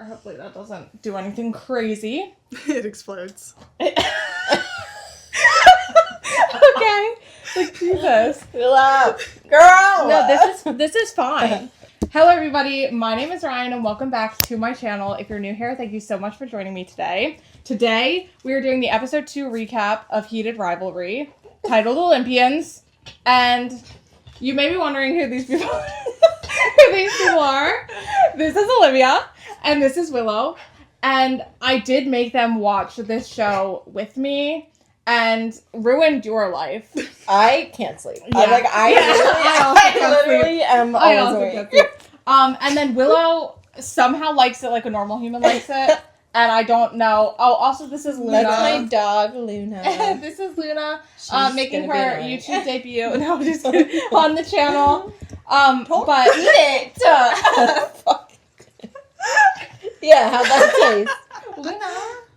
Hopefully that doesn't do anything crazy. It explodes. Okay. Like, Jesus. Girl! No, this is fine. Hello, everybody. My name is Ryan, and welcome back to my channel. If you're new here, thank you so much for joining me today. Today, we are doing the episode 2 recap of Heated Rivalry, titled Olympians. And you may be wondering who these people are. This is Olivia, and this is Willow. And I did make them watch this show with me and ruined your life. I can't sleep. Yeah. I literally am always awake. And then Willow somehow likes it like a normal human likes it. And I don't know. Oh, also, this is Luna. That's my dog, Luna. This is Luna making her annoying. YouTube debut. No, just kidding. On the channel. But eat it. Yeah, how'd that taste?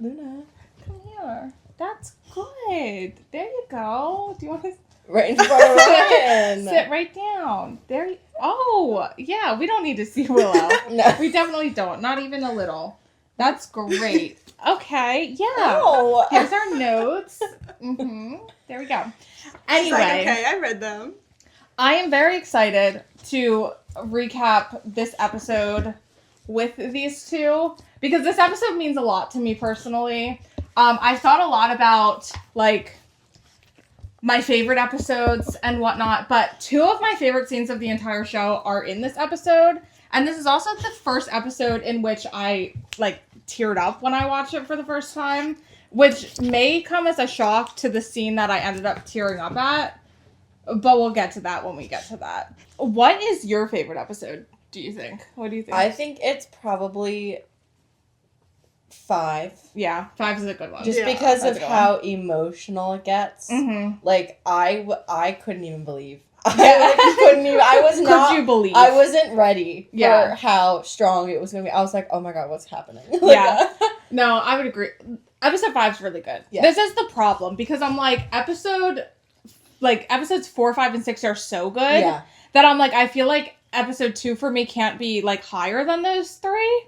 Luna, come here. That's good. There you go. Do you want to Right in front of Ryan. sit right down? There. Oh, yeah. We don't need to see Willow. No. We definitely don't. Not even a little. That's great. Okay, yeah. No. Here's our notes. There we go. Anyway, Okay, I read them. I am very excited to recap this episode with these two because this episode means a lot to me personally. I've thought a lot about like my favorite episodes and whatnot, but two of my favorite scenes of the entire show are in this episode. And this is also the first episode in which I, like, teared up when I watched it for the first time, which may come as a shock to the scene that I ended up tearing up at, but we'll get to that when we get to that. What is your favorite episode, do you think? What do you think? I think it's probably 5. Yeah, 5 is a good one. Just because of how emotional it gets. Mm-hmm. Like, I couldn't even believe. I was not. Could you believe? I wasn't ready Yeah. for how strong it was going to be. I was like, oh my god, what's happening? Yeah. No, I would agree. Episode 5 is really good. Yeah. This is the problem, because I'm like, episodes 4, 5, and 6 are so good that I'm like, I feel like episode 2 for me can't be, like, higher than those 3.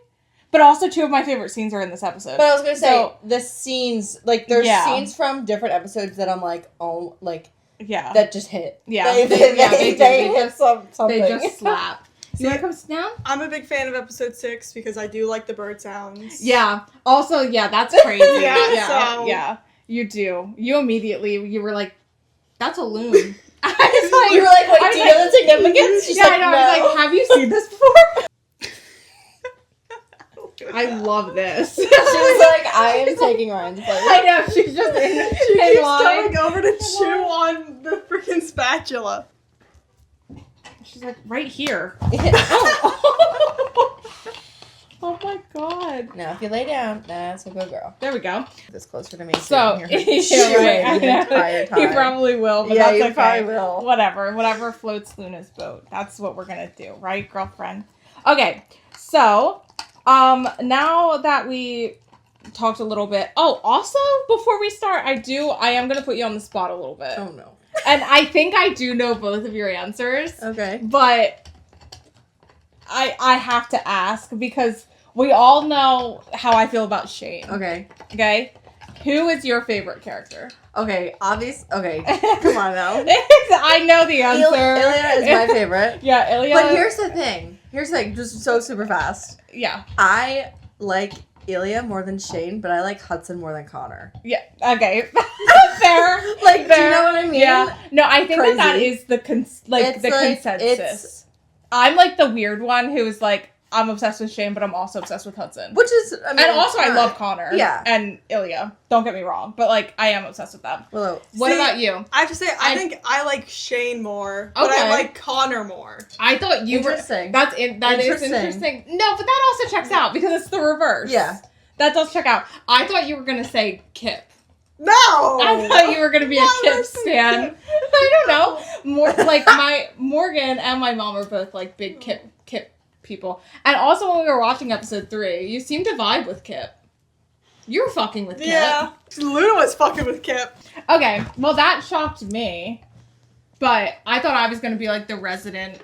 But also 2 of my favorite scenes are in this episode. But I was going to say, the scenes, like, there's scenes from different episodes that I'm like, oh, like, that just hit. Yeah. They hit something. They just slap. You want to come sit down? I'm a big fan of episode 6 because I do like the bird sounds. Yeah. Also, yeah, that's crazy. Yeah. You do. You immediately, you were like, that's a loon. I was like, You were like, wait, do you know the significance? She's yeah, like, I know. no. I was like, have you seen this before? I love this. She was like, I am taking Ryan's place. I know, she's just in She keeps line. coming over to chew on the freaking spatula. She's like, right here. Oh my god. Now, if you lay down, that's a good girl. There we go. This closer to me. So, you're right. the entire time. You probably will, but Yeah, that's you okay. probably will. Whatever floats Luna's boat. That's what we're gonna do, right, girlfriend? Okay, so, now that we talked a little bit. Oh, also, before we start, I am gonna put you on the spot a little bit. Oh no. And I think I do know both of your answers. Okay. But I have to ask because we all know how I feel about Shane. Okay. Okay? Who is your favorite character? Okay, okay, come on now. I know the answer. Ilya is my favorite. Yeah, Ilya. But here's the thing, just so super fast. Yeah. I like Ilya more than Shane, but I like Hudson more than Connor. Yeah, okay. Fair. Like, do you know what I mean? Yeah. No, I think Crazy. that is the consensus. I'm like the weird one who is like, I'm obsessed with Shane, but I'm also obsessed with Hudson. Which is, I mean, and also, I love Connor. Yeah. And Ilya. Don't get me wrong. But, like, I am obsessed with them. Willow. What about you? I have to say, I think I like Shane more, but Okay. I like Connor more. I thought you Interesting. were... That is interesting. No, but that also checks out because it's the reverse. Yeah. That does check out. I thought you were going to say Kip. No! I thought you were going to be a Kip stan. I don't know. More like Morgan and my mom are both, like, big Kip people. And also when we were watching episode 3, you seemed to vibe with Kip. You were fucking with Kip. Yeah. Luna was fucking with Kip. Okay, well that shocked me. But I thought I was going to be like the resident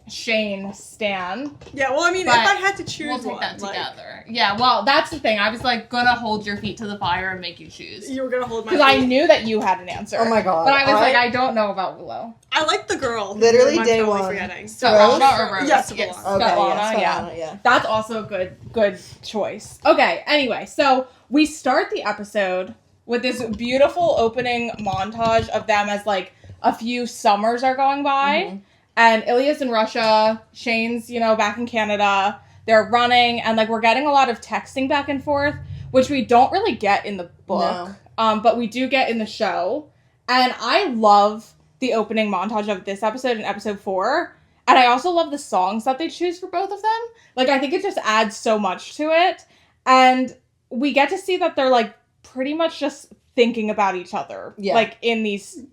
Shane stan. Yeah, well, I mean, if I had to choose we'll take that together. Yeah, well, that's the thing. I was like gonna hold your feet to the fire and make you choose. You were gonna hold my feet. Because I knew that you had an answer. Oh my god. But I was like, I don't know about Willow. I like the girl. Literally day one. Forgetting. Svetlana or Rose? Yes, okay, Svetlana, yeah. That's also a good choice. Okay, anyway, so we start the episode with this beautiful opening montage of them as like a few summers are going by. Mm-hmm. And Ilya's in Russia, Shane's, back in Canada. They're running, and like we're getting a lot of texting back and forth, which we don't really get in the book, but we do get in the show. And I love the opening montage of this episode and episode 4, and I also love the songs that they choose for both of them. Like, I think it just adds so much to it, and we get to see that they're like pretty much just thinking about each other, like in these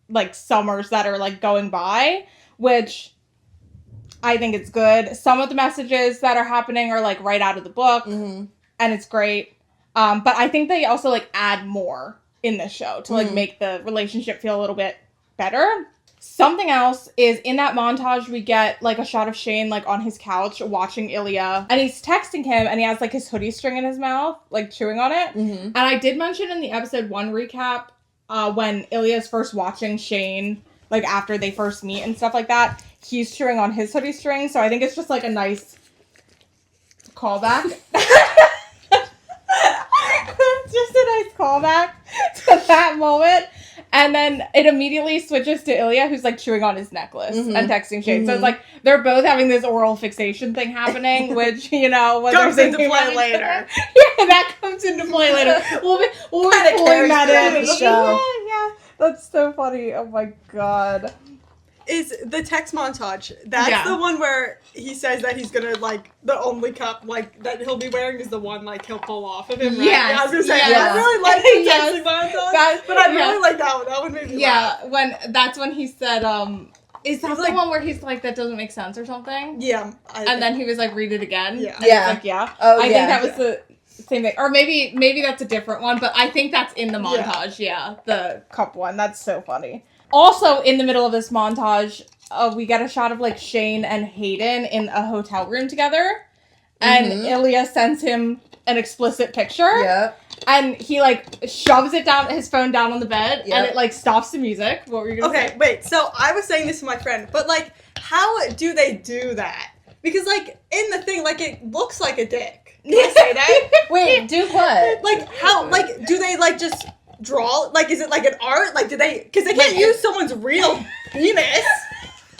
like summers that are like going by. Which I think it's good. Some of the messages that are happening are like right out of the book, and it's great. But I think they also like add more in this show to like make the relationship feel a little bit better. Something else is in that montage we get like a shot of Shane like on his couch watching Ilya, and he's texting him, and he has like his hoodie string in his mouth, like chewing on it. And I did mention in the episode 1 recap when Ilya's first watching Shane, like after they first meet and stuff like that, he's chewing on his hoodie string. So I think it's just like a nice callback. Just a nice callback to that moment. And then it immediately switches to Ilya, who's like chewing on his necklace and texting Shane. So it's like they're both having this oral fixation thing happening, which, when comes into play later. Yeah, that comes into play later. We'll be pulling that in. Yeah. That's so funny. Oh my god. Is the text montage, that's the one where he says that he's gonna, like, the only cup, like, that he'll be wearing is the one, like, he'll pull off of him, right? Yes. Yeah, I was gonna say, I really like the texting montage, but I really like that one. That one made me laugh. That's when he said, is that the one where he's like, that doesn't make sense or something? Yeah. And then he was like, read it again? Yeah. Like, I think that was the same thing. Or maybe that's a different one, but I think that's in the montage, the cup one. That's so funny. Also, in the middle of this montage, we get a shot of, like, Shane and Hayden in a hotel room together. And Ilya sends him an explicit picture. Yeah. And he, like, shoves his phone down on the bed, and it, like, stops the music. What were you going to say? Okay, wait. So, I was saying this to my friend, but, like, how do they do that? Because, like, in the thing, like, it looks like a dick. Did I say that? Wait, do what? Like, how, like, do they, like, just draw? Like, is it like an art? Like, do they, because they can't use someone's real penis.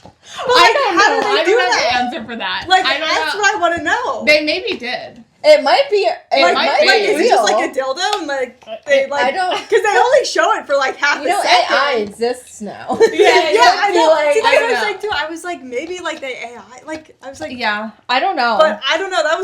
But, like, I don't know. I don't have the answer for that. Like, that's what I want to know. They maybe did. It might be. It might be. Like, is real. it just like a dildo and like they like? I don't. Because they only show it for like half a second. AI exists now. Yeah, I know. Like, see, that's what I was saying too. I was like, maybe like they AI. Like, I was like, yeah, I don't know. But I don't know. That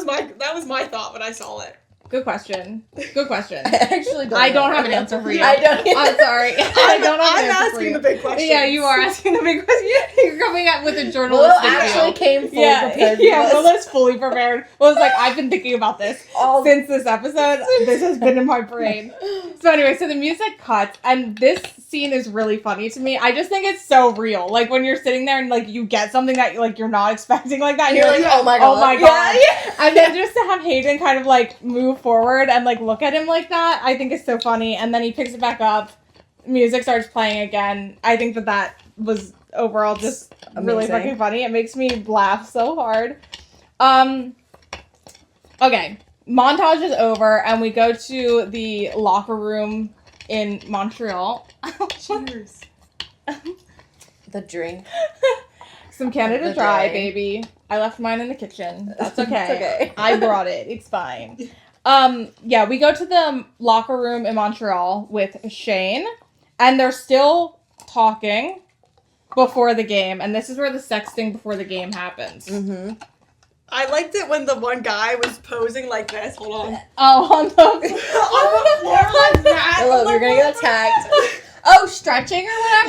was my thought when I saw it. Good question. I don't have an answer for you. I don't. I'm sorry. I'm asking the big question. Yeah, you are asking the big question. You're coming up with a journalistic Willow actually came fully prepared. Willow's fully prepared. Willow's like, I've been thinking about this since this episode. This has been in my brain. So anyway, so the music cuts, and this scene is really funny to me. I just think it's so real. Like when you're sitting there and like you get something that like you're not expecting like that, and you're like, oh my god. Yeah. And then just to have Hayden kind of like move forward and like look at him like that, I think is so funny. And then he picks it back up, music starts playing again. I think that was overall just really fucking funny. It makes me laugh so hard. Okay, montage is over and we go to the locker room in Montreal. Cheers. The drink. Some Canada Dry, baby. I left mine in the kitchen. That's okay. It's okay. I brought it. It's fine. Yeah, we go to the locker room in Montreal with Shane, and they're still talking before the game, and this is where the sexting before the game happens. Mm-hmm. I liked it when the one guy was posing like this. Hold on. Oh, on the floor like that. Hello, you're gonna get attacked. Oh, stretching or whatever?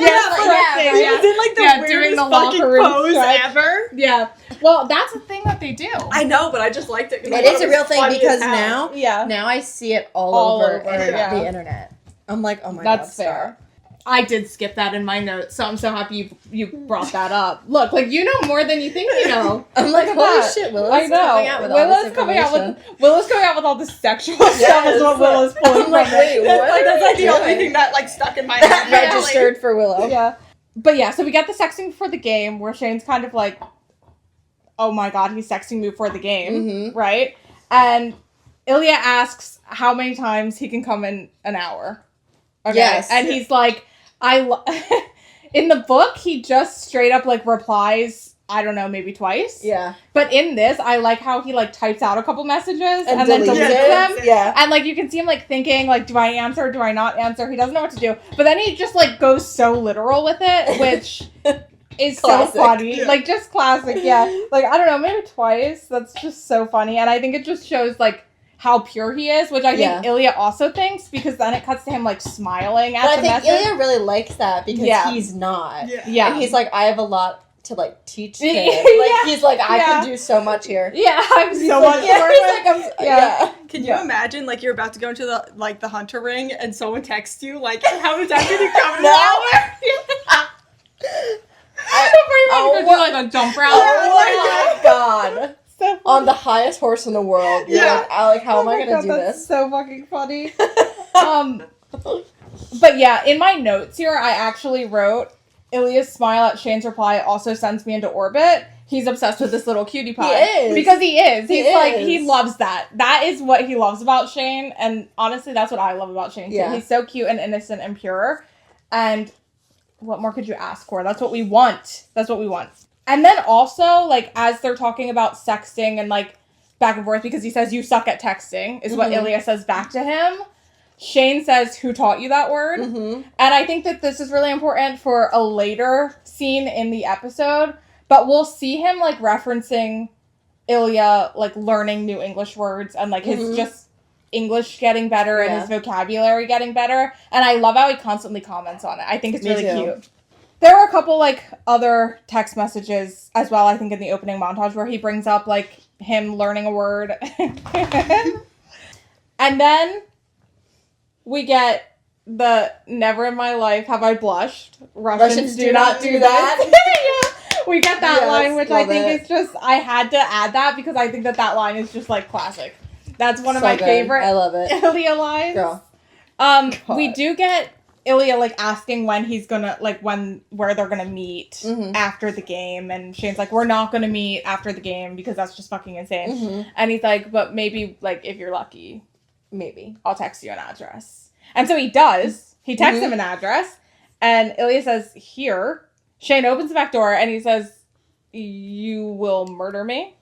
He was in like the weirdest the fucking pose stretch. ever. Yeah. Well, that's a thing that they do. I know, but I just liked it. It is a real thing because now I see it all over the internet. I'm like, oh my god. That's fair. I did skip that in my notes, so I'm so happy you brought that up. Look, like, you know more than you think you know. I'm like, holy shit, Willow's coming out with all this information. Willow's coming out with all this sexual stuff is what Willow's pulling from. Like, wait, that's like the only thing that like stuck in my head. Registered for Willow. Yeah. But yeah, so we get the sexting before the game where Shane's kind of like, oh my god, he's sexting me before the game, right? And Ilya asks how many times he can come in an hour. Okay? Yes. And he's like, in the book, he just straight up, like, replies, I don't know, maybe twice. Yeah. But in this, I like how he, like, types out a couple messages and then deletes them. Yeah. And, like, you can see him, like, thinking, like, do I answer? Do I not answer? He doesn't know what to do. But then he just, like, goes so literal with it, which is so funny. Yeah. Like, just classic, yeah. Like, I don't know, maybe twice. That's just so funny. And I think it just shows, like, how pure he is, which I think Ilya also thinks, because then it cuts to him, like, smiling at the message. But I think Ilya really likes that, because he's not. Yeah. And he's like, I have a lot to, like, teach him. Like, he's like, I can do so much here. Yeah, I'm so much Can you imagine, like, you're about to go into the hunter ring, and someone texts you, like, how many times did you come in an hour? do, like, a jump route. Oh my god. So on the highest horse in the world. You're like, how am I going to do this? So fucking funny. But yeah, in my notes here, I actually wrote, Ilya's smile at Shane's reply also sends me into orbit. He's obsessed with this little cutie pie. He is. Because he is. He loves that. That is what he loves about Shane. And honestly, that's what I love about Shane too. Yeah. He's so cute and innocent and pure. And what more could you ask for? That's what we want. And then also, like, as they're talking about sexting and, like, back and forth, because he says, you suck at texting, is what Ilya says back to him. Shane says, who taught you that word? And I think that this is really important for a later scene in the episode, but we'll see him, like, referencing Ilya, like, learning new English words and, like, his just English getting better and his vocabulary getting better. And I love how he constantly comments on it. I think it's really cute. There were a couple, like, other text messages as well, I think, in the opening montage where he brings up, like, him learning a word. And then we get the never in my life have I blushed. Russians do not do that. We get that line, which I think is just, I had to add that because I think that line is just, like, classic. That's one of my favorite I love it. Ilya lines. Girl. We do get Ilya, like, asking when he's gonna, like, where they're gonna meet after the game, and Shane's like, we're not gonna meet after the game because that's just fucking insane. And he's like, but maybe, like, if you're lucky, maybe I'll text you an address. And so he does. He texts him an address, and Ilya says, here. Shane opens the back door, and he says, you will murder me?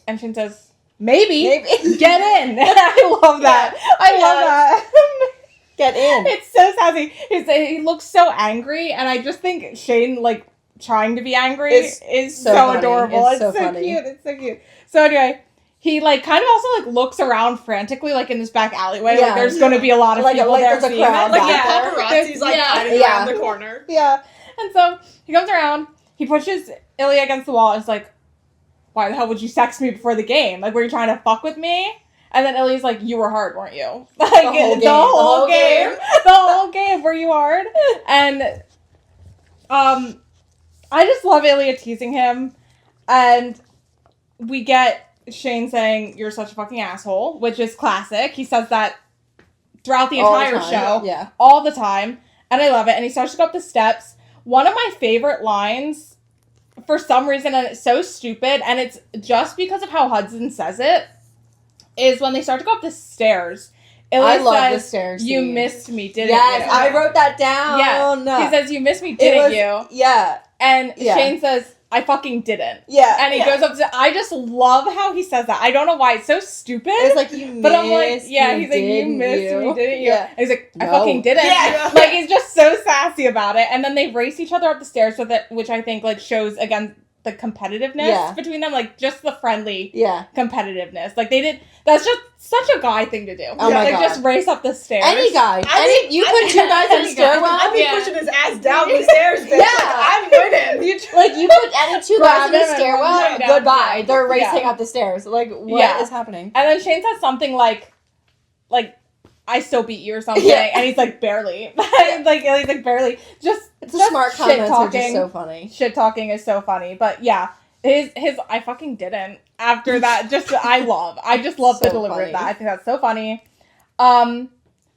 And Shane says, maybe. Get in. I love that. I love that. Get in. It's so sassy. He looks so angry, and I just think Shane, like, trying to be angry is so adorable. It's so funny. Cute. It's so cute. So anyway, he, like, kind of also, like, looks around frantically, like, in this back alleyway. Like, there's going to be a lot of people there seeing it. Paparazzi's, like, hiding around the corner. Yeah. And so he comes around, he pushes Ilya against the wall, and is like, why the hell would you sex me before the game? Like, were you trying to fuck with me? And then Ilya's like, you were hard, weren't you? Like, the whole game. The whole game, were you hard? And I just love Ilya teasing him. And we get Shane saying, you're such a fucking asshole, which is classic. He says that throughout the entire show. Yeah. All the time. And I love it. And he starts to go up the steps. One of my favorite lines, for some reason, and it's so stupid, and it's just because of how Hudson says it, is when they start to go up the stairs. I love the stairs. You missed me, didn't you? Yes, I wrote that down. Yeah. He says, you missed me, didn't you? Yeah. And Shane says, I fucking didn't. Yeah. And he goes up to, I just love how he says that. I don't know why. It's so stupid. It's like, you but I'm like, yeah, he's like, you missed me, didn't you? Yeah. And he's like, I fucking didn't. Yeah. Like, he's just so sassy about it. And then they race each other up the stairs with it, which I think, like, shows, again, the competitiveness between them. Like, just the friendly competitiveness. Like, they did, that's just such a guy thing to do. Oh my God. Just race up the stairs. Any guy. You put two guys in a stairwell. I'd be pushing his ass down the stairs, bitch. Yeah. Like, I'm winning. Like, you put any two guys in a stairwell, goodbye. They're racing up the stairs. Like, what is happening? And then Shane says something like, I still beat you or something. And he's like, barely. He's like, barely. Just smart comments are just so funny. Shit talking is so funny. But yeah, his I fucking didn't. After that, I just love the delivery of that. I think that's so funny.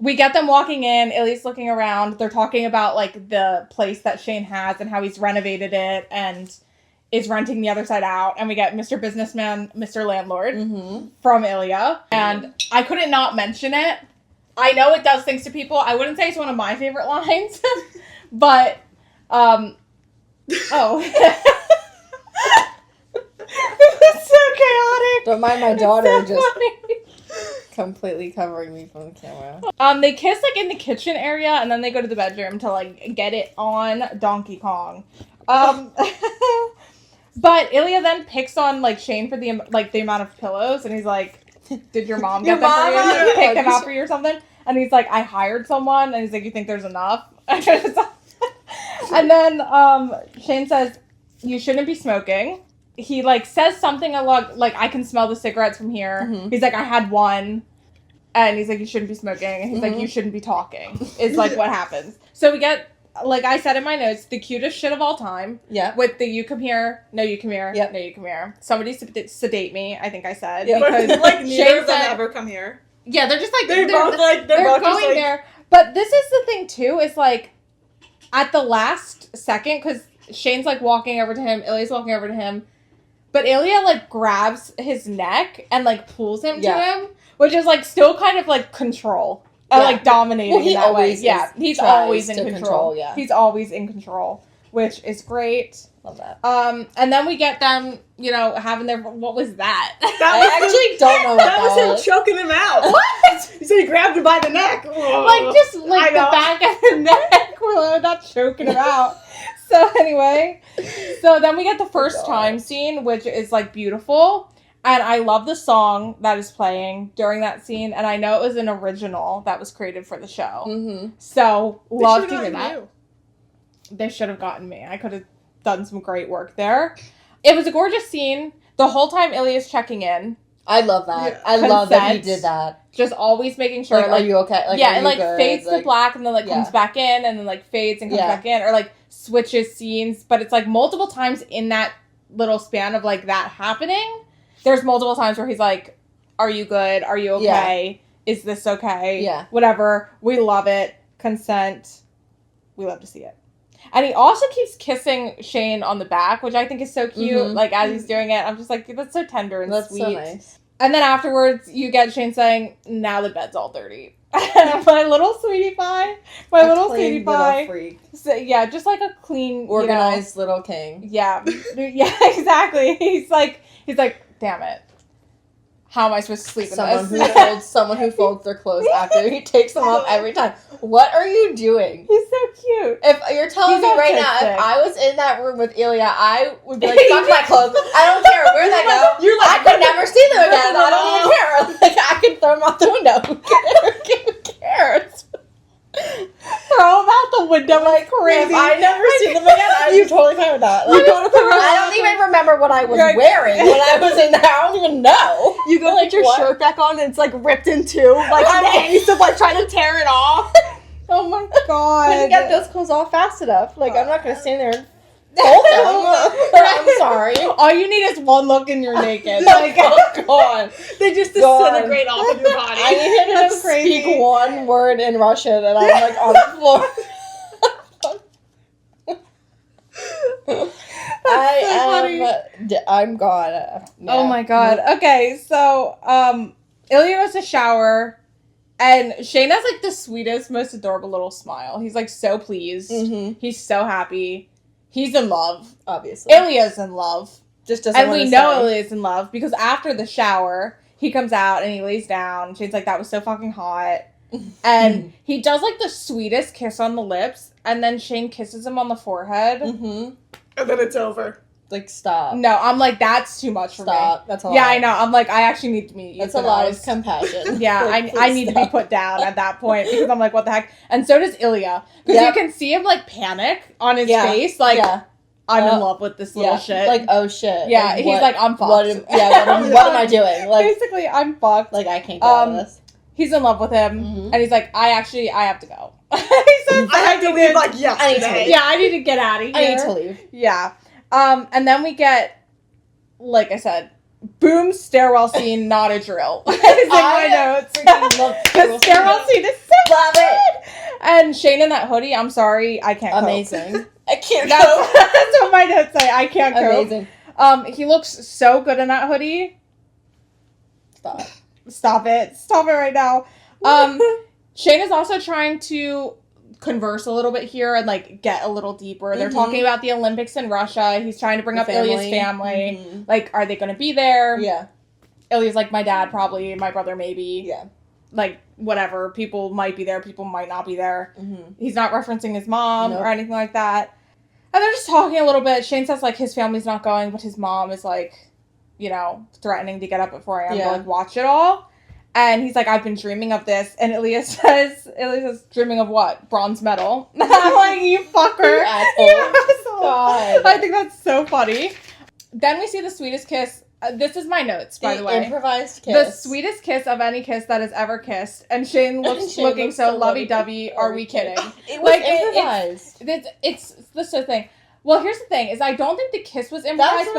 We get them walking in. Ilya's looking around. They're talking about, like, the place that Shane has and how he's renovated it and is renting the other side out. And we get Mr. Businessman, Mr. Landlord from Ilya. And I couldn't not mention it. I know it does things to people. I wouldn't say it's one of my favorite lines. But, It was so chaotic. Don't mind my daughter completely covering me from the camera. They kiss, like, in the kitchen area, and then they go to the bedroom to, like, get it on Donkey Kong. But Ilya then picks on, like, Shane for the amount of pillows, and he's like, did your mom get them for you? Pick them out for you or something? And he's like, I hired someone, and he's like, you think there's enough? And then Shane says, you shouldn't be smoking. He, like, says something along, like, I can smell the cigarettes from here. He's like, I had one. And he's like, you shouldn't be smoking. And he's like, you shouldn't be talking. Is, like, what happens. So we get, like I said in my notes, the cutest shit of all time. Yeah. With the you come here, no you come here, yep. no you come here. Somebody sedate me, I think I said. Yeah. Because, like, neither of them ever come here. Yeah, they're just, like, they're both going just, there. But this is the thing, too, is, like, at the last second, because Shane's, like, walking over to him, Ilya's walking over to him, but Ilya, like, grabs his neck and, like, pulls him to him, which is, like, still kind of, like, control. Like, dominating in that way. Yeah, he's always in control. Yeah. He's always in control, which is great. Love that. And then we get them, you know, having their... What was that? I actually don't know what that was. That was him choking him out. What? He said he grabbed him by the neck. Like, just, like, the back of the neck. We're not choking him out. So, anyway. So, then we get the first time scene, which is, like, beautiful. And I love the song that is playing during that scene. And I know it was an original that was created for the show. Mm-hmm. So, love to hear that. They should have gotten me. I could have done some great work there. It was a gorgeous scene. The whole time Ilya's checking in. I love that. Yeah. I love that he did that. Just always making sure. Like, are you okay? Like, yeah, it, like, good? fades to black and then, like, comes back in and then, like, fades and comes back in. Or, like, switches scenes. But it's, like, multiple times in that little span of, like, that happening. There's multiple times where he's like, are you good? Are you okay? Yeah. Is this okay? Yeah. Whatever. We love it. Consent. We love to see it. And he also keeps kissing Shane on the back, which I think is so cute. Like, as he's doing it, I'm just like, that's so tender and sweet. That's so nice. And then afterwards, you get Shane saying, now the bed's all dirty. My little sweetie pie. My little sweetie pie. Freak. So, yeah, just like a clean, organized little king. Yeah. Yeah, exactly. He's like, damn it. How am I supposed to sleep in this? Someone who folds their clothes after he takes them off every time. What are you doing? He's so cute. If you're telling me right now, if I was in that room with Ilya, I would be like, fuck my clothes. I don't care where they go. You're like, I could never see them again. I don't even care. Like, I could throw them out the window. Who cares? Throw them out the window like crazy. If I never see them again, I'd be totally fine with that. Like, I don't even remember what I was wearing when I was in there. I don't even know. You go put your shirt back on and it's like ripped in two. Like in haste of like trying to tear it off. Oh my god. Couldn't get those clothes off fast enough. Like, I'm not going to stand there and hold them. I'm sorry. All you need is one look and you're naked. Like, oh god. They just disintegrate off of your body. I need him to speak one word in Russian and I'm like on the floor. I'm gone. Yeah. Oh my god. Okay, so Ilya goes to shower and Shane has like the sweetest, most adorable little smile. He's like so pleased. Mm-hmm. He's so happy. He's in love. Obviously. Ilya's in love. Just doesn't and we know Ilya's in love because after the shower, he comes out and he lays down. Shane's like, that was so fucking hot. And he does like the sweetest kiss on the lips and then Shane kisses him on the forehead. Mm-hmm. And then it's over. Like, stop. No, I'm like, that's too much for me. Stop. That's a lot. Yeah, I know. I'm like, I actually need to meet you. That's a lot of compassion. Yeah, like, I need to be put down at that point because I'm like, what the heck? And so does Ilya. Because you can see him like panic on his face. Like, I'm in love with this little shit. Like, oh shit. Yeah, like, he's like, I'm fucked. What am I doing? Like, basically, I'm fucked. Like, I can't get out of this. He's in love with him, and he's like, I have to go. He says, I have to leave, like, yesterday. Yeah, I need to get out of here. I need to leave. Yeah. And then we get, like I said, boom, stairwell scene, not a drill. It's in my notes. The stairwell scene is so good. And Shane in that hoodie, I'm sorry, I can't cope. Amazing. I can't That's cope. what my notes say. I can't cope. Amazing. He looks so good in that hoodie. Stop it right now. Shane is also trying to converse a little bit here and like get a little deeper. They're talking about the Olympics in Russia. He's trying to bring up Ilya's family. Like, are they going to be there? Yeah. Ilya's like, my dad probably, my brother maybe. Yeah. Like, whatever. People might be there. People might not be there. He's not referencing his mom or anything like that. And they're just talking a little bit. Shane says, like, his family's not going, but his mom is, like, you know, threatening to get up at 4 a.m. to, like, watch it all. And he's like, I've been dreaming of this. And Ilya says, dreaming of what? Bronze medal. I'm like, you fucker. You asshole. God. I think that's so funny. Then we see the sweetest kiss. This is my notes, by the way. Improvised kiss. The sweetest kiss of any kiss that has ever kissed. And Shane looks looking so lovey-dovey. Are we kidding? It was improvised. It's the sort of thing. Well, here's the thing, is I don't think the kiss was improvised,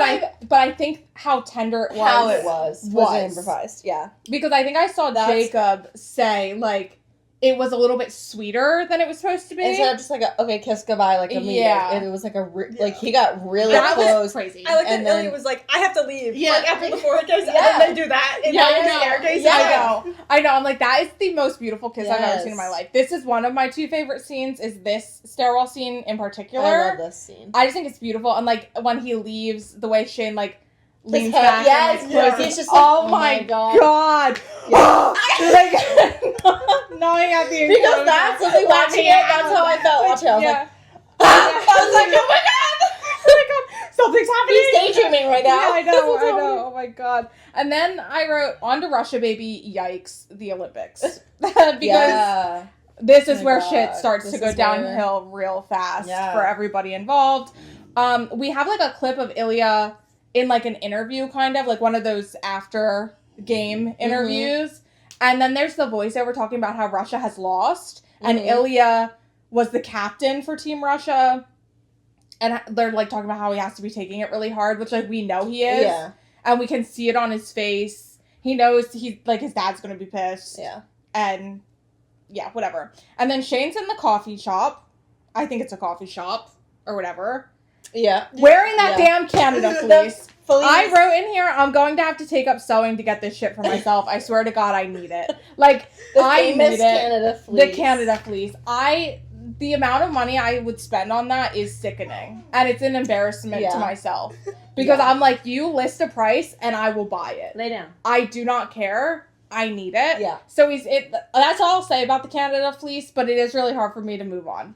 but I think how tender it was. How it was improvised, yeah. Because I think I saw Jacob say, like, it was a little bit sweeter than it was supposed to be. Instead of just like okay, kiss goodbye, like a meeting. And it was like like he got really that close. Was crazy. I like that Ilya was like, I have to leave. Yeah. Like after the forehead kiss, and then they do that in the staircase. Yeah, I know. I'm like, that is the most beautiful kiss I've ever seen in my life. This is one of my 2 favorite scenes, is this stairwell scene in particular. I love this scene. I just think it's beautiful. And like when he leaves, the way Shane like leans head, back and like, he's just like, oh my god. Like, gnawing at the because that's what we watching it. That's how I felt watching it. I was like, I was like, oh my god. Oh my god. Something's happening. He's daydreaming right now. Yeah, I know. Oh my god. And then I wrote, on to Russia, baby. Yikes, the Olympics. Because this is where shit starts to go downhill real fast for everybody involved. We have like a clip of Ilya in like an interview, kind of like one of those after game interviews. And then there's the voiceover talking about how Russia has lost. And Ilya was the captain for Team Russia. And they're like talking about how he has to be taking it really hard, which like we know he is. Yeah. And we can see it on his face. He knows he like his dad's gonna be pissed. Yeah. And yeah, whatever. And then Shane's in the coffee shop. I think it's a coffee shop or whatever. Yeah. Wearing that damn Canada fleece. I wrote in here, I'm going to have to take up sewing to get this shit for myself. I swear to God, I need it. Like, I need it. Canada fleece. The Canada fleece. The amount of money I would spend on that is sickening. And it's an embarrassment to myself. Because I'm like, you list a price and I will buy it. Lay down. I do not care. I need it. Yeah. So that's all I'll say about the Canada fleece, but it is really hard for me to move on.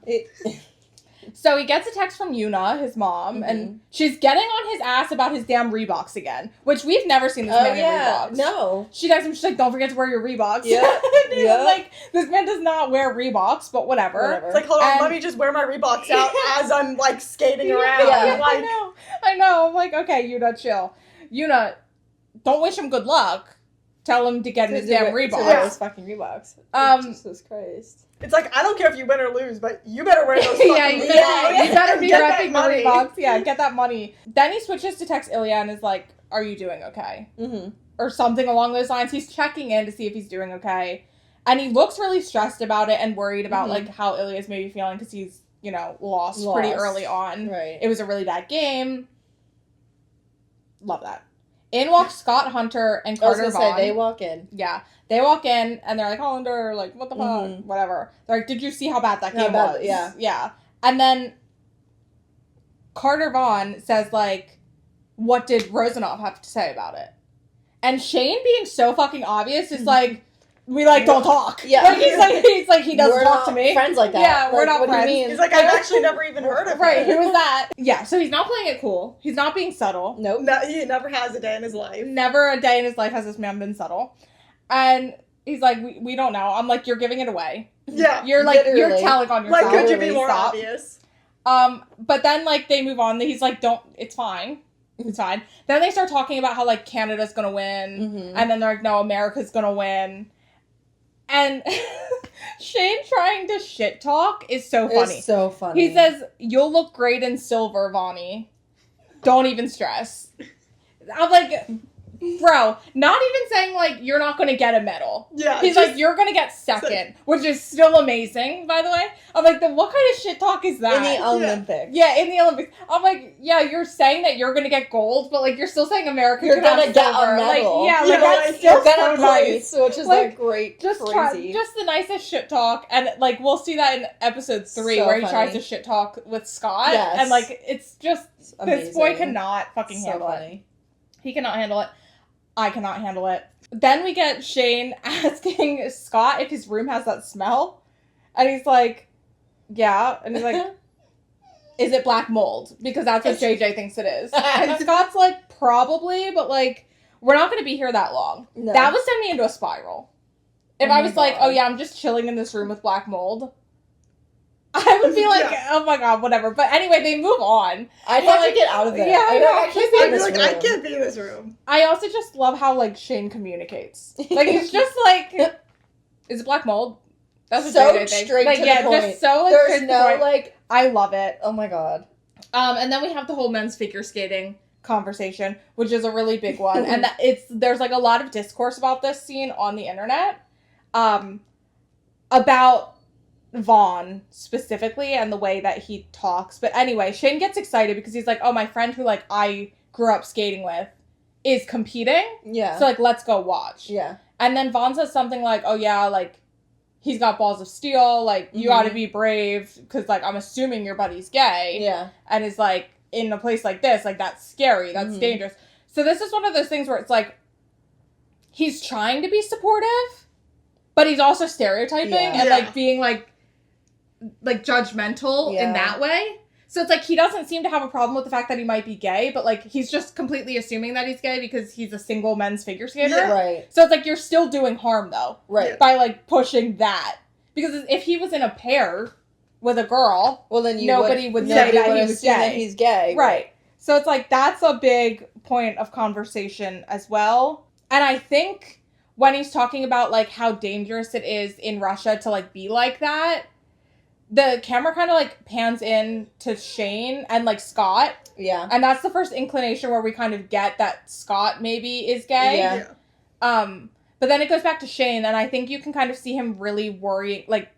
So he gets a text from Yuna, his mom, and she's getting on his ass about his damn Reeboks again, which we've never seen this man in Reeboks. No. She texts him, she's like, don't forget to wear your Reeboks. Yeah. Like, this man does not wear Reeboks, but whatever. It's like, hold on, let me just wear my Reeboks out as I'm, like, skating around. Yeah, like, I know. I'm like, okay, Yuna, chill. Yuna, don't wish him good luck. Tell him to get in his damn Reeboks. To wear his fucking Reeboks. Jesus Christ. It's like, I don't care if you win or lose, but you better wear those fucking Reeboks. You better be repping the Reeboks. Yeah, get that money. Then he switches to text Ilya and is like, are you doing okay? Or something along those lines. He's checking in to see if he's doing okay. And he looks really stressed about it and worried about, like, how Ilya's maybe feeling because he's, you know, lost pretty early on. Right. It was a really bad game. Love that. In walk Scott Hunter and Carter Vaughn. I was gonna say, they walk in. Yeah. They walk in, and they're like, Hollander, like, what the fuck? Whatever. They're like, did you see how bad that game was? Yeah. Yeah. And then Carter Vaughn says, like, what did Rozanov have to say about it? And Shane, being so fucking obvious, is like, we, like, don't talk. Yeah. Like, he's like, he doesn't talk to me. Friends like that. Yeah, we're not friends. He's like, I've actually never even heard of him. Right, who was that? Yeah, so he's not playing it cool. He's not being subtle. Nope. No, he never has a day in his life. Never a day in his life has this man been subtle. And he's like, we don't know. I'm like, you're giving it away. Yeah. You're like, literally. You're telling on yourself. Like, could you be more obvious? But then, like, they move on. He's like, it's fine. It's fine. Then they start talking about how, like, Canada's gonna win. And then they're like, no, America's gonna win. And Shane trying to shit talk is so funny. It's so funny. He says, "You'll look great in silver, Vonnie. Don't even stress." I'm like, bro, not even saying, like, you're not going to get a medal. Yeah. He's like, you're going to get second, which is still amazing, by the way. I'm like, what kind of shit talk is that? In the Olympics. Yeah, in the Olympics. I'm like, yeah, you're saying that you're going to get gold, but, like, you're still saying America You're going to get a medal. Like, yeah, like, that's still you're gonna so place, nice. which is, Like, great, just crazy. just the nicest shit talk, and, like, we'll see that in episode 3, So where he funny. tries to shit talk with Scott, Yes. and, like, it's just, Amazing. this boy cannot fucking So handle it. funny. He cannot handle it. I cannot handle it. Then we get Shane asking Scott if his room has that smell. And he's like, yeah. And he's like, is it black mold? Because that's what JJ thinks it is. And Scott's like, probably, but like, we're not going to be here that long. No. That would send me into a spiral. If Oh I my was like, God. oh yeah, I'm just chilling in this room with black mold, I would be like, oh my God, whatever. But anyway, they move on. I'd But, have like, to get out of there. yeah, I know. I can't be I'd in be this like, room. I can't be in this room. I also just love how, like, Shane communicates. Like, it's just like, is it black mold? That's what So JJ thinks. straight like, to the yeah, point. just so, like, There's straight to the no, point. like, I love it. oh my God. And then we have the whole men's figure skating conversation, which is a really big one. And there's, like, a lot of discourse about this scene on the internet. About Vaughn specifically and the way that he talks. But anyway, Shane gets excited because he's like, oh, my friend who, like, I grew up skating with is competing. Yeah. So, like, let's go watch. Yeah. And then Vaughn says something like, oh, yeah, like, he's got balls of steel. Like, you ought to be brave because, like, I'm assuming your buddy's gay. Yeah. And is like, in a place like this, like, that's scary. That's dangerous. So this is one of those things where it's like, he's trying to be supportive, but he's also stereotyping and, like, being, like judgmental in that way. So it's like he doesn't seem to have a problem with the fact that he might be gay, but like he's just completely assuming that he's gay because he's a single men's figure skater. Yeah. Right. So it's like you're still doing harm though. Right. By like pushing that. Because if he was in a pair with a girl, well then nobody would say that he was gay. That he's gay. Right. So it's like that's a big point of conversation as well. And I think when he's talking about like how dangerous it is in Russia to like be like that, the camera kind of, like, pans in to Shane and, like, Scott. Yeah. And that's the first inclination where we kind of get that Scott maybe is gay. Yeah. But then it goes back to Shane, and I think you can kind of see him really worrying, like...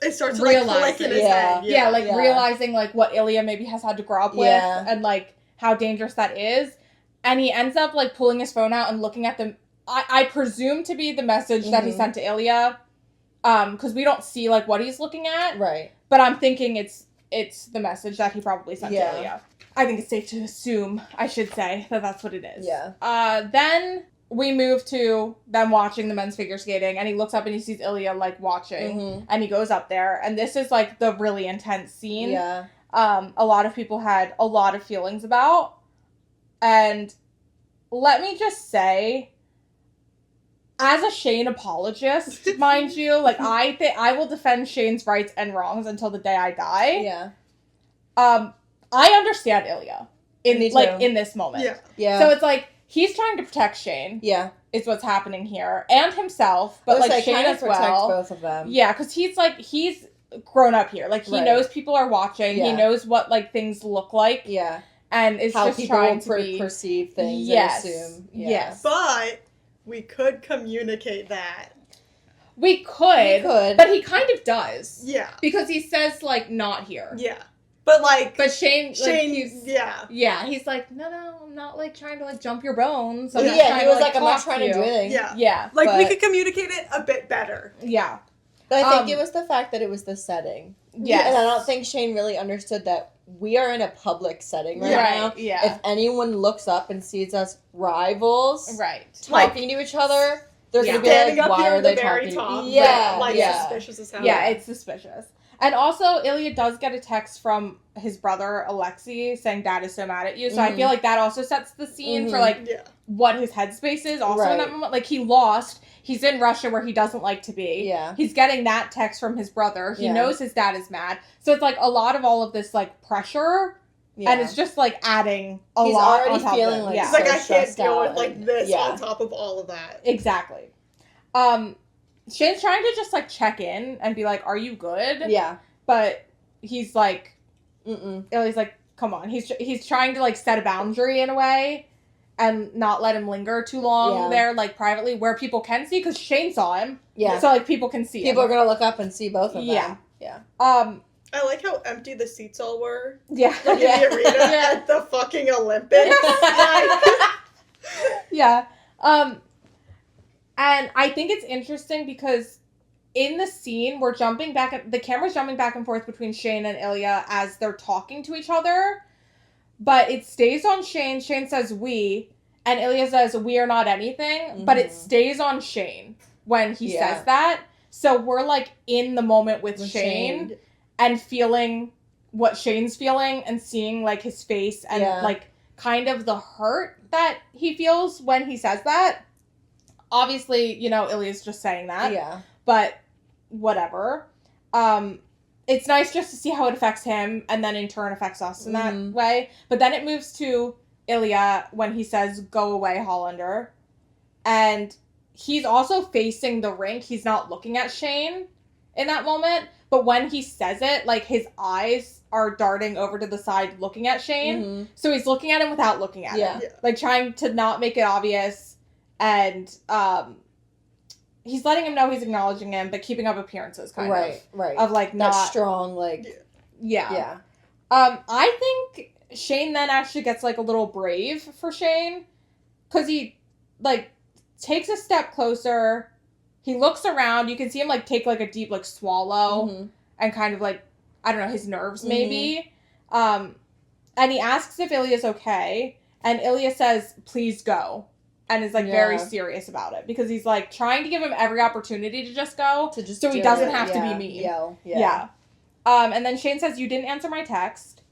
It starts to, realize like, click in his head. Yeah, realizing, like, what Ilya maybe has had to grow up with. And, like, how dangerous that is. And he ends up, like, pulling his phone out and looking at them. I presume to be the message that he sent to Ilya. Because we don't see, like, what he's looking at. Right. But I'm thinking it's the message that he probably sent to Ilya. I think it's safe to assume, I should say, that that's what it is. Yeah. Then we move to them watching the men's figure skating, and he looks up and he sees Ilya, like, watching. And he goes up there. And this is, like, the really intense scene. Yeah. A lot of people had a lot of feelings about. And let me just say... As a Shane apologist, mind you, like, I will defend Shane's rights and wrongs until the day I die. Yeah. I understand Ilya in this moment. Yeah. Yeah. So it's like he's trying to protect Shane. Yeah. Is what's happening here, and himself, but like Shane as protect well. Both of them. Yeah, because he's grown up here. Like he knows people are watching. Yeah. He knows what like things look like. Yeah. And it's how just people trying will to be perceive things. Yes. And assume. Yeah. Yes. But we could communicate that. We could, but he kind of does. Yeah. Because he says, like, not here. Yeah. But, like... But Shane, yeah. Yeah, he's like, no, I'm not, like, trying to, like, jump your bones. I'm he was like, I'm not trying to do anything. Yeah. Yeah. Like, we could communicate it a bit better. Yeah. But I think it was the fact that it was the setting. Yes. And I don't think Shane really understood that we are in a public setting right now. Yeah. If anyone looks up and sees us rivals talking to each other, they're going to be like, why are they talking? Suspicious as hell. Yeah, it's suspicious. And also, Ilya does get a text from his brother, Alexei, saying, Dad is so mad at you. So I feel like that also sets the scene for, like, what his headspace is also in that moment. Like, he lost. He's in Russia where he doesn't like to be. Yeah. He's getting that text from his brother. He knows his dad is mad. So it's, like, a lot of all of this, like, pressure. Yeah. And it's just, like, adding a lot on top of it. He's already feeling, like, I can't deal with, like, this on top of all of that. Exactly. Shane's trying to just, like, check in and be like, are you good? Yeah. But he's like, Mm-mm. Ilya's like, come on. He's trying to, like, set a boundary in a way and not let him linger too long there, like, privately, where people can see, because Shane saw him. Yeah. So, like, people can see him. People are gonna look up and see both of them. Yeah. Yeah. I like how empty the seats all were. Yeah. Like in the arena at the fucking Olympics. Yeah. And I think it's interesting because in the scene, the camera's jumping back and forth between Shane and Ilya as they're talking to each other, but it stays on Shane. Shane says we, and Ilya says we are not anything, but it stays on Shane when he says that. So we're, like, in the moment with Shane and feeling what Shane's feeling and seeing, like, his face and, like, kind of the hurt that he feels when he says that. Obviously, you know, Ilya's just saying that. Yeah. But whatever. It's nice just to see how it affects him and then in turn affects us in that way. But then it moves to Ilya when he says, go away, Hollander. And he's also facing the rink. He's not looking at Shane in that moment. But when he says it, like, his eyes are darting over to the side looking at Shane. So he's looking at him without looking at him. Like, trying to not make it obvious. And he's letting him know he's acknowledging him, but keeping up appearances, kind of. Right. Of, like, not... That strong, like... Yeah. I think Shane then actually gets, like, a little brave for Shane. Because he, like, takes a step closer. He looks around. You can see him, like, take, like, a deep, like, swallow. And kind of, like, I don't know, his nerves, maybe. And he asks if Ilya's okay. And Ilya says, please go. And is, like, very serious about it. Because he's, like, trying to give him every opportunity to just go. So he doesn't have to be mean. Yeah. And then Shane says, you didn't answer my text.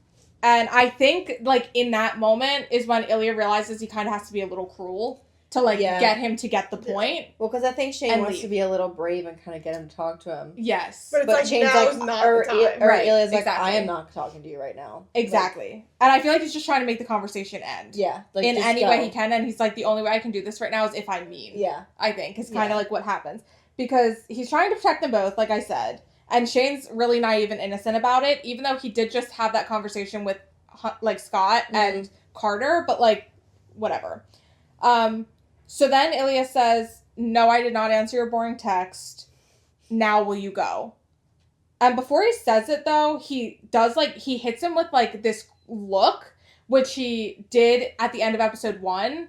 And I think, like, in that moment is when Ilya realizes he kind of has to be a little cruel. To, like, get him to get the point. Well, because I think Shane wants to be a little brave and kind of get him to talk to him. Yes. But it's like, Shane's like, not the time. Or Ilya's like, I am not talking to you right now. Exactly. Like, and I feel like he's just trying to make the conversation end. Yeah. Like, in any way he can. And he's like, the only way I can do this right now is if I'm mean. Yeah. I think is kind of like what happens. Because he's trying to protect them both, like I said. And Shane's really naive and innocent about it. Even though he did just have that conversation with, like, Scott and Carter. But, like, whatever. So then Ilya says, no, I did not answer your boring text. Now will you go? And before he says it, though, he does, like, he hits him with, like, this look, which he did at the end of episode 1,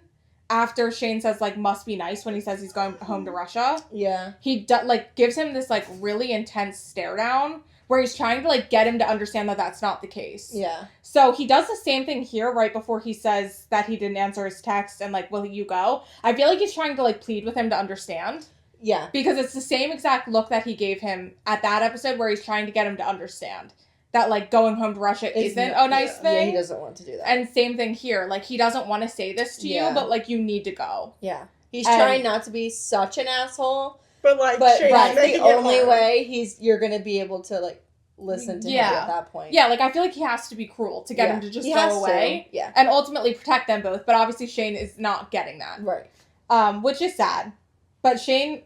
after Shane says, like, must be nice when he says he's going home to Russia. Yeah. He, like, gives him this, like, really intense stare down, where he's trying to, like, get him to understand that that's not the case. Yeah. So he does the same thing here right before he says that he didn't answer his text and, like, will you go? I feel like he's trying to, like, plead with him to understand. Yeah. Because it's the same exact look that he gave him at that episode where he's trying to get him to understand that, like, going home to Russia isn't a nice thing. Yeah, he doesn't want to do that. And same thing here. Like, he doesn't want to say this to you, but, like, you need to go. Yeah. He's trying not to be such an asshole. But, like, that's the only way you're going to be able to, like, listen to him at that point. Yeah, like, I feel like he has to be cruel to get him to just go away. Yeah. And ultimately protect them both. But obviously Shane is not getting that. Right. Which is sad. But Shane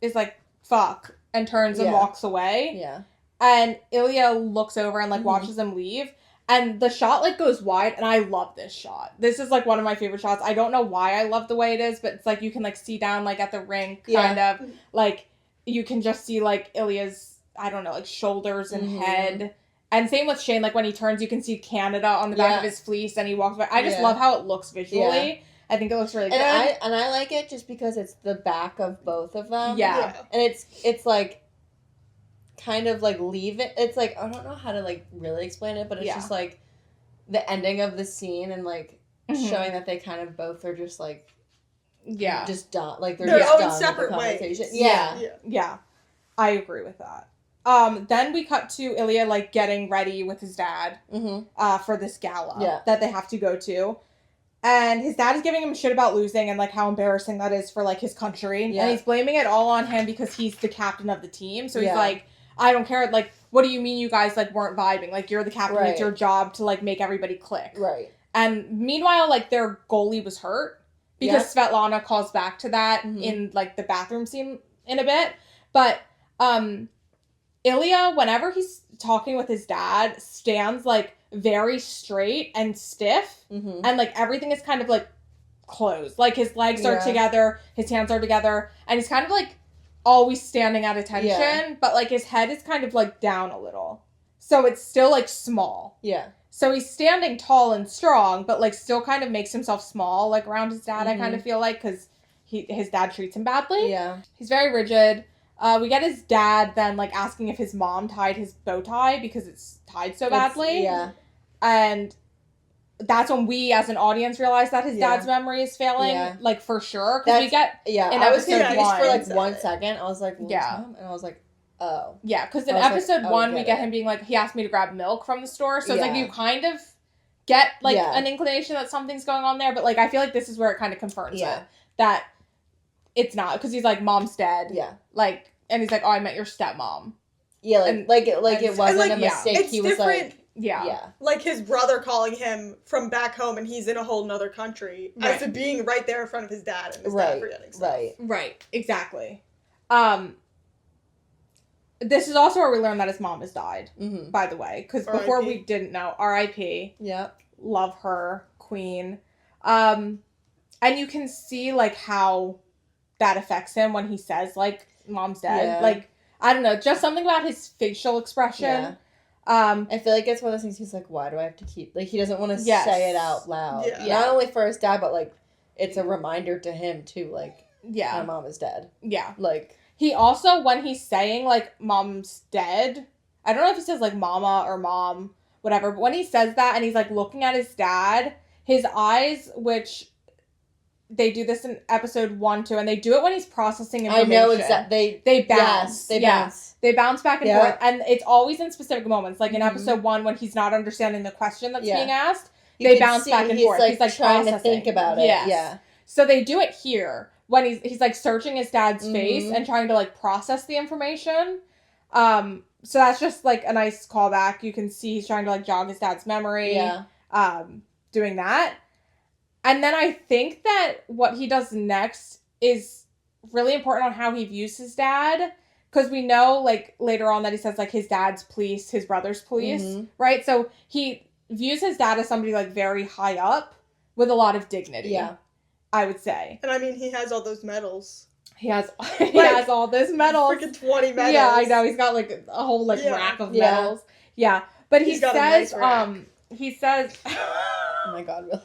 is like, fuck, and turns and walks away. Yeah. And Ilya looks over and, like, watches them leave. And the shot, like, goes wide, and I love this shot. This is, like, one of my favorite shots. I don't know why I love the way it is, but it's, like, you can, like, see down, like, at the rink, kind of. Like, you can just see, like, Ilya's, I don't know, like, shoulders and head. And same with Shane, like, when he turns, you can see Canada on the back of his fleece, and he walks by. I just love how it looks visually. Yeah. I think it looks really good. And I like it just because it's the back of both of them. Yeah. And it's like, kind of, like, leave it. It's, like, I don't know how to, like, really explain it, but it's just, like, the ending of the scene and, like, showing that they kind of both are just, like, just done. Like, they're just done separate with the conversation. ways. Yeah. I agree with that. Then we cut to Ilya, like, getting ready with his dad for this gala that they have to go to. And his dad is giving him shit about losing and, like, how embarrassing that is for, like, his country. And he's blaming it all on him because he's the captain of the team. So he's like, I don't care. Like, what do you mean you guys, like, weren't vibing? Like, you're the captain. It's your job to, like, make everybody click. Right. And meanwhile, like, their goalie was hurt because Svetlana calls back to that in, like, the bathroom scene in a bit. But Ilya, whenever he's talking with his dad, stands like very straight and stiff, and like everything is kind of like closed. Like his legs are together, his hands are together, and he's kind of like always standing at attention, but like his head is kind of like down a little. So it's still like small. Yeah. So he's standing tall and strong, but like still kind of makes himself small, like around his dad, I kind of feel like, because his dad treats him badly. Yeah. He's very rigid. We get his dad then like asking if his mom tied his bow tie because it's tied so badly. Yeah. And that's when we as an audience realize that his dad's memory is failing, like for sure. Because we get in episode 1 for like 1 second. I was like, and I was like, oh. Yeah, because in episode 1 we get him being like, he asked me to grab milk from the store. So it's like you kind of get like an inclination that something's going on there. But like I feel like this is where it kind of confirms it. That it's not. Because he's like, mom's dead. Yeah. Like, and he's like, oh, I met your stepmom. Yeah, like it wasn't a mistake. It's he was different. Like... Yeah. Like his brother calling him from back home and he's in a whole nother country as to being right there in front of his dad and his dad forgetting stuff. Right. Exactly. This is also where we learn that his mom has died, by the way. Because before we didn't know. R.I.P. Yep. Love her. Queen. And you can see, like, how that affects him when he says, like, mom's dead. Yeah. Like, I don't know. Just something about his facial expression. Yeah. I feel like it's one of those things he's like, why do I have to keep... Like, he doesn't want to say it out loud. Yeah. Not only for his dad, but, like, it's a reminder to him, too. Like, my mom is dead. Yeah. Like... He also, when he's saying, like, mom's dead... I don't know if he says, like, mama or mom, whatever. But when he says that and he's, like, looking at his dad, his eyes, which... They do this in episode 1, too, and they do it when he's processing information. I know exactly. They bounce. Yes, they bounce. They bounce back and forth, and it's always in specific moments. Like in episode 1, when he's not understanding the question that's being asked, they bounce back and forth. He's like trying to think about it. Yes. Yeah. So they do it here when he's like searching his dad's face and trying to like process the information. So that's just like a nice callback. You can see he's trying to like jog his dad's memory. Yeah. Doing that. And then I think that what he does next is really important on how he views his dad. Because we know, like, later on that he says, like, his dad's police, his brother's police, right? So he views his dad as somebody, like, very high up with a lot of dignity, I would say. And, I mean, he has all those medals. He has all those medals. Freaking 20 medals. Yeah, I know. He's got, like, a whole, like, rack of medals. Yeah. But he says, he says... Oh, my God, Willow.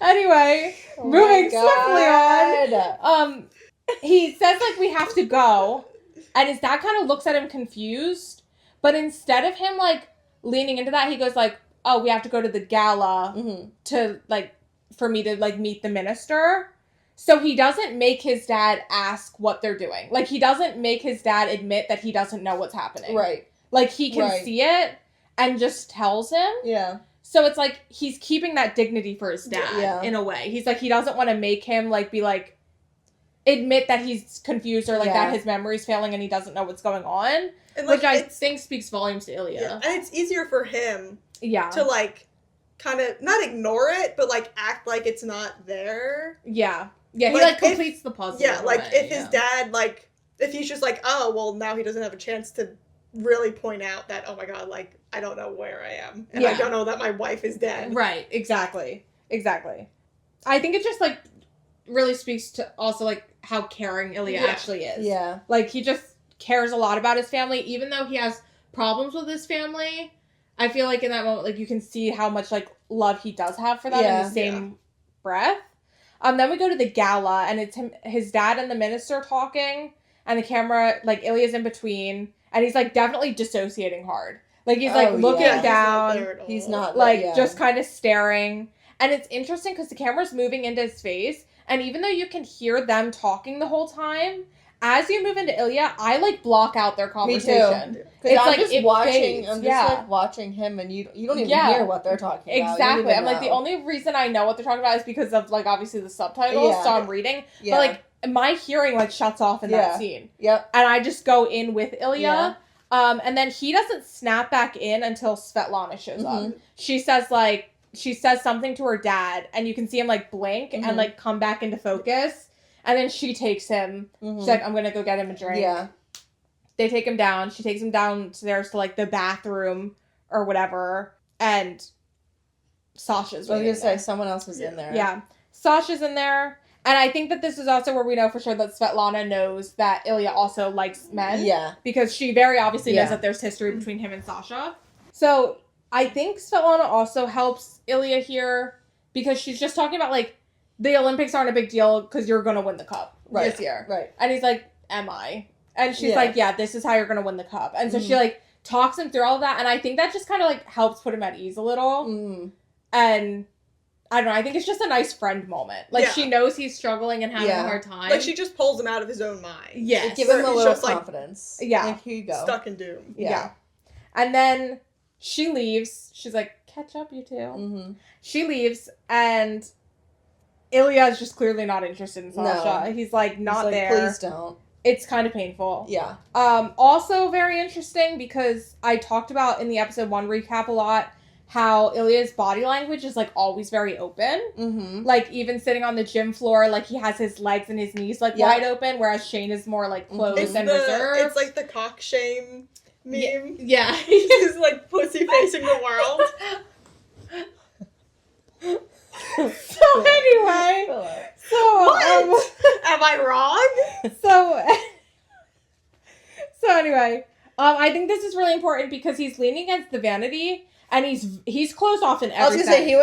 Anyway, moving swiftly on. He says like we have to go, and his dad kind of looks at him confused. But instead of him like leaning into that, he goes like, "Oh, we have to go to the gala to like for me to like meet the minister." So he doesn't make his dad ask what they're doing. Like he doesn't make his dad admit that he doesn't know what's happening. Right. Like he can see it. And just tells him. Yeah. So it's like he's keeping that dignity for his dad in a way. He's like he doesn't want to make him like be like admit that he's confused or like that his memory's failing and he doesn't know what's going on. And, like, which I think speaks volumes to Ilya. Yeah. And it's easier for him to like kind of not ignore it, but like act like it's not there. Yeah. Yeah, he like completes the puzzle. Yeah, like if his dad like if he's just like, oh well now he doesn't have a chance to really point out that, oh my God, like, I don't know where I am. And I don't know that my wife is dead. Right, exactly. I think it just, like, really speaks to also, like, how caring Ilya actually is. Yeah. Like, he just cares a lot about his family. Even though he has problems with his family, I feel like in that moment, like, you can see how much, like, love he does have for them in the same breath. Then we go to the gala, and it's his dad and the minister talking, and the camera, like, Ilya's in between. And he's, like, definitely dissociating hard. Like, he's, like, looking down. He's not, like, just kind of staring. And it's interesting because the camera's moving into his face. And even though you can hear them talking the whole time, as you move into Ilya, I, like, block out their conversation. Me too. Because I'm like, just watching, like, watching him, and you don't even hear what they're talking about. Exactly. I'm, like, the only reason I know what they're talking about is because of, like, obviously the subtitles, so I'm reading. Yeah. But, like, my hearing, like, shuts off in that scene. Yep. And I just go in with Ilya. Yeah. And then he doesn't snap back in until Svetlana shows up. She says, like, she says something to her dad, and you can see him, like, blink and, like, come back into focus. And then she takes him. She's like, I'm going to go get him a drink. Yeah. They take him down. She takes him downstairs to, like, the bathroom or whatever. And Sasha's I was waiting gonna say, someone else was in there. Yeah. Sasha's in there. And I think that this is also where we know for sure that Svetlana knows that Ilya also likes men. Yeah. Because she very obviously knows that there's history between him and Sasha. So I think Svetlana also helps Ilya here because she's just talking about, like, the Olympics aren't a big deal because you're going to win the cup this year. Right. And he's like, am I? And she's like, yeah, this is how you're going to win the cup. And so she, like, talks him through all of that. And I think that just kind of, like, helps put him at ease a little. And I don't know. I think it's just a nice friend moment. Like, she knows he's struggling and having a hard time. Like, she just pulls him out of his own mind. Yes. Give him a little just, confidence. Like, yeah. Like, here you go. Stuck in doom. Yeah. And then she leaves. She's like, catch up, you two. She leaves, and Ilya is just clearly not interested in Sasha. He's like, not there. Please don't. It's kind of painful. Yeah. Also very interesting because I talked about in the episode 1 recap a lot how Ilya's body language is, like, always very open. Like, even sitting on the gym floor, like, he has his legs and his knees, like, wide open, whereas Shane is more, like, closed and reserved. It's like the cock shame meme. Yeah. He's, like, pussy facing the world. So, anyway. So, what? Am I wrong? So anyway, I think this is really important because he's leaning against the vanity, and he's closed off in everything. I was gonna say, he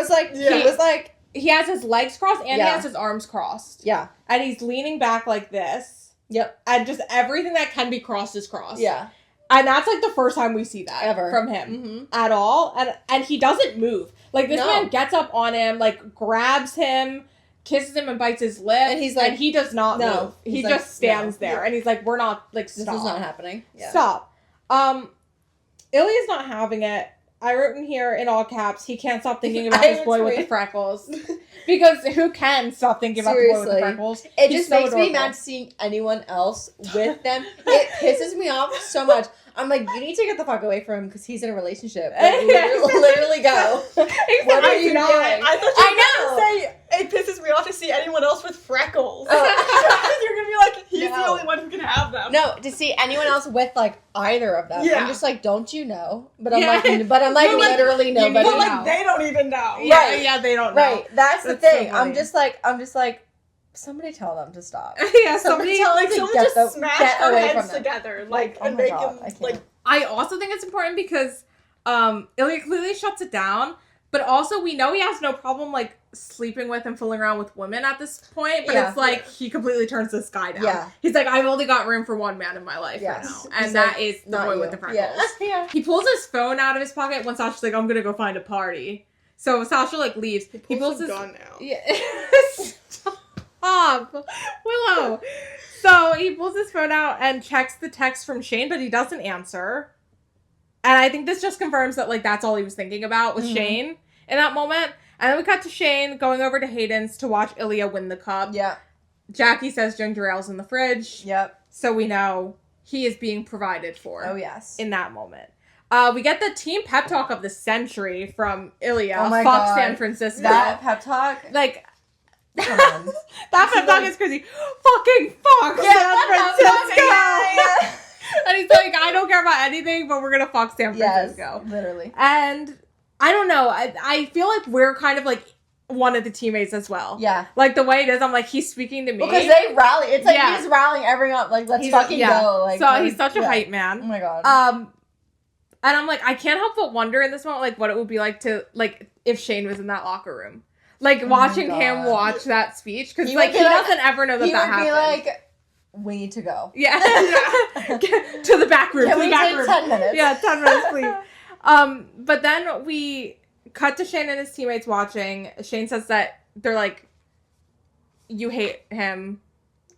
was like, he has his legs crossed and he has his arms crossed. Yeah. And he's leaning back like this. Yep. And just everything that can be crossed is crossed. Yeah. And that's, like, the first time we see that ever from him at all. And he doesn't move. Like, this man gets up on him, like, grabs him, kisses him and bites his lip. And he's like, and he does not move. He just stands there. And he's like, we're not, like, stop. This is not happening. Yeah. Stop. Ilya's not having it. I wrote in here in all caps, he can't stop thinking about this boy with the freckles. Because who can stop thinking about the boy with the freckles? It just makes me mad seeing anyone else with them. It pisses me off so much. I'm like, you need to get the fuck away from him because he's in a relationship. Like, literally go. What are you doing? I thought you were going to say, it pisses me off to see anyone else with freckles. You're going to be like, he's the only one who can have them. No, to see anyone else with, like, either of them. Yeah. I'm just like, don't you know? But I'm like, literally nobody. But, like, they don't even know. Yeah, they don't know. Right, that's the thing. So I'm just like, somebody tell them to stop. Yeah, somebody tell them someone to just smash their away heads from together, like, oh and my make God, them, like. I also think it's important because Ilya clearly shuts it down, but also we know he has no problem, like, sleeping with and fooling around with women at this point, but it's like he completely turns this guy down. Yeah. He's like, I've only got room for one man in my life right now, and he's that like, is the boy with the freckles. Yeah. He pulls his phone out of his pocket when Sasha's like, I'm gonna go find a party. So Sasha, like, leaves. He pulls his gun out. Yeah. Stop, Willow. So he pulls his phone out and checks the text from Shane, but he doesn't answer. And I think this just confirms that, like, that's all he was thinking about with Shane in that moment. And then we cut to Shane going over to Hayden's to watch Ilya win the cup. Yeah. Jackie says ginger ale's in the fridge. Yep. So we know he is being provided for. Oh, yes. In that moment. We get the team pep talk of the century from Ilya. Oh my Fuck God. San Francisco. That pep talk? Like, come on. That pep talk is crazy. Fucking fuck San Francisco. Yeah. And he's like, I don't care about anything, but we're gonna fuck San Francisco. Yes, literally. And I don't know. I feel like we're kind of like one of the teammates as well. Yeah. Like the way it is, I'm like, he's speaking to me. Because they rally. It's like he's rallying everyone up. Like, let's fucking go. Like, so he's such a hype man. Oh my God. And I'm like, I can't help but wonder in this moment, like, what it would be like to, like, if Shane was in that locker room. Like, watching him watch that speech. Because, like, he doesn't ever know that happened. He would be like, we need to go. Yeah. To the back room. Can we take 10 minutes? Yeah, 10 minutes, please. But then we cut to Shane and his teammates watching. Shane says that they're like, you hate him.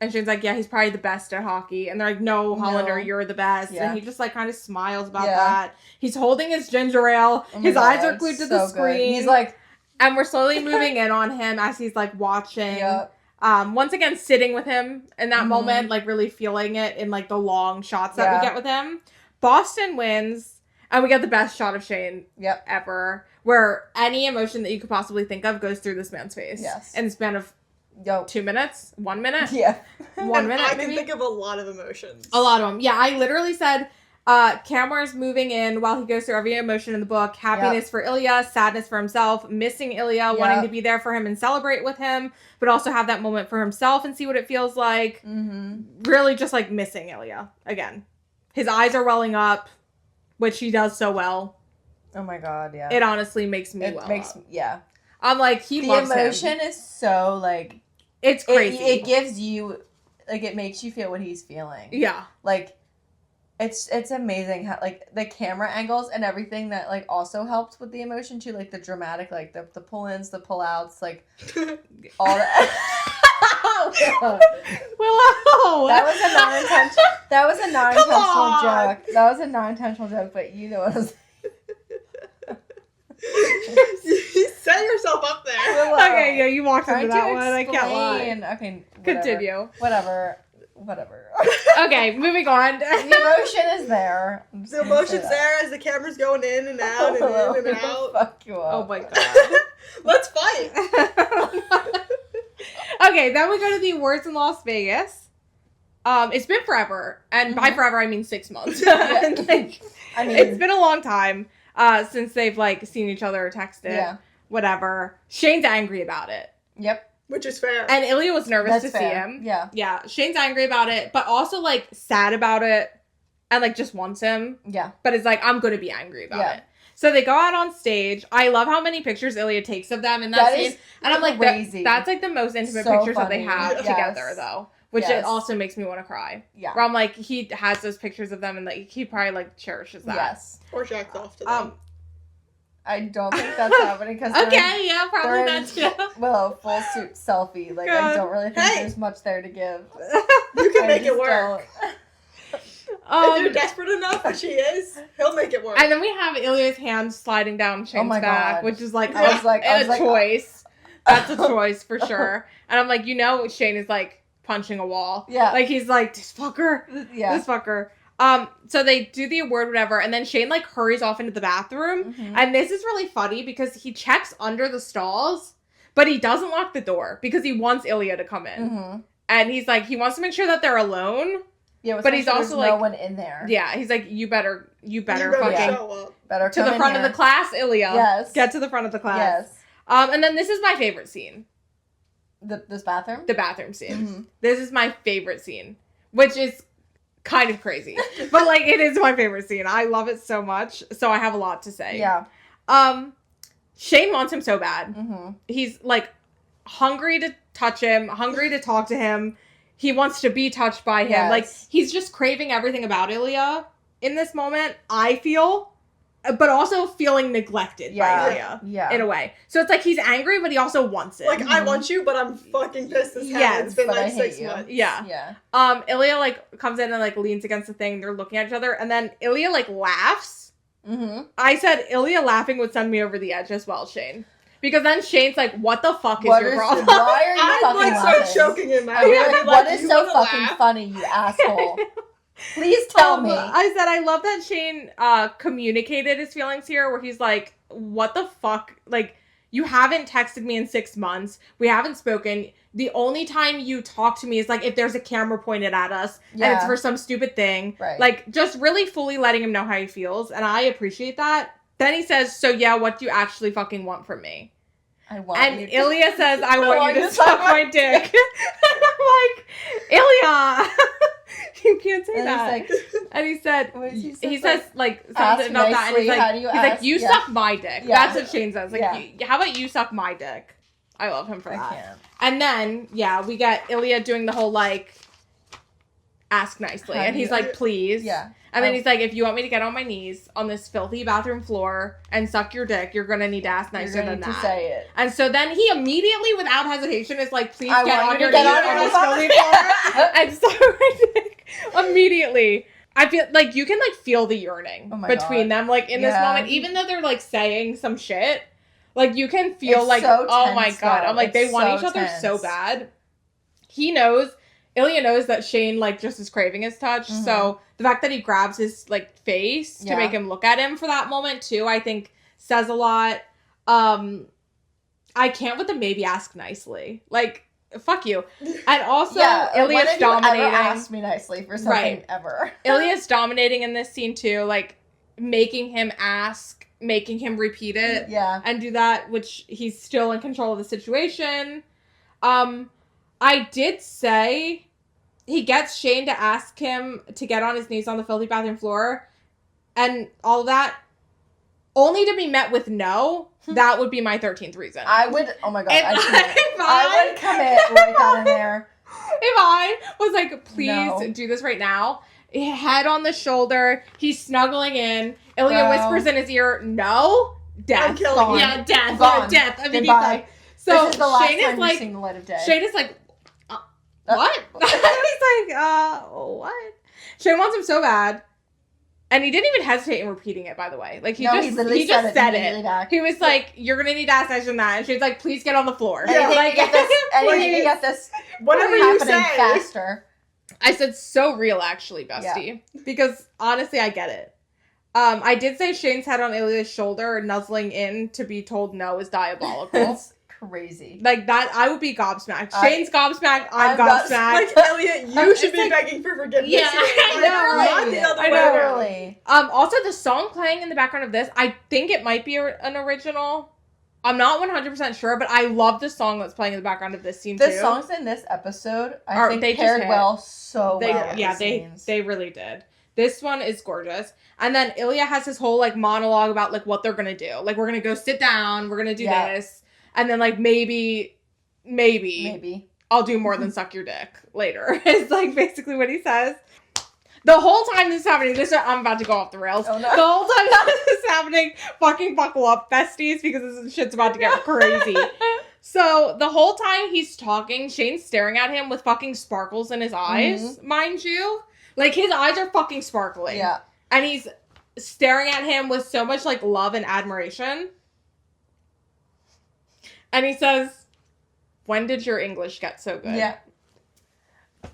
And Shane's like, yeah, he's probably the best at hockey. And they're like, no, Hollander, you're the best. Yeah. And he just, like, kind of smiles about that. He's holding his ginger ale. His eyes are glued to the screen. Good. He's like... And we're slowly moving in on him as he's, like, watching. Yep. Once again, sitting with him in that moment, like, really feeling it in, like, the long shots that we get with him. Boston wins. And we get the best shot of Shane ever. where any emotion that you could possibly think of goes through this man's face. Yes. In the span of 2 minutes? 1 minute? Yeah. 1 minute, I maybe? can think of a lot of emotions. A lot of them. Yeah, I literally said, camera's moving in while he goes through every emotion in the book. Happiness for Ilya, sadness for himself, missing Ilya, wanting to be there for him and celebrate with him, but also have that moment for himself and see what it feels like. Mm-hmm. Really just, like, missing Ilya again. His eyes are welling up, which he does so well. Oh my god, yeah. It honestly makes me well up. Yeah. I'm like, he loves him. The emotion is so, like... It's crazy. It gives you... Like, it makes you feel what he's feeling. Yeah. Like... It's amazing how, like, the camera angles and everything that, like, also helps with the emotion, too. Like, the dramatic, like, the pull-ins, the pull-outs, like, all that. Willow! That was a non-intentional joke. That was a non-intentional joke, but you know what I was You set yourself up there. Willow. Okay, yeah, you walked into that one. I can't lie. Okay, whatever. Continue. Whatever. Okay, moving on. The emotion is there. The emotion's there as the camera's going in and out and in and out. Fuck you up. Oh my god. Let's fight. Okay, then we go to the awards in Las Vegas. It's been forever, and by forever I mean 6 months. And, like, I mean, it's been a long time since they've like seen each other or texted. Whatever. Shane's angry about it. Yep. Which is fair. And Ilya was nervous to see fair. him. Yeah. Yeah. Shane's angry about it, but also like sad about it, and like just wants him. Yeah. But it's like, I'm gonna be angry about it. So they go out on stage. I love how many pictures Ilya takes of them in that scene. And I'm like, crazy. that's like the most intimate So pictures that they funny. have Yes. together, though. Which it also makes me want to cry. Yeah. Where I'm like, he has those pictures of them and like he probably like cherishes that. Yes. Or jacked off to them. I don't think that's happening because okay, yeah, probably that too. Well, full suit selfie. Like, I don't really think there's much there to give. You can make it work. If you're desperate enough, which he is, he'll make it work. And then we have Ilya's hand sliding down Shane's back, which is like I was like, choice. That's a choice for sure. And I'm like, Shane is like punching a wall. Yeah. Like he's like, this fucker. Yeah. This fucker. So they do the award, whatever, and then Shane like hurries off into the bathroom. Mm-hmm. And this is really funny because he checks under the stalls, but he doesn't lock the door because he wants Ilya to come in. Mm-hmm. And he's like, he wants to make sure that they're alone. Yeah, but he's also like, no one in there. Yeah, he's like, you better fucking show up. Better to the front of the class, Ilya. Yes. Get to the front of the class. Yes. And then this is my favorite scene. This bathroom? The bathroom scene. Mm-hmm. This is my favorite scene, which is kind of crazy. But like, it is my favorite scene. I love it so much. So I have a lot to say. Yeah. Shane wants him so bad. Mm-hmm. He's like hungry to touch him, hungry to talk to him. He wants to be touched by him. Yes. Like, he's just craving everything about Ilya in this moment, I feel. But also feeling neglected by Ilya. Yeah. In a way. So it's like he's angry, but he also wants it. Like, I want you, but I'm fucking pissed as hell. Yes, It's been but like I hate 6 you. months. Yeah. Yeah. Ilya, like, comes in and, like, leans against the thing. They're looking at each other. And then Ilya, like, laughs. Mm-hmm. I said Ilya laughing would send me over the edge as well, Shane. Because then Shane's like, what the fuck is your problem? Why are you I'd fucking like start laughing? choking him out. I'd be I'd like, be what like, is "You so wanna fucking laugh?" funny, you asshole? Please tell me. I said, I love that Shane communicated his feelings here, where he's like, what the fuck? Like, you haven't texted me in 6 months. We haven't spoken. The only time you talk to me is, like, if there's a camera pointed at us and it's for some stupid thing. Right. Like, just really fully letting him know how he feels. And I appreciate that. Then he says, so yeah, what do you actually fucking want from me? I want And you. Ilya says, I want you to suck my dick. And I'm like, Ilya, you can't say And that. he's like, And he said, he says like something ask about that. And he's nicely, like, how do you he's like, ask? you Yeah. suck my dick. Yeah. That's what Shane says. Like, Yeah. how about you suck my dick? I love him for I that. can't. And then, yeah, we get Ilya doing the whole, like, ask nicely. How And do he's you- like, please. Yeah. And then he's like, if you want me to get on my knees on this filthy bathroom floor and suck your dick, you're going to need to ask nicer You're than going to that. say it. And so then he immediately, without hesitation, is like, please I get want on you your to get knees on on your this knees. filthy floor and suck my dick. Immediately. I feel like you can like feel the yearning between them, like in this moment, even though they're like saying some shit, like you can feel It's like, so oh my tense, god, though. I'm like, they It's want so each other so tense. bad. Ilya knows that Shane like just is craving his touch, Mhm. so the fact that he grabs his like face to make him look at him for that moment too, I think says a lot. I can't with the maybe ask nicely. Like, fuck you. And also, Ilya's Ilya's dominating. Ever asked me nicely for something ever. Ilya's dominating in this scene too, like making him ask, making him repeat it, and do that, which he's still in control of the situation. I did say he gets Shane to ask him to get on his knees on the filthy bathroom floor, and all of that, only to be met with no. That would be my 13th reason. I would, oh my god, I would commit right down in there. If I was like, please do this right now, head on the shoulder, he's snuggling in, Ilya whispers in his ear, no, death. I'm killing you. Yeah, death. Gone. Death. I mean, Goodbye. So this is the last Shane time is like, you've seen the light of day. Shane is like, what? He's like, what? Shane wants him so bad. And he didn't even hesitate in repeating it, by the way. Like, he just said it. Back. He was like, you're going to need to ask this and that. And she's like, please get on the floor. Yeah. Like, Anything to get this whatever you say. faster. I said so real, actually, bestie. Yeah. Because, honestly, I get it. I did say Shane's head on Ilya's shoulder, nuzzling in to be told no is diabolical. It's crazy. Like, that, I would be gobsmacked. Shane's gobsmacked, I'm gobsmacked. Like, Ilya, you should be begging for forgiveness. Yeah, not the other way around. Also, the song playing in the background of this, I think it might be an original. I'm not 100% sure, but I love the song that's playing in the background of this scene, too. The songs in this episode, I think, they paired well so well. Yeah, they really did. This one is gorgeous. And then Ilya has his whole, like, monologue about, like, what they're gonna do. Like, we're gonna go sit down, we're gonna do this, and then, like, maybe I'll do more than suck your dick later. It's, like, basically what he says. The whole time this is happening, I'm about to go off the rails. Oh, no. The whole time this is happening, fucking buckle up, besties, because this shit's about to get crazy. So, the whole time he's talking, Shane's staring at him with fucking sparkles in his eyes, mind you. Like, his eyes are fucking sparkling. Yeah. And he's staring at him with so much, like, love and admiration. And he says, when did your English get so good? Yeah.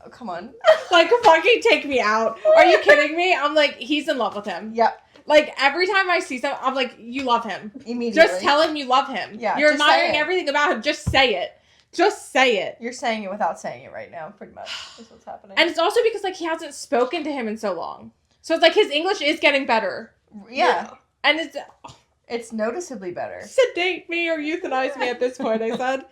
Oh, come on. Like, fucking take me out. Are you kidding me? I'm like, he's in love with him. Yep. Like, every time I see something, I'm like, you love him. Immediately. Just tell him you love him. Yeah. You're admiring everything about him. Just say it. Just say it. You're saying it without saying it right now, pretty much. That's what's happening. And it's also because, like, he hasn't spoken to him in so long. So it's like his English is getting better. Yeah. And it's noticeably better. Sedate me or euthanize me at this point, I said.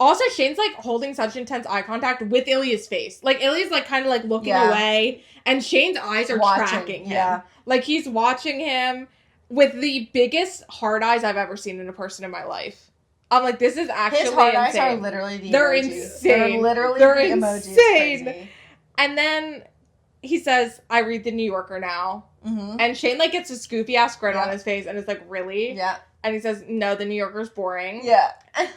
Also, Shane's, like, holding such intense eye contact with Ilya's face. Like, Ilya's, like, kind of, like, looking away, and Shane's eyes are tracking him. Yeah. Like, he's watching him with the biggest hard eyes I've ever seen in a person in my life. I'm like, this is actually insane. His hard eyes are literally the They're emojis. insane. They're literally the emojis. Insane. And then he says, I read the New Yorker now. Mm-hmm. And Shane, like, gets a goofy-ass grin on his face, and is like, really? Yeah. And he says, no, the New Yorker's boring. Yeah.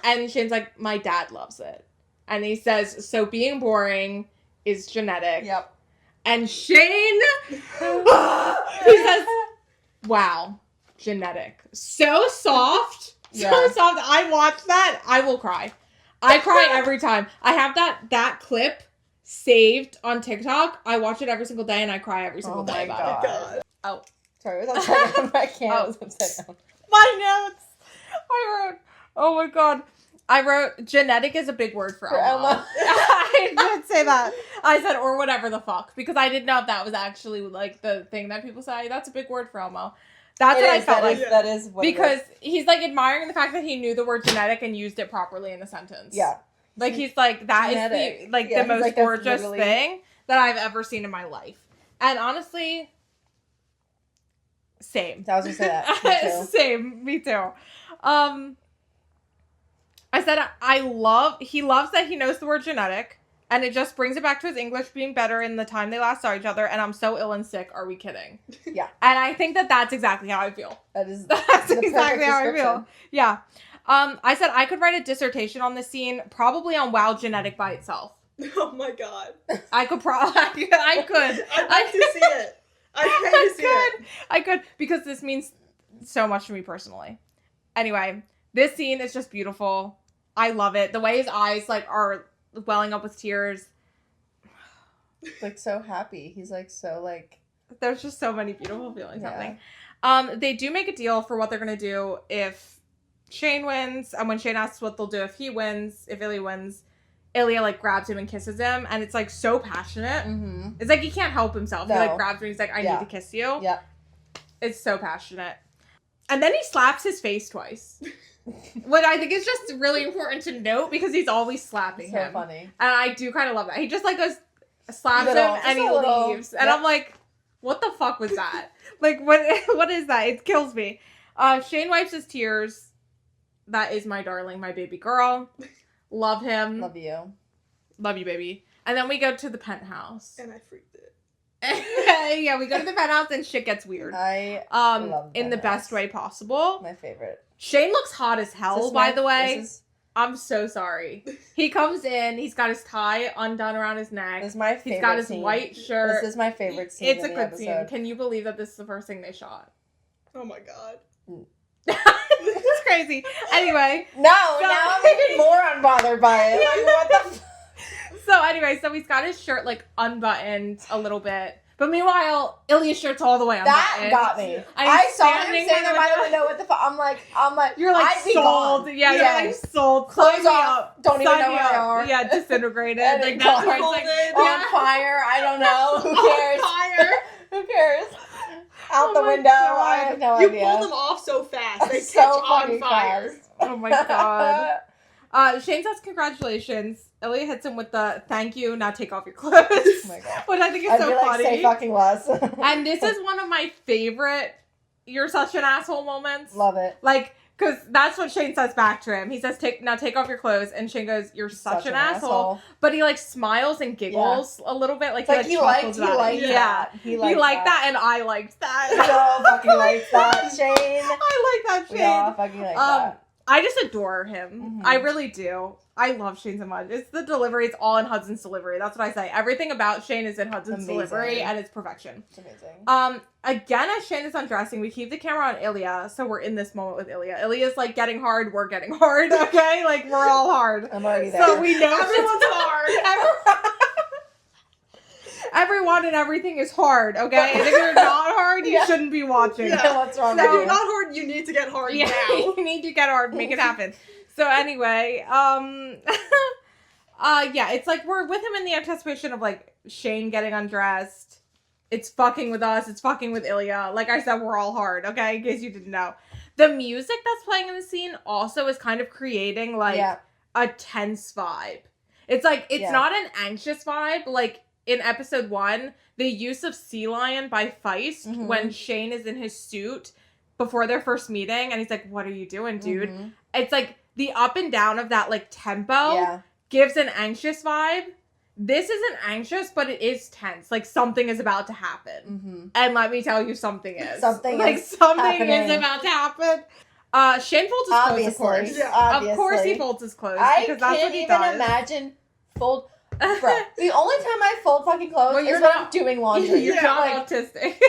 And Shane's like, my dad loves it. And he says, so being boring is genetic. Yep. And Shane, he says, wow, genetic. So soft. So soft. I watch that. I will cry. I cry every time. I have that clip saved on TikTok. I watch it every single day, and I cry every single day about it. Oh. Sorry, it was upside down. I can't. It was upside down. My notes. Oh my god. I wrote, genetic is a big word for Elmo. I did say that. I said, or whatever the fuck, because I didn't know if that was actually, like, the thing that people say. That's a big word for Elmo. That's what I felt like. That is what because he's, like, admiring the fact that he knew the word genetic and used it properly in a sentence. Yeah. Like, he's like, that genetic. Is the, like, the most like, gorgeous thing that I've ever seen in my life. And honestly, same. I was gonna say that. Me too. Same. Me too. I said he loves that he knows the word genetic, and it just brings it back to his English being better in the time they last saw each other, and I'm so ill and sick, are we kidding? Yeah. And I think that that's exactly how I feel. That's exactly how I feel. Yeah. I said I could write a dissertation on this scene, probably on WoW genetic by itself. Oh my god. I could I could. I'd like to see it. I'd pay to see it. I could, because this means so much to me personally. Anyway, this scene is just beautiful. I love it. The way his eyes, like, are welling up with tears. Like, so happy. He's, like, so, like... There's just so many beautiful feelings happening. They do make a deal for what they're gonna do if Shane wins, and when Shane asks what they'll do if he wins, if Ilya wins, Ilya, like, grabs him and kisses him, and it's, like, so passionate. Mm-hmm. It's like he can't help himself. No. He, like, grabs him and he's like, I need to kiss you. Yeah. It's so passionate. And then he slaps his face twice. What I think is just really important to note, because he's always slapping him. So funny. And I do kind of love that. He just, like, goes, slaps Little, him, and he little. leaves. And I'm like, what the fuck was that? Like, what is that? It kills me. Shane wipes his tears. That is my darling, my baby girl. Love him. Love you. Love you, baby. And then we go to the penthouse. And I freaked it. Yeah, we go to the penthouse and shit gets weird. I love in the best way possible. My favorite. Shane looks hot as hell, by the way. I'm so sorry. He comes in, he's got his tie undone around his neck. This is my favorite. He's got his scene. white shirt. This is my favorite scene. It's a in the good episode. scene. Can you believe that this is the first thing they shot? Oh my god. This is crazy. Anyway. No, now I'm even more unbothered by it. Like, what the So anyway, so he's got his shirt, like, unbuttoned a little bit. But meanwhile, Ilya's shirt's all the way unbuttoned. That got me. I'm I saw him standing standing there by the window. window. What the fuck? I'm like, you're like I'd be sold. gone. Yeah, Yeah. you're like sold. Clothes Sign me off. up. Don't even Sign know me where they up. are. Yeah, disintegrated. And Like, it that's where gone. it's like, On yeah. fire. I don't know. Who cares? Fire. Who cares? Out Oh the my window. God. I have no You idea. pull them off so fast. They So catch on fucking fire. fast. Oh my god. Shane says congratulations. Ilya hits him with the thank you, now take off your clothes. Oh my god. Which I think is I'd so be like, funny. say fucking less. And this is one of my favorite you're such an asshole moments. Love it. Like, because that's what Shane says back to him. He says, now take off your clothes. And Shane goes, you're such an asshole. But he, like, smiles and giggles a little bit. Like, It's he liked chuckles that. Yeah. He liked that, and I liked that. So fucking liked that, Shane. I like that, Shane. We all fucking like that. I just adore him. Mhm. I really do. I love Shane so much. It's the delivery. It's all in Hudson's delivery. That's what I say. Everything about Shane is in Hudson's delivery, and it's perfection. It's amazing. Again, as Shane is undressing, we keep the camera on Ilya, so we're in this moment with Ilya. Ilya's, like, getting hard. We're getting hard, okay? Like, we're all hard. I'm already there. So we know Everyone's hard. Everyone and everything is hard, okay? And if you're not hard, you shouldn't be watching. Yeah. What's wrong If with you're you? not hard, you need to get hard Yeah, now. you need to get hard, make it happen. So anyway, yeah, it's like we're with him in the anticipation of, like, Shane getting undressed. It's fucking with us. It's fucking with Ilya. Like I said, we're all hard, okay? In case you didn't know. The music that's playing in the scene also is kind of creating, like, a tense vibe. It's like, it's not an anxious vibe. Like, in episode 1, the use of Sea Lion by Feist when Shane is in his suit before their first meeting, and he's like, what are you doing, dude? It's like, the up and down of that, like, tempo gives an anxious vibe. This isn't anxious, but it is tense. Like, something is about to happen. And let me tell you, something is. Something is about to happen. Shane folds his clothes, of course. Yeah. Obviously. Of course he folds his clothes, I because that's what can't he even does. imagine fold. Bro, the only time I fold fucking clothes Well, is you're when not- I'm doing laundry. You're Yeah, not like, autistic.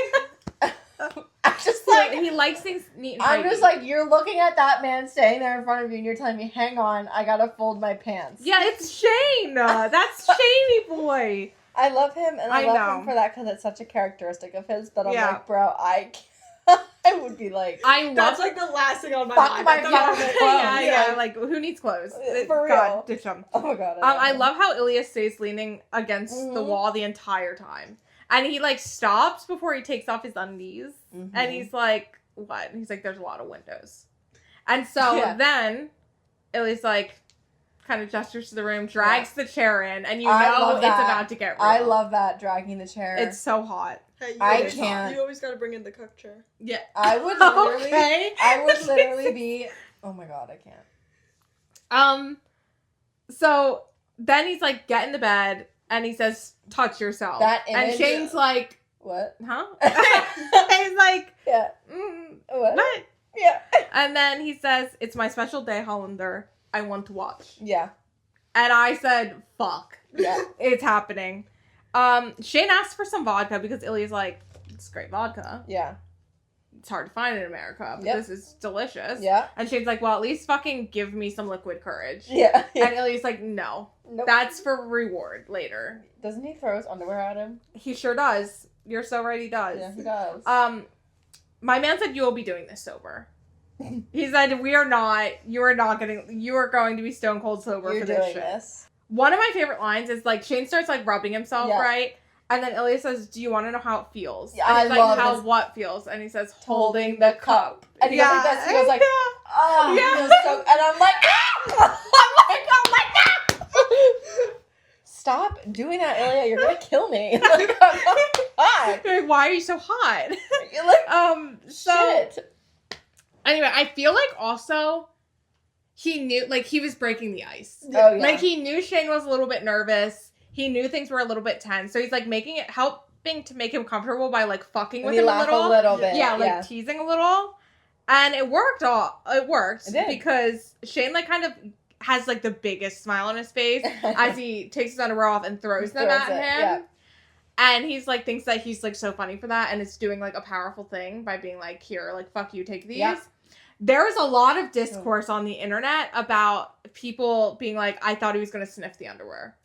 I'm just like, he likes things neat and I'm tidy. just like, you're looking at that man standing there in front of you and you're telling me, hang on, I gotta fold my pants. Yeah, it's Shane. That's Shaney boy. I love him, and I I love know. him for that because it's such a characteristic of his, but I'm Yeah. like, bro, I would be like, That's like the last thing on my Fuck mind. my I thought fucking it was- clothes. Yeah, like, who needs clothes? For God, real. ditch them. oh my god. I love how Ilya stays leaning against the wall the entire time. And he, like, stops before he takes off his undies. And he's like, what? And he's like, there's a lot of windows. And so then Ilya's like, kind of gestures to the room, drags the chair in, and you I know love it's that. about to get real. I love that, dragging the chair. It's so hot. Hey, you I always- can't. You always gotta bring in the cook chair. Yeah. I would literally, Okay. I would literally be, oh my god, I can't. So then he's like, get in the bed, and he says, touch yourself. That and image- Shane's like, What? huh? He's like, Yeah. What? what? Yeah. And then he says, it's my special day, Hollander. I want to watch. Yeah. And I said, fuck. Yeah. It's happening. Shane asks for some vodka because Ilya's like, it's great vodka. Yeah. It's hard to find in America, but Yep. this is delicious. Yeah. And Shane's like, well, at least fucking give me some liquid courage. Yeah. And Ilya's like, no. Nope. That's for reward later. Doesn't he throw his underwear at him? He sure does. You're so right, he does. Yeah, he does. my man said you will be doing this sober. He said you are going to be stone cold sober for this shit. This. One of my favorite lines is like Shane starts like rubbing himself, right? And then Ilya says, "Do you want to know how it feels?" Yeah, and he's I like, love how this. What feels? And he says, "Holding the cup." And he goes like this. He goes like, "Oh, yeah." He feels so. And I'm like, "Ah!" I'm like, "Oh my god!" Stop doing that, Ilya. You're gonna kill me. Like, I'm not hot. You're like, why are you so hot? You're like, shit. Anyway, I feel like also he knew, like, he was breaking the ice. Oh, yeah. Like, he knew Shane was a little bit nervous. He knew things were a little bit tense. So he's, like, helping to make him comfortable by, like, fucking with him a little bit. Yeah, like, teasing a little. And it worked. It did. Because Shane, like, kind of has, like, the biggest smile on his face as he takes his underwear off and throws them at him. Yeah. And he's, like, thinks that he's, like, so funny for that. And it's doing, like, a powerful thing by being, like, here, like, fuck you, take these. Yep. There is a lot of discourse on the internet about people being like, I thought he was going to sniff the underwear.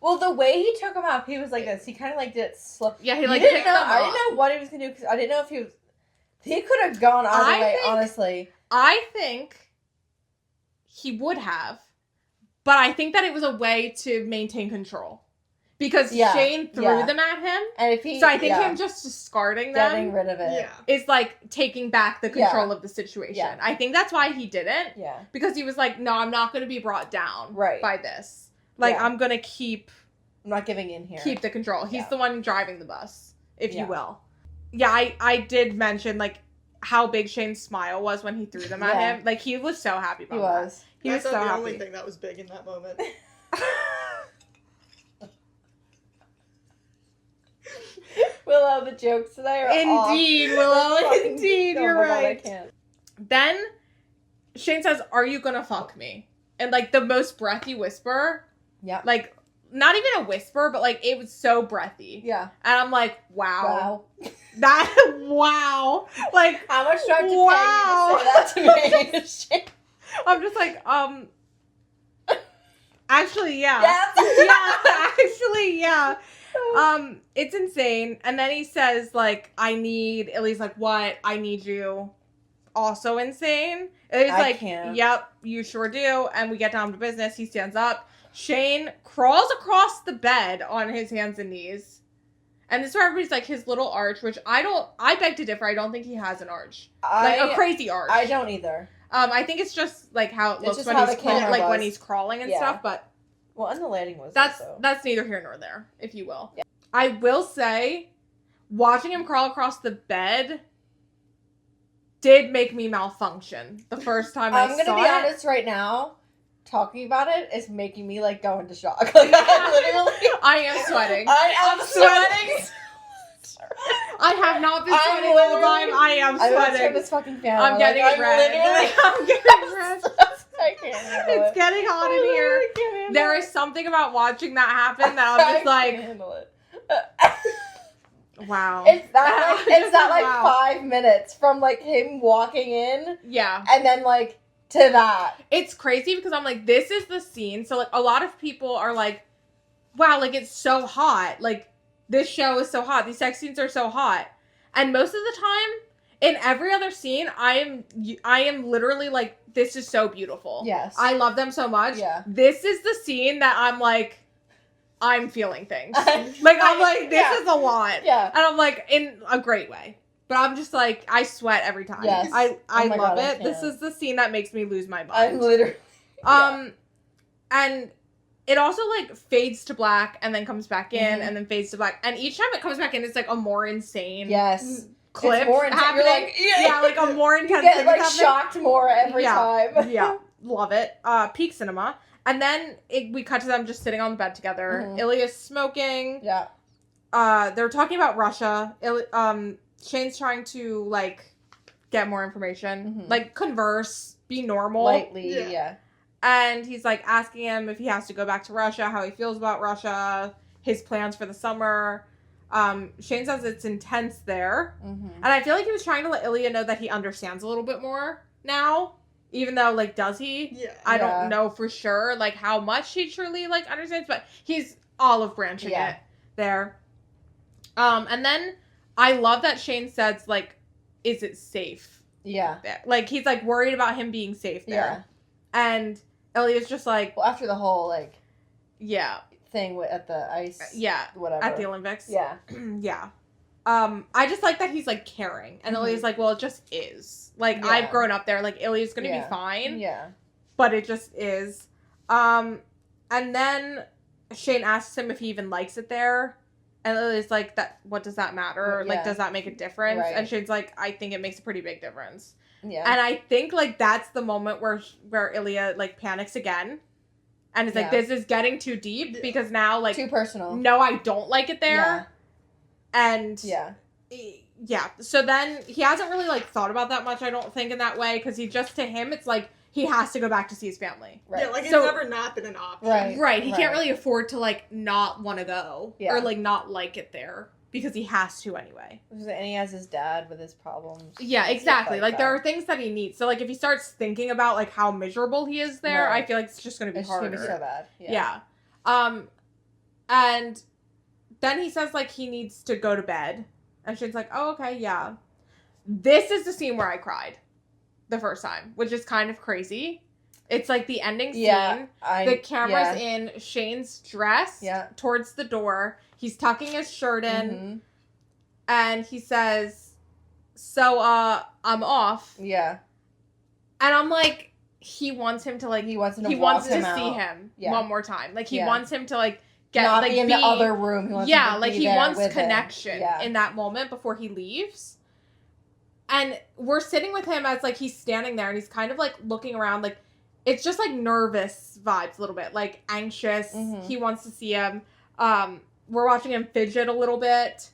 Well, the way he took them off, he was like this. He kind of like did it slow. Yeah, he like picked them up. I didn't know what he was going to do because I didn't know if he could have gone either way, honestly. I think he would have, but I think that it was a way to maintain control. Because Shane threw them at him. And if so I think him just discarding them. Getting rid of it. Is like taking back the control of the situation. Yeah. I think that's why he didn't. Yeah. Because he was like, no, I'm not going to be brought down by this. Like, I'm going to I'm not giving in here. Keep the control. He's the one driving the bus, if you will. Yeah, I did mention, like, how big Shane's smile was when he threw them at him. Like, he was so happy about that. He was so happy. That's the only thing that was big in that moment. Willow, the jokes today are Indeed, Willow. Indeed, you're right. God, I can't. Then Shane says, "Are you gonna fuck me?" And like the most breathy whisper. Yeah. Like not even a whisper, but like it was so breathy. Yeah. And I'm like, wow. Wow. Like how much do I have to pay you to say that to me? I'm just like, actually, yeah. Yes. Yeah, actually, yeah. It's insane. And then he says, like, Illy's like, what? I need you. Also insane. Illy's like, yep, you sure do. And we get down to business. He stands up. Shane crawls across the bed on his hands and knees. And this is where everybody's like, his little arch, which I beg to differ. I don't think he has an arch. Like a crazy arch. I don't either. I think it's just like how it looks when he's when he's crawling and stuff, but well, and the landing was that's neither here nor there, if you will. Yeah. I will say, watching him crawl across the bed did make me malfunction the first time I saw it. I'm gonna be honest right now. Talking about it is making me like go into shock. Like I am sweating. I am sweating. I have not been sweating the whole time. I am sweating. I'm gonna turn this fucking fan on. I'm getting red. I'm getting red. I can't handle It's getting hot in here. There is something about watching that happen that I'm just like, can't handle it. Wow. It's that like 5 minutes from like him walking in. Yeah. And then like to that. It's crazy because I'm like, this is the scene. So like a lot of people are like, wow, like it's so hot. Like this show is so hot. These sex scenes are so hot. And most of the time, in every other scene, I am literally like, this is so beautiful. Yes. I love them so much. Yeah. This is the scene that I'm like, I'm feeling things. Like, I'm like, this is a lot. Yeah. And I'm like, in a great way. But I'm just like, I sweat every time. Yes. I love it. This is the scene that makes me lose my mind. I'm literally. And it also like fades to black and then comes back in and then fades to black. And each time it comes back in, it's like a more insane clip happening. Like, like a more intense you get thing like happening. shocked more every time. Yeah. Love it. Peak cinema. And then we cut to them just sitting on the bed together. Mm-hmm. Ilya's smoking. Yeah. They're talking about Russia. Shane's trying to like get more information, like converse, be normal, lightly, yeah. And he's like asking him if he has to go back to Russia, how he feels about Russia, his plans for the summer. Shane says it's intense there, and I feel like he was trying to let Ilya know that he understands a little bit more now. Even though, like, does he? Yeah. I don't know for sure, like, how much he truly, like, understands, but he's olive branching it there. And then I love that Shane says, like, is it safe? Yeah. There? Like, he's, like, worried about him being safe there. Yeah. And Ilya's just like... Well, after the whole, like... Yeah. Thing at the ice... Yeah. Whatever. At the Olympics. Yeah. Yeah. I just like that he's, like, caring. And Ilya's like, well, it just is. Like, I've grown up there. Like, Ilya's gonna be fine. Yeah. But it just is. And then Shane asks him if he even likes it there. And Ilya's like, "That. What does that matter? Yeah. Like, does that make a difference?" Right. And Shane's like, "I think it makes a pretty big difference." Yeah. And I think, like, that's the moment where Ilya, like, panics again. And it's like, this is getting too deep because now, like... Too personal. No, I don't like it there. Yeah. And... Yeah. Yeah. So then he hasn't really, like, thought about that much, I don't think, in that way. Because to him, it's like, he has to go back to see his family. Right. Yeah, like, it's never not been an option. Right. Right. He can't really afford to, like, not want to go. Yeah. Or, like, not like it there. Because he has to anyway. And he has his dad with his problems. Yeah, exactly. Like, there are things that he needs. So, like, if he starts thinking about, like, how miserable he is there, I feel like it's just going to be harder. It's going to be so bad. Yeah. And then he says, like, he needs to go to bed. And Shane's like, oh, okay, yeah. This is the scene where I cried. The first time. Which is kind of crazy. It's, like, the ending scene. The camera's in Shane's dress towards the door. He's tucking his shirt in. Mm-hmm. And he says, so, I'm off. Yeah. And I'm like, he wants him to, like... He wants to see him one more time. Like, he wants him to, like, get... Not like, be in the other room. He wants him to like, be he there wants with connection in that moment before he leaves. And we're sitting with him as, like, he's standing there, and he's kind of, like, looking around, like... It's just, like, nervous vibes a little bit. Like, anxious. Mm-hmm. He wants to see him. We're watching him fidget a little bit.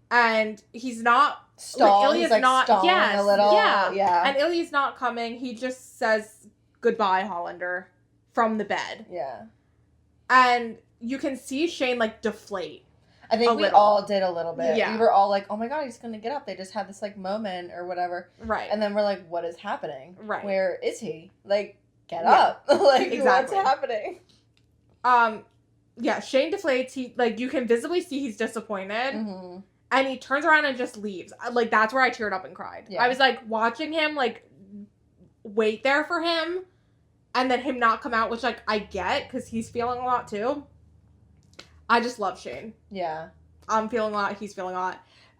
And he's not... Stall. Like, Ilya's he's, like, stalling a little. Yeah. And Ilya's not coming. He just says, goodbye, Hollander, from the bed. Yeah. And you can see Shane, like, deflate. I think we all did a little bit. Yeah. We were all like, oh my god, he's going to get up. They just had this, like, moment or whatever. Right. And then we're like, what is happening? Right. Where is he? Like... Get up. Like, exactly. What's happening? Yeah, Shane deflates. He, like, you can visibly see he's disappointed. Mm-hmm. And he turns around and just leaves. Like, that's where I teared up and cried. Yeah. I was, like, watching him, like, wait there for him. And then him not come out, which, like, I get. Because he's feeling a lot, too. I just love Shane. Yeah. I'm feeling a lot. He's feeling a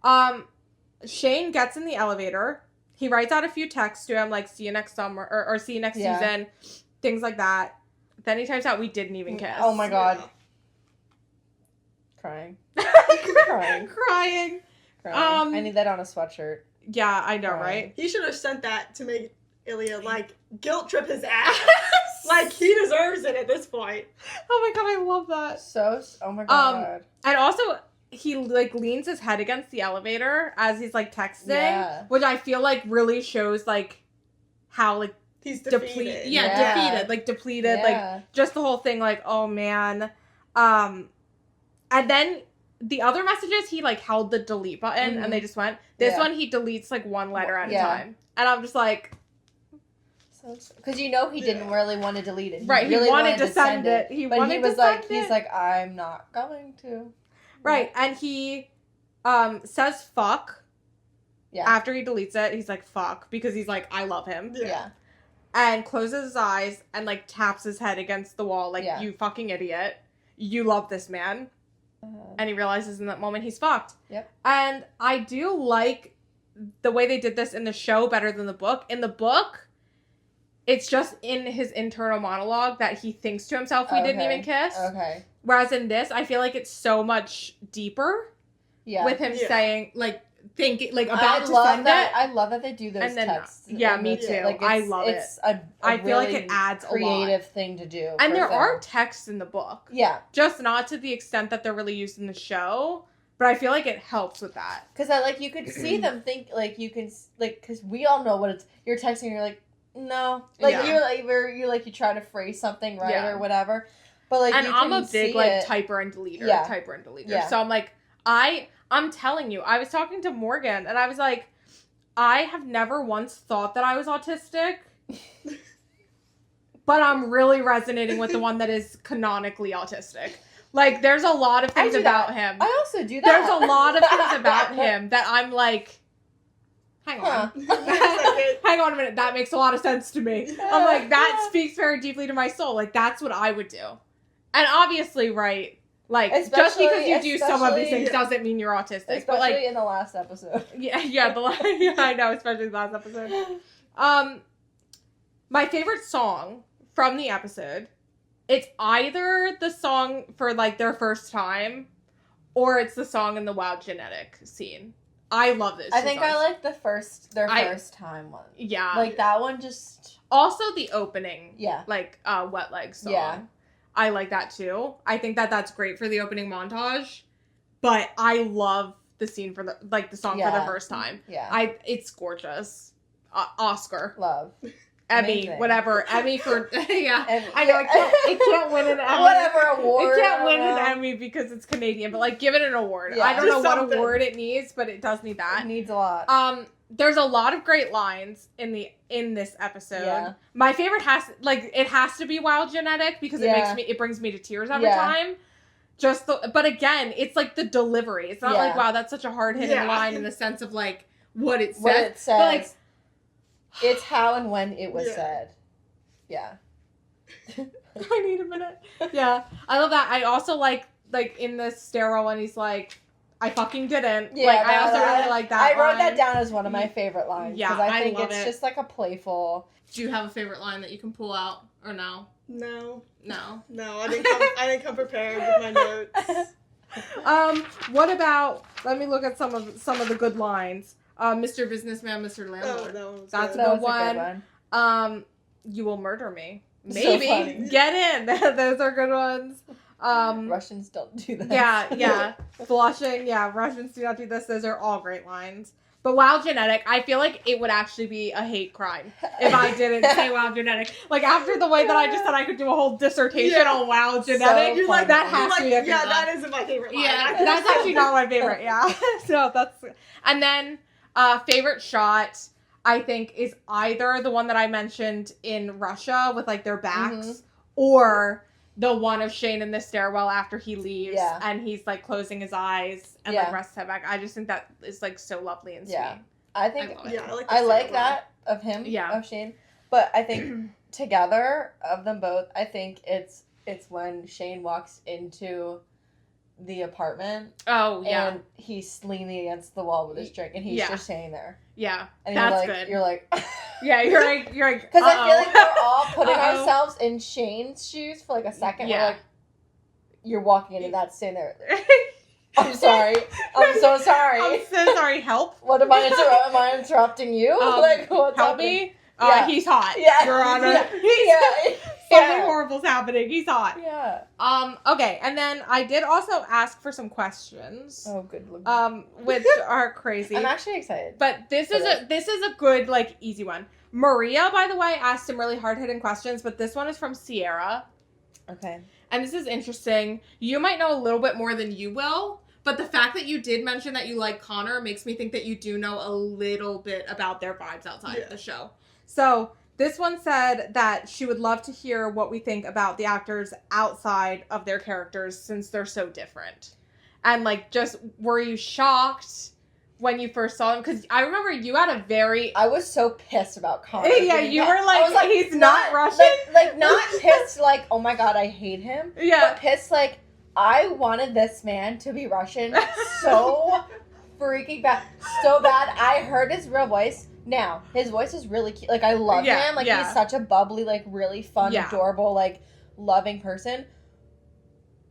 lot. Shane gets in the elevator. He writes out a few texts to him, like, see you next summer, or see you next season, things like that. Then he types out, we didn't even kiss. Oh my god. Crying. Crying. I need that on a sweatshirt. Yeah, I know, right? He should have sent that to make Ilya, like, guilt trip his ass. Like, he deserves it at this point. Oh my god, I love that. Oh my god. And also... He, like, leans his head against the elevator as he's, like, texting, which I feel like really shows, like, how, like, he's defeated. Defeated. Like, depleted. Like, just the whole thing, like, oh, man. And then the other messages, he, like, held the delete button, and they just went. This one, he deletes, like, one letter at a time. And I'm just like... Because you know he didn't really want to delete it. He right, really he wanted to send it. He's like, I'm not going to. Right, and he says fuck after he deletes it. He's like, fuck, because he's like, I love him. Yeah. And closes his eyes and, like, taps his head against the wall, like, you fucking idiot. You love this man. And he realizes in that moment he's fucked. Yep. And I do like the way they did this in the show better than the book. In the book, it's just in his internal monologue that he thinks to himself, we didn't even kiss. Okay. Whereas in this, I feel like it's so much deeper. Yeah. With him saying, like, thinking, like, about to send it. I love that they do those texts. Yeah, me too. Like, I love it. I feel like it adds a creative thing to do. And there are texts in the book. Yeah. Just not to the extent that they're really used in the show. But I feel like it helps with that. Because you could see them think, like, you can, like, because we all know what it's, you're texting and you're like, no. Like, you try to phrase something right or whatever. But, like, and I'm a big, like, typer and deleter. Yeah. So I'm like, I'm telling you, I was talking to Morgan, and I was like, I have never once thought that I was autistic. But I'm really resonating with the one that is canonically autistic. Like, there's a lot of things about him. I also do that. There's a lot of things about him that I'm like, hang on. Hang on a minute. That makes a lot of sense to me. I'm like, that speaks very deeply to my soul. Like, that's what I would do. And obviously, right, like, just because you do some of these things doesn't mean you're autistic. Especially but, like, in the last episode. Yeah, I know, especially the last episode. My favorite song from the episode, it's either the song for, like, their first time, or it's the song in the Wild Genetic scene. I love this. I think songs. I like their first time one. Yeah. Like, that one just... Also the opening. Yeah. Like, Wet Legs song. Yeah. I like that, too. I think that that's great for the opening montage. But I love the scene for the song for the first time. Yeah. It's gorgeous. Oscar. Love. Emmy, amazing. Whatever. Emmy for, yeah. Emmy. I know, it can't win an Emmy. Whatever award. It can't win an Emmy because it's Canadian, but, like, give it an award. Yeah. I don't know what something. award it needs, but it does need that. It needs a lot. There's a lot of great lines in this episode. Yeah. My favorite has to be Wild Genetic because it brings me to tears every time. But again, it's like the delivery. It's not like, wow, that's such a hard-hitting line in the sense of, like, what it says. What it says. But, like, it's how and when it was said. Yeah. I need a minute. Yeah. I love that. I also like in the stairwell when he's like, I fucking didn't. Yeah, like, I also really like that I wrote line. that down as one of my favorite lines. Yeah, because I think love it's it. just like a playful... Do you have a favorite line that you can pull out, or no? No, No. I didn't come prepared with my notes. What about? Let me look at some of the good lines. Mr. Businessman, Mr. Landlord. Oh, That's good. a good one. You will murder me. Maybe So get in. Those are good ones. Russians don't do that. Yeah. Blushing. Yeah, Russians do not do this. Those are all great lines. But Wild Genetic, I feel like it would actually be a hate crime if I didn't say Wild Genetic. Like, after the way that I just said I could do a whole dissertation on Wild Genetic, So like, that has to be a good line. that isn't my favorite line. Yeah, that's actually not my favorite, yeah. So that's... And then, favorite shot, I think, is either the one that I mentioned in Russia with, like, their backs, or the one of Shane in the stairwell after he leaves, and he's, like, closing his eyes and, like, rests his head back. I just think that is, like, so lovely and sweet. Yeah. I think... I like that of him, of Shane. But I think together, of them both, I think it's when Shane walks into the apartment. Oh, yeah. And he's leaning against the wall with his drink, and he's just standing there. Yeah, and that's good. Good. You're like... Yeah, you're like... Because I feel like we're all putting ourselves in Shane's shoes for, like, a second. Yeah. We're like, you're walking into that, standing there. I'm sorry. I'm so sorry. I'm so sorry. Help. What am I interrupting you? Like, what's help happening? Me? He's hot. Yeah. Your Honor. Something horrible's happening. He's hot. Yeah. Okay, and then I did also ask for some questions. Oh, good. Which are crazy. I'm actually excited. But this is a good, like, easy one. Maria, by the way, asked some really hard-hitting questions, but this one is from Sierra. Okay. And this is interesting. You might know a little bit more than you will, but the fact that you did mention that you like Connor makes me think that you do know a little bit about their vibes outside of the show. So this one said that she would love to hear what we think about the actors outside of their characters since they're so different. And, like, just, were you shocked when you first saw him? Because I remember you had a very... I was so pissed about Connor. Yeah, you were like, he's not Russian? Like, not pissed, like, oh my god, I hate him. Yeah. But pissed, like, I wanted this man to be Russian so freaking bad. So bad. I heard his real voice. Now, his voice is really cute. Like, I love him. Like, he's such a bubbly, like, really fun, adorable, like, loving person.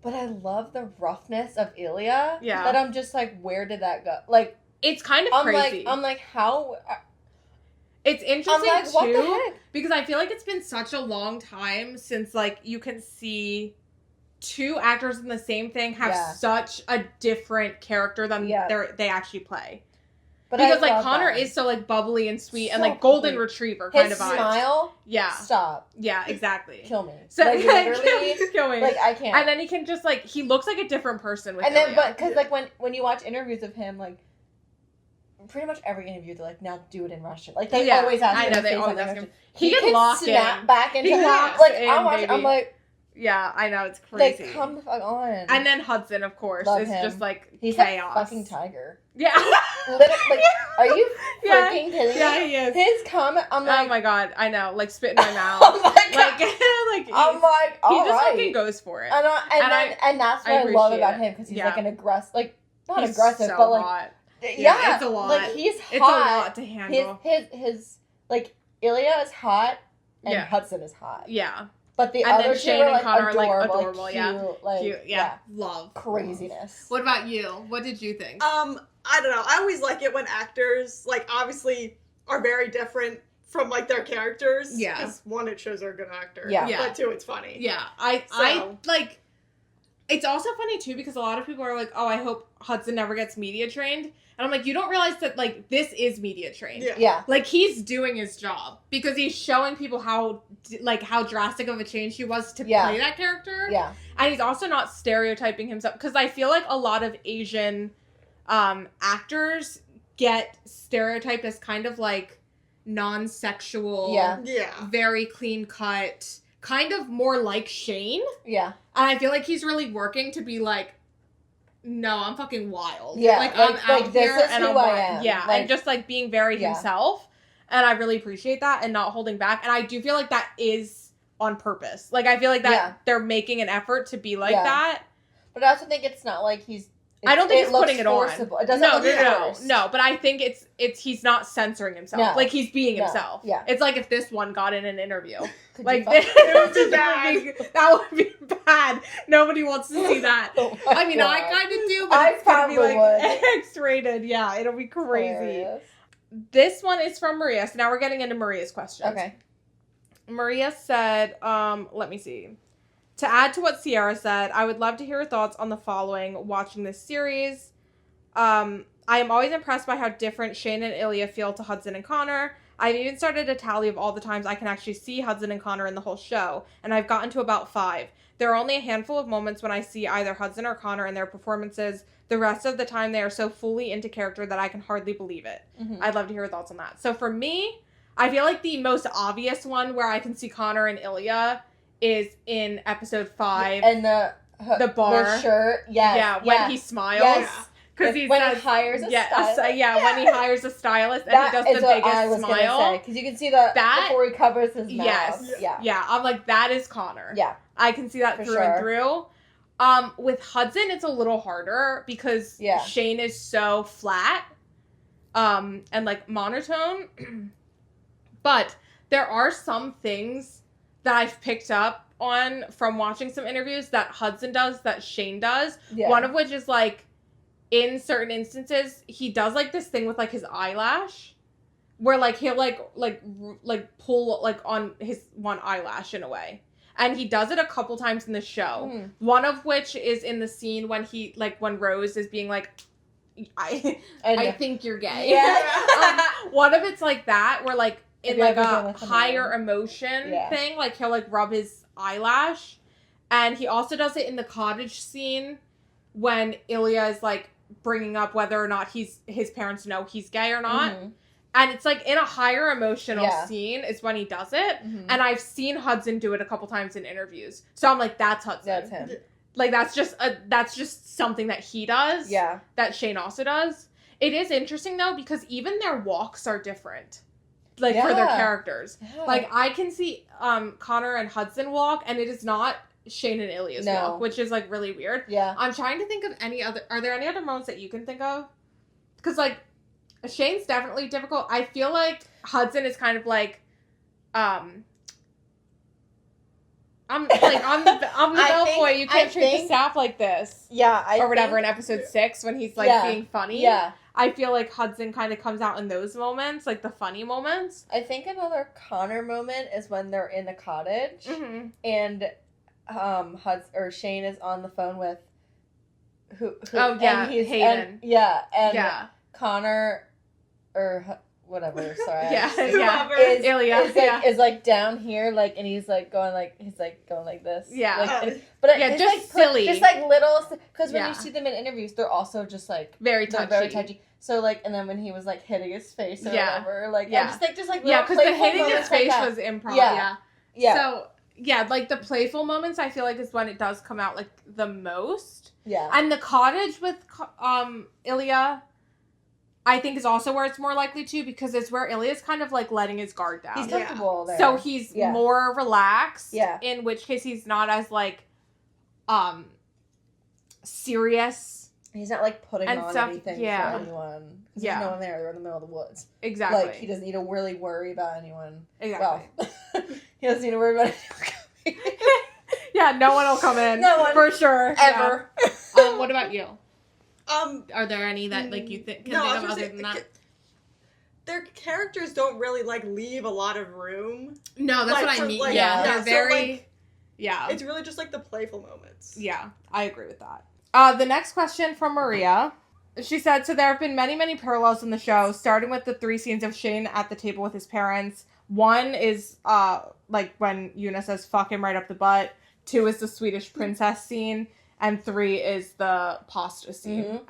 But I love the roughness of Ilya. Yeah. That I'm just like, where did that go? Like, it's kind of crazy. I'm like, how? It's interesting, I'm like, too. What the heck? Because I feel like it's been such a long time since, like, you can see two actors in the same thing have such a different character than they actually play. But because, like, Connor is so, like, bubbly and sweet and, like, golden retriever kind of vibes. His smile? Yeah. Stop. Yeah, exactly. Kill me. So, like, literally, kill me. Like, I can't. And then he can just, like, he looks like a different person with Ilya. But, because, like, when you watch interviews of him, like, pretty much every interview, they're like, now do it in Russian. Like, they always ask him. I know, they always ask him. He can lock snap in. back into like, I'm watching, I'm like, Yeah, I know, it's crazy. Like, come the fuck on. And then Hudson, of course, Love is him. just like He's chaos. a fucking tiger. Yeah. Literally, like, are you Yeah. freaking kidding me? Yeah, he is. His comment, I'm like, oh my god, I know, like spit in my mouth. oh my god. like I'm like, all he just right. fucking goes for it. And that's what I love about him, because he's like an aggressive, like, not he's aggressive, so but like, hot. yeah, it's a lot. Like, he's hot. It's a lot to handle. His like, Ilya is hot, and Yeah. Hudson is hot. Yeah. But the And other then two Shane are and like Connor are like adorable, adorable, like, yeah. cute, like, Cute, yeah. Love. Craziness. What about you? What did you think? I don't know. I always like it when actors, like, obviously are very different from, like, their characters. Yeah. Because, one, it shows they're a good actor. Yeah. Yeah. But, two, it's funny. Yeah. I like, it's also funny, too, because a lot of people are like, oh, I hope Hudson never gets media trained. And I'm like, you don't realize that, like, this is media trained. Yeah. Like, he's doing his job. Because he's showing people how drastic of a change he was to play that character. Yeah. And he's also not stereotyping himself. Because I feel like a lot of Asian actors get stereotyped as kind of, like, non-sexual. Yeah. Very clean-cut. Kind of more like Shane. Yeah. And I feel like he's really working to be like, no, I'm fucking wild. Yeah, like I'm out this here is and who I'm I wild. am. Yeah, Like, and just like being very himself. And I really appreciate that and not holding back. And I do feel like that is on purpose. Like I feel like that they're making an effort to be like that. But I also think it's not like he's. I don't think he's putting it forcible. on. It doesn't look forced. No. But I think it's he's not censoring himself. No. Like he's being No. himself. Yeah. It's like if this one got in an interview. Could Like you that would be bad. That would be bad. Nobody wants to see that. Oh my I mean, I God. kind of do, but I it's gonna be probably like would. X-rated. Yeah, it'll be crazy. Hilarious. This one is from Maria. So now we're getting into Maria's questions. Okay. Maria said, let me see. To add to what Sierra said, I would love to hear your thoughts on the following watching this series. I am always impressed by how different Shane and Ilya feel to Hudson and Connor. I've even started a tally of all the times I can actually see Hudson and Connor in the whole show, and I've gotten to about 5. There are only a handful of moments when I see either Hudson or Connor in their performances. The rest of the time, they are so fully into character that I can hardly believe it. Mm-hmm. I'd love to hear your thoughts on that. So for me, I feel like the most obvious one where I can see Connor and Ilya is in episode 5. And the bar. The shirt. Yes. Yeah, when he smiles. Yes. Because he when says, he hires a stylist. when he hires a stylist and That he is does the what biggest I was smile. gonna say, because you can see that before he covers his mouth. Yes. Yeah. I'm like, that is Connor. Yeah. I can see that For through sure. and through. With Hudson, it's a little harder because Shane is so flat, and like monotone. But there are some things that I've picked up on from watching some interviews that Hudson does, that Shane does. Yeah. One of which is like, in certain instances, he does like this thing with like his eyelash, where like he'll like pull like on his one eyelash in a way. And he does it a couple times in the show. Mm. One of which is in the scene when when Rose is being like, I think you're gay. Yeah. One of it's like that, where like in Have you like ever been a with a higher man? emotion thing, like he'll like rub his eyelash. And he also does it in the cottage scene when Ilya is like bringing up whether or not his parents know he's gay or not. Mm-hmm. And it's like in a higher emotional scene is when he does it. Mm-hmm. And I've seen Hudson do it a couple times in interviews. So I'm like, that's Hudson. That's him. Like that's just something that he does. Yeah. That Shane also does. It is interesting though, because even their walks are different. Like for their characters. Yeah. Like I can see Connor and Hudson walk, and it is not Shane and Ilya's walk, which is like really weird. Yeah. I'm trying to think of are there any other moments that you can think of? Because like Shane's definitely difficult. I feel like Hudson is kind of like I'm the bellboy. You can't treat the staff like this. Yeah, or whatever in episode 6 when he's like being funny. Yeah. I feel like Hudson kind of comes out in those moments, like the funny moments. I think another Connor moment is when they're in the cottage and Shane is on the phone with who and he's, Hayden. And Connor or whatever, sorry. Ilya is like down here, like, and he's going like this. Yeah. Like, but yeah, it's just like, silly. Just like little, because when you see them in interviews, they're also just like very touchy. So like, and then when he was like hitting his face or whatever, like, just like because the hitting his face like was improv. Yeah. So yeah, like the playful moments I feel like is when it does come out like the most. Yeah. And the cottage with Ilya, I think is also where it's more likely to, because it's where Ilya's kind of like letting his guard down. He's comfortable there. So he's more relaxed. Yeah. In which case he's not as like serious. He's not like putting on stuff, anything for anyone. Because there's no one there. They're in the middle of the woods. Exactly. Like, he doesn't need to really worry about anyone. Exactly. Well, he doesn't need to worry about anyone. Yeah, no one will come in. No one. For sure. Ever. Yeah. What about you? Are there any that like you can think of other than that? Their characters don't really like leave a lot of room. No, that's like, what I mean. Like, they're so, very. Like, it's really just like the playful moments. Yeah, I agree with that. The next question from Maria. She said, so there have been many, many parallels in the show, starting with the 3 scenes of Shane at the table with his parents. 1 is, like, when Una says, fuck him right up the butt. 2 is the Swedish princess scene. And 3 is the pasta scene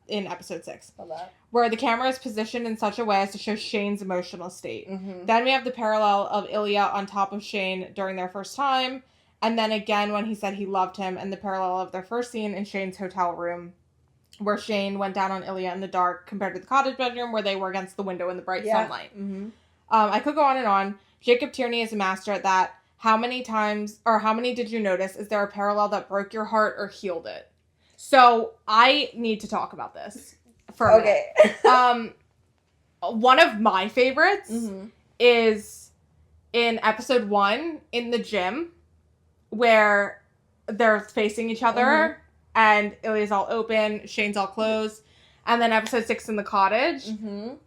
in episode 6. Love that. Where the camera is positioned in such a way as to show Shane's emotional state. Mm-hmm. Then we have the parallel of Ilya on top of Shane during their first time. And then again when he said he loved him, and the parallel of their first scene in Shane's hotel room, where Shane went down on Ilya in the dark compared to the cottage bedroom where they were against the window in the bright sunlight. Mm-hmm. I could go on and on. Jacob Tierney is a master at that. How many did you notice? Is there a parallel that broke your heart or healed it? So I need to talk about this for a minute. One of my favorites is in episode 1 in the gym where they're facing each other and Ilya's all open, Shane's all closed. And then episode 6 in the cottage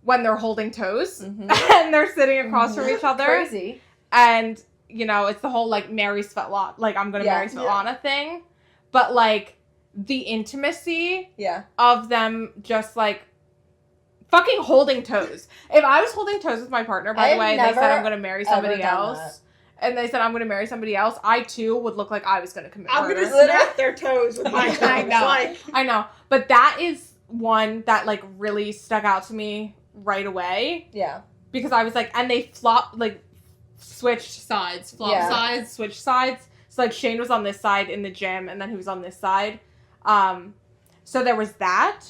when they're holding toes and they're sitting across from each other. Crazy. And, you know, it's the whole, like, marry Svetlana, like, I'm gonna marry Svetlana thing. But, like, the intimacy of them just, like, fucking holding toes. If I was holding toes with my partner, by the way, they said I'm gonna marry somebody else. And they said I'm going to marry somebody else, I too would look like I was going to commit murder. I'm going to snap their toes with my toes. I know. But that is one that, like, really stuck out to me right away. Yeah. Because I was like, and they switched sides. Sides, switched sides. So, like, Shane was on this side in the gym, and then he was on this side. So there was that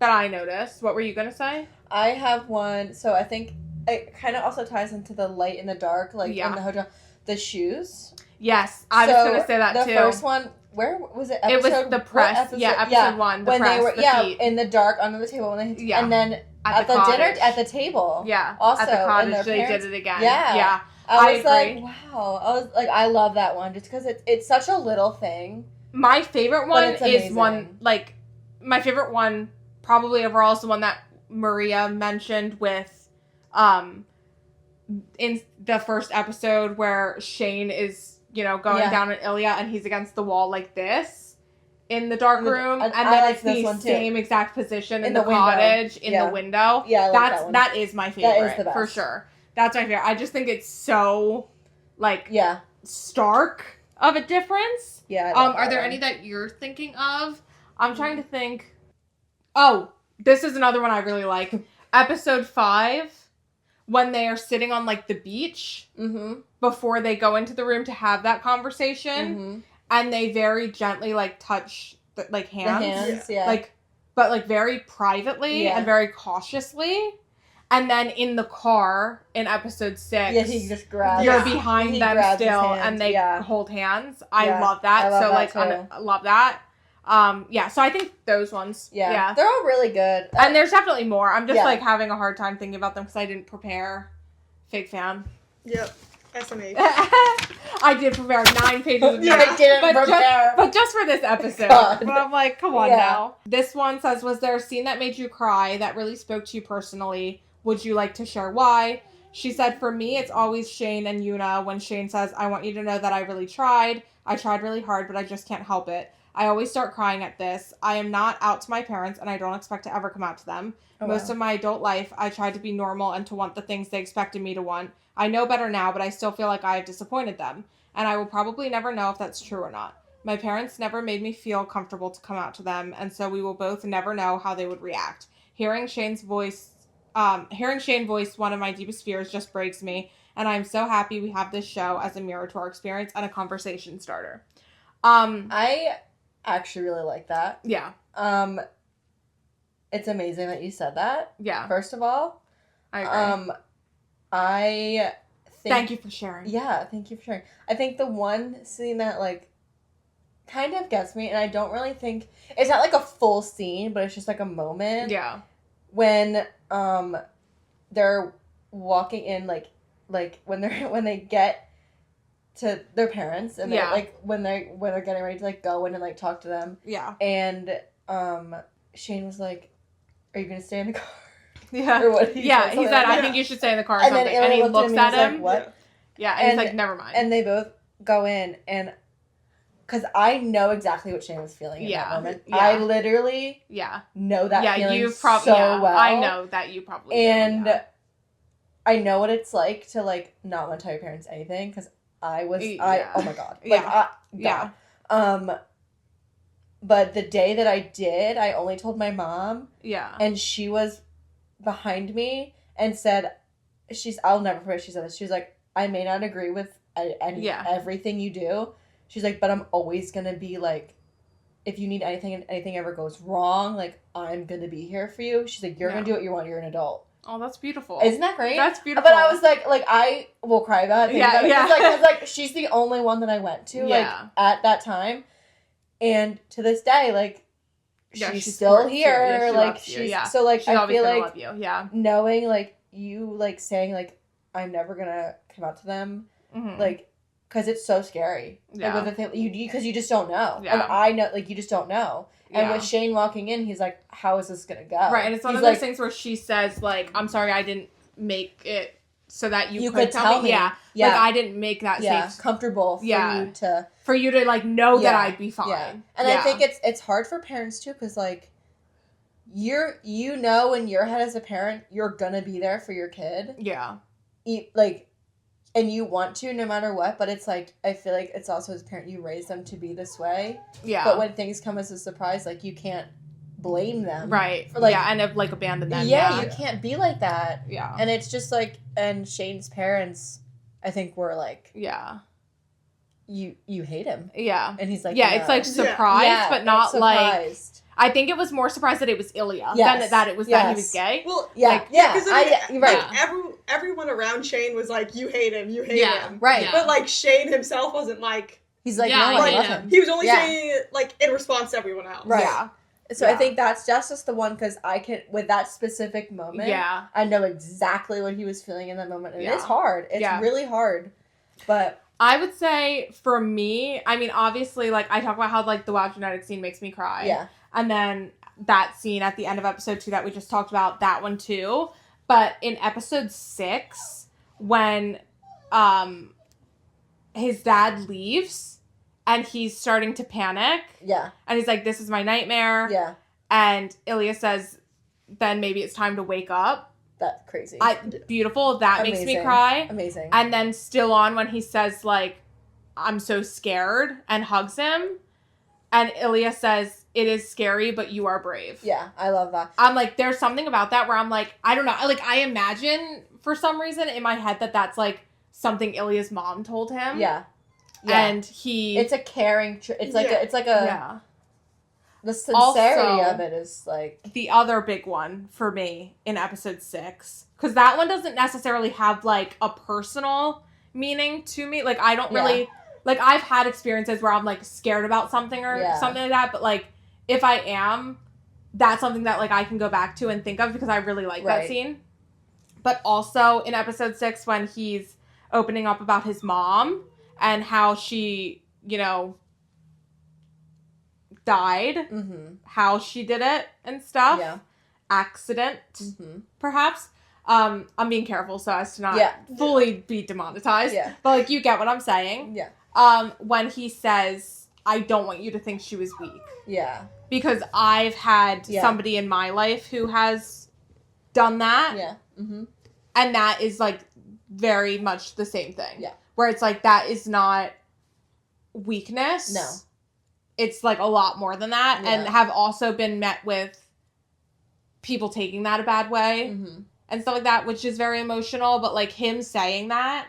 I noticed. What were you going to say? I have one. So I think it kind of also ties into the light and the dark, like in the hotel. The shoes. Yes, I was going to say that too. The first one, where was it? It was the press. Episode 1. The when press, they were feet. In the dark under the table when they and then at the dinner at the table. Yeah, also at the cottage they did it again. Yeah. I was like, wow. I was like, I love that one just because it's such a little thing. My favorite one is one like my favorite one probably overall is the one that Maria mentioned with in the first episode where Shane is, you know, going down on Ilya and he's against the wall like this in the dark room. And then it's the same exact position in the cottage in the window. Yeah, that is my favorite. That is the best. For sure. That's my favorite. I just think it's so, like, stark of a difference. Yeah. Are there any that you're thinking of? I'm trying to think. Oh, this is another one I really like. Episode 5. When they are sitting on, like, the beach before they go into the room to have that conversation, and they very gently, like, touch, like, hands. The hands, Like, but, like, very privately and very cautiously. And then in the car in episode 6, he just grabs. You're behind them still, and they hold hands. I love that. I love that. So I think those ones. Yeah. They're all really good. And there's definitely more. I'm just, like, having a hard time thinking about them because I didn't prepare. Fake fan. Yep. SMH. I did prepare 9 pages of notes. I didn't prepare. But just for this episode. God. But I'm like, come on now. This one says, was there a scene that made you cry that really spoke to you personally? Would you like to share why? She said, for me, it's always Shane and Una when Shane says, I want you to know that I really tried. I tried really hard, but I just can't help it. I always start crying at this. I am not out to my parents, and I don't expect to ever come out to them. Most of my adult life, I tried to be normal and to want the things they expected me to want. I know better now, but I still feel like I have disappointed them. And I will probably never know if that's true or not. My parents never made me feel comfortable to come out to them, and so we will both never know how they would react. Hearing Shane voice one of my deepest fears just breaks me, and I'm so happy we have this show as a mirror to our experience and a conversation starter. I actually really like that. Yeah. It's amazing that you said that. Yeah. First of all, I agree. I think... Thank you for sharing. Yeah, thank you for sharing. I think the one scene that, like, kind of gets me, and I don't really think... It's not, like, a full scene, but it's just, like, a moment. Yeah. When, they're walking in, like, when they get to their parents, and they're, like, when they're getting ready to, like, go in and, like, talk to them. Yeah. And, Shane was like, are you gonna stay in the car? Yeah. Or what? He said, I think you should stay in the car or and something. Then and he looks at him. Like, what? Yeah, and he's like, never mind. And they both go in, and because I know exactly what Shane was feeling in that moment. Yeah. I literally know that feeling so well. I know that you probably do, I know what it's like to, like, not want to tell your parents anything, because oh my God. Like, God. But the day that I did, I only told my mom. Yeah. And she was behind me and said, I'll never forget, she said this. She was like, I may not agree with everything you do. She's like, but I'm always going to be, like, if you need anything and anything ever goes wrong, like, I'm going to be here for you. She's like, you're going to do what you want. You're an adult. Oh, that's beautiful. Isn't that great? That's beautiful. But I was like, I will cry about it. Because, like, she's the only one that I went to, like, at that time. And to this day, like, she's still here. Yeah, like, she's so, like, she's I feel like love you. Yeah. Knowing, like, you, like, saying, like, I'm never gonna come out to them, like, because it's so scary. Yeah. Like, with the thing, because you just don't know. Yeah. And I know, like, you just don't know. And with Shane walking in, he's like, how is this gonna go? Right, and it's one of those things where she says, like, I'm sorry I didn't make it so that you could tell me. Yeah. Like, I didn't make that safe. Comfortable for you to like know that I'd be fine. Yeah. And I think it's hard for parents too, because, like, you know in your head as a parent, you're gonna be there for your kid. Yeah. Like, and you want to no matter what, but it's like, I feel like it's also as a parent, you raise them to be this way. Yeah. But when things come as a surprise, like, you can't blame them. Right. For, like, and like abandon them. Yeah, you can't be like that. Yeah. And it's just like, and Shane's parents, I think, were like, you hate him. Yeah. And he's like, it's like surprised, but not surprised. Like, I think it was more surprised that it was Ilya than that it was that he was gay. Well, because everyone around Shane was like, you hate him, right? Yeah. But, like, Shane himself wasn't like, he's like, no, I love him. He was only saying it, like, in response to everyone else. Right. Yeah. So I think that's just the one, because I can, with that specific moment, I know exactly what he was feeling in that moment. And it is hard. It's really hard. But I would say, for me, I mean, obviously, like, I talk about how, like, the Wild Genetic scene makes me cry. Yeah. And then that scene at the end of episode 2 that we just talked about, that one too. But in episode 6, when his dad leaves and he's starting to panic. Yeah. And he's like, this is my nightmare. Yeah. And Ilya says, then maybe it's time to wake up. That's crazy. Beautiful. That makes me cry. Amazing. And then still on when he says, like, I'm so scared, and hugs him. And Ilya says, it is scary, but you are brave. Yeah, I love that. I'm like, there's something about that where I'm like, I don't know. Like, I imagine for some reason in my head that that's, like, something Ilya's mom told him. Yeah. And it's a caring, the sincerity also, of it is, like, the other big one for me in episode 6. Because that one doesn't necessarily have, like, a personal meaning to me. Like, I don't really... Like, I've had experiences where I'm, like, scared about something or something like that, but, like, if I am, that's something that, like, I can go back to and think of because I really like that scene. But also in episode 6 when he's opening up about his mom and how she, you know, died, how she did it and stuff, accident, perhaps. I'm being careful so as to not fully be demonetized, but, like, you get what I'm saying. Yeah. When he says, I don't want you to think she was weak. Yeah. Because I've had somebody in my life who has done that. Yeah. Mm-hmm. And that is, like, very much the same thing. Yeah. Where it's, like, that is not weakness. No. It's, like, a lot more than that. Yeah. And have also been met with people taking that a bad way. Mm-hmm. and stuff like that, which is very emotional. But like him saying that,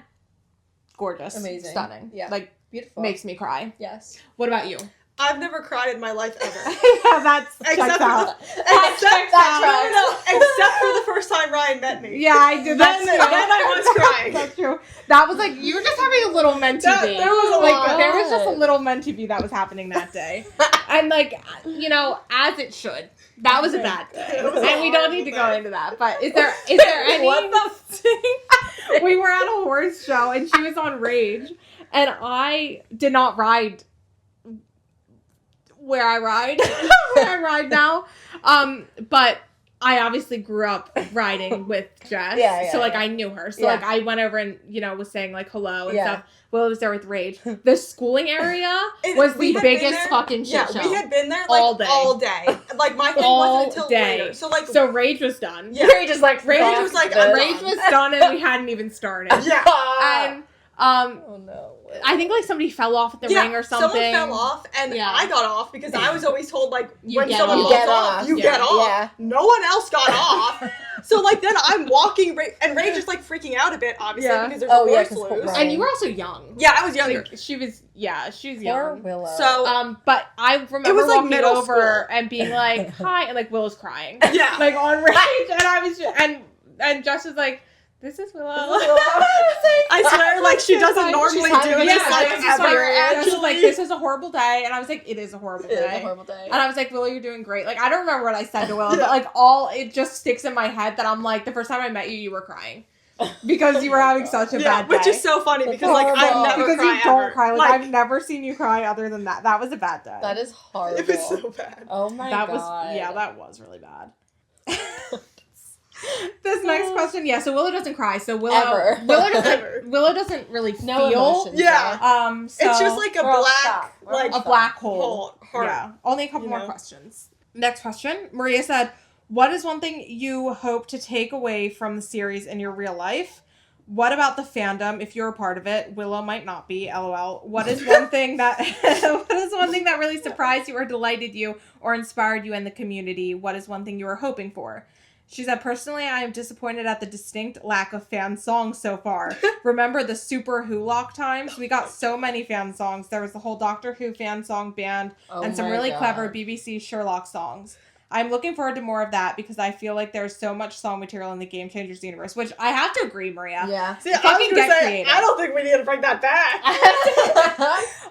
gorgeous, amazing, stunning, yeah, like beautiful, makes me cry. Yes. What about you? I've never cried in my life ever. Yeah, that's except out. Except for the first time Ryan met me. Yeah, I did. That's then I was crying. That's true. That was like you were just having a little mentee. There was a lot. There was just a little mentee that was happening that day, and like as it should. That was a bad day, and we don't need to go into that. But is there any? What the We were at a horse show, and she was on Rage, and I did not ride where I ride now. But I obviously grew up riding with Jess. So like I knew her. So like I went over and, was saying like hello and stuff. Will was there with Rage. The schooling area was the biggest fucking shit show. We had been there like all day. Like my thing wasn't until later. So Rage was done. Yeah. Rage was done and we hadn't even started. Yeah. And oh no. I think like somebody fell off at the ring or something. Someone fell off, and I got off because I was always told like when get someone off. falls off, you get off. Yeah. No one else got off. So like then I'm walking, and Rage is like freaking out a bit, obviously because there's a horse loose. And you were also young. Yeah, I was young. Like, she was young. Poor Willow. So but I remember it was, like, walking middle over school. and being like, "Hi," and like Willow's crying. Yeah, like on Rage, and I was and Josh was like, "This is Willow." I swear, like she doesn't normally do this. Like ever. She's like, "This is a horrible day," and I was like, "It is a horrible day." It is a horrible day. And I was like, "Willow, you're doing great." Like I don't remember what I said to Willow, but like it just sticks in my head that I'm like, the first time I met you, you were crying. Because you were having such a bad day. Which is so funny because like I never because cry you don't ever. cry. Like I've never seen you cry other than that. That was a bad day. That is horrible. It was so bad. Oh my god. That was really bad. This next question, so Willow doesn't cry. So Willow doesn't really feel. Emotions, yeah. So it's just like a black hole. Heart. Yeah. Only a couple more questions. Next question. Maria said, "What is one thing you hope to take away from the series in your real life? What about the fandom? If you're a part of it, Willow might not be. LOL. What is one thing that really surprised you or delighted you or inspired you in the community? What is one thing you were hoping for?" She said, "Personally, I am disappointed at the distinct lack of fan songs so far. Remember the Super Who-Lock times? We got so many fan songs. There was the whole Doctor Who fan song band and some really clever BBC Sherlock songs. I'm looking forward to more of that because I feel like there's so much song material in the Game Changers universe," which I have to agree, Maria. Yeah. See, I was going to say, creative. I don't think we need to bring that back.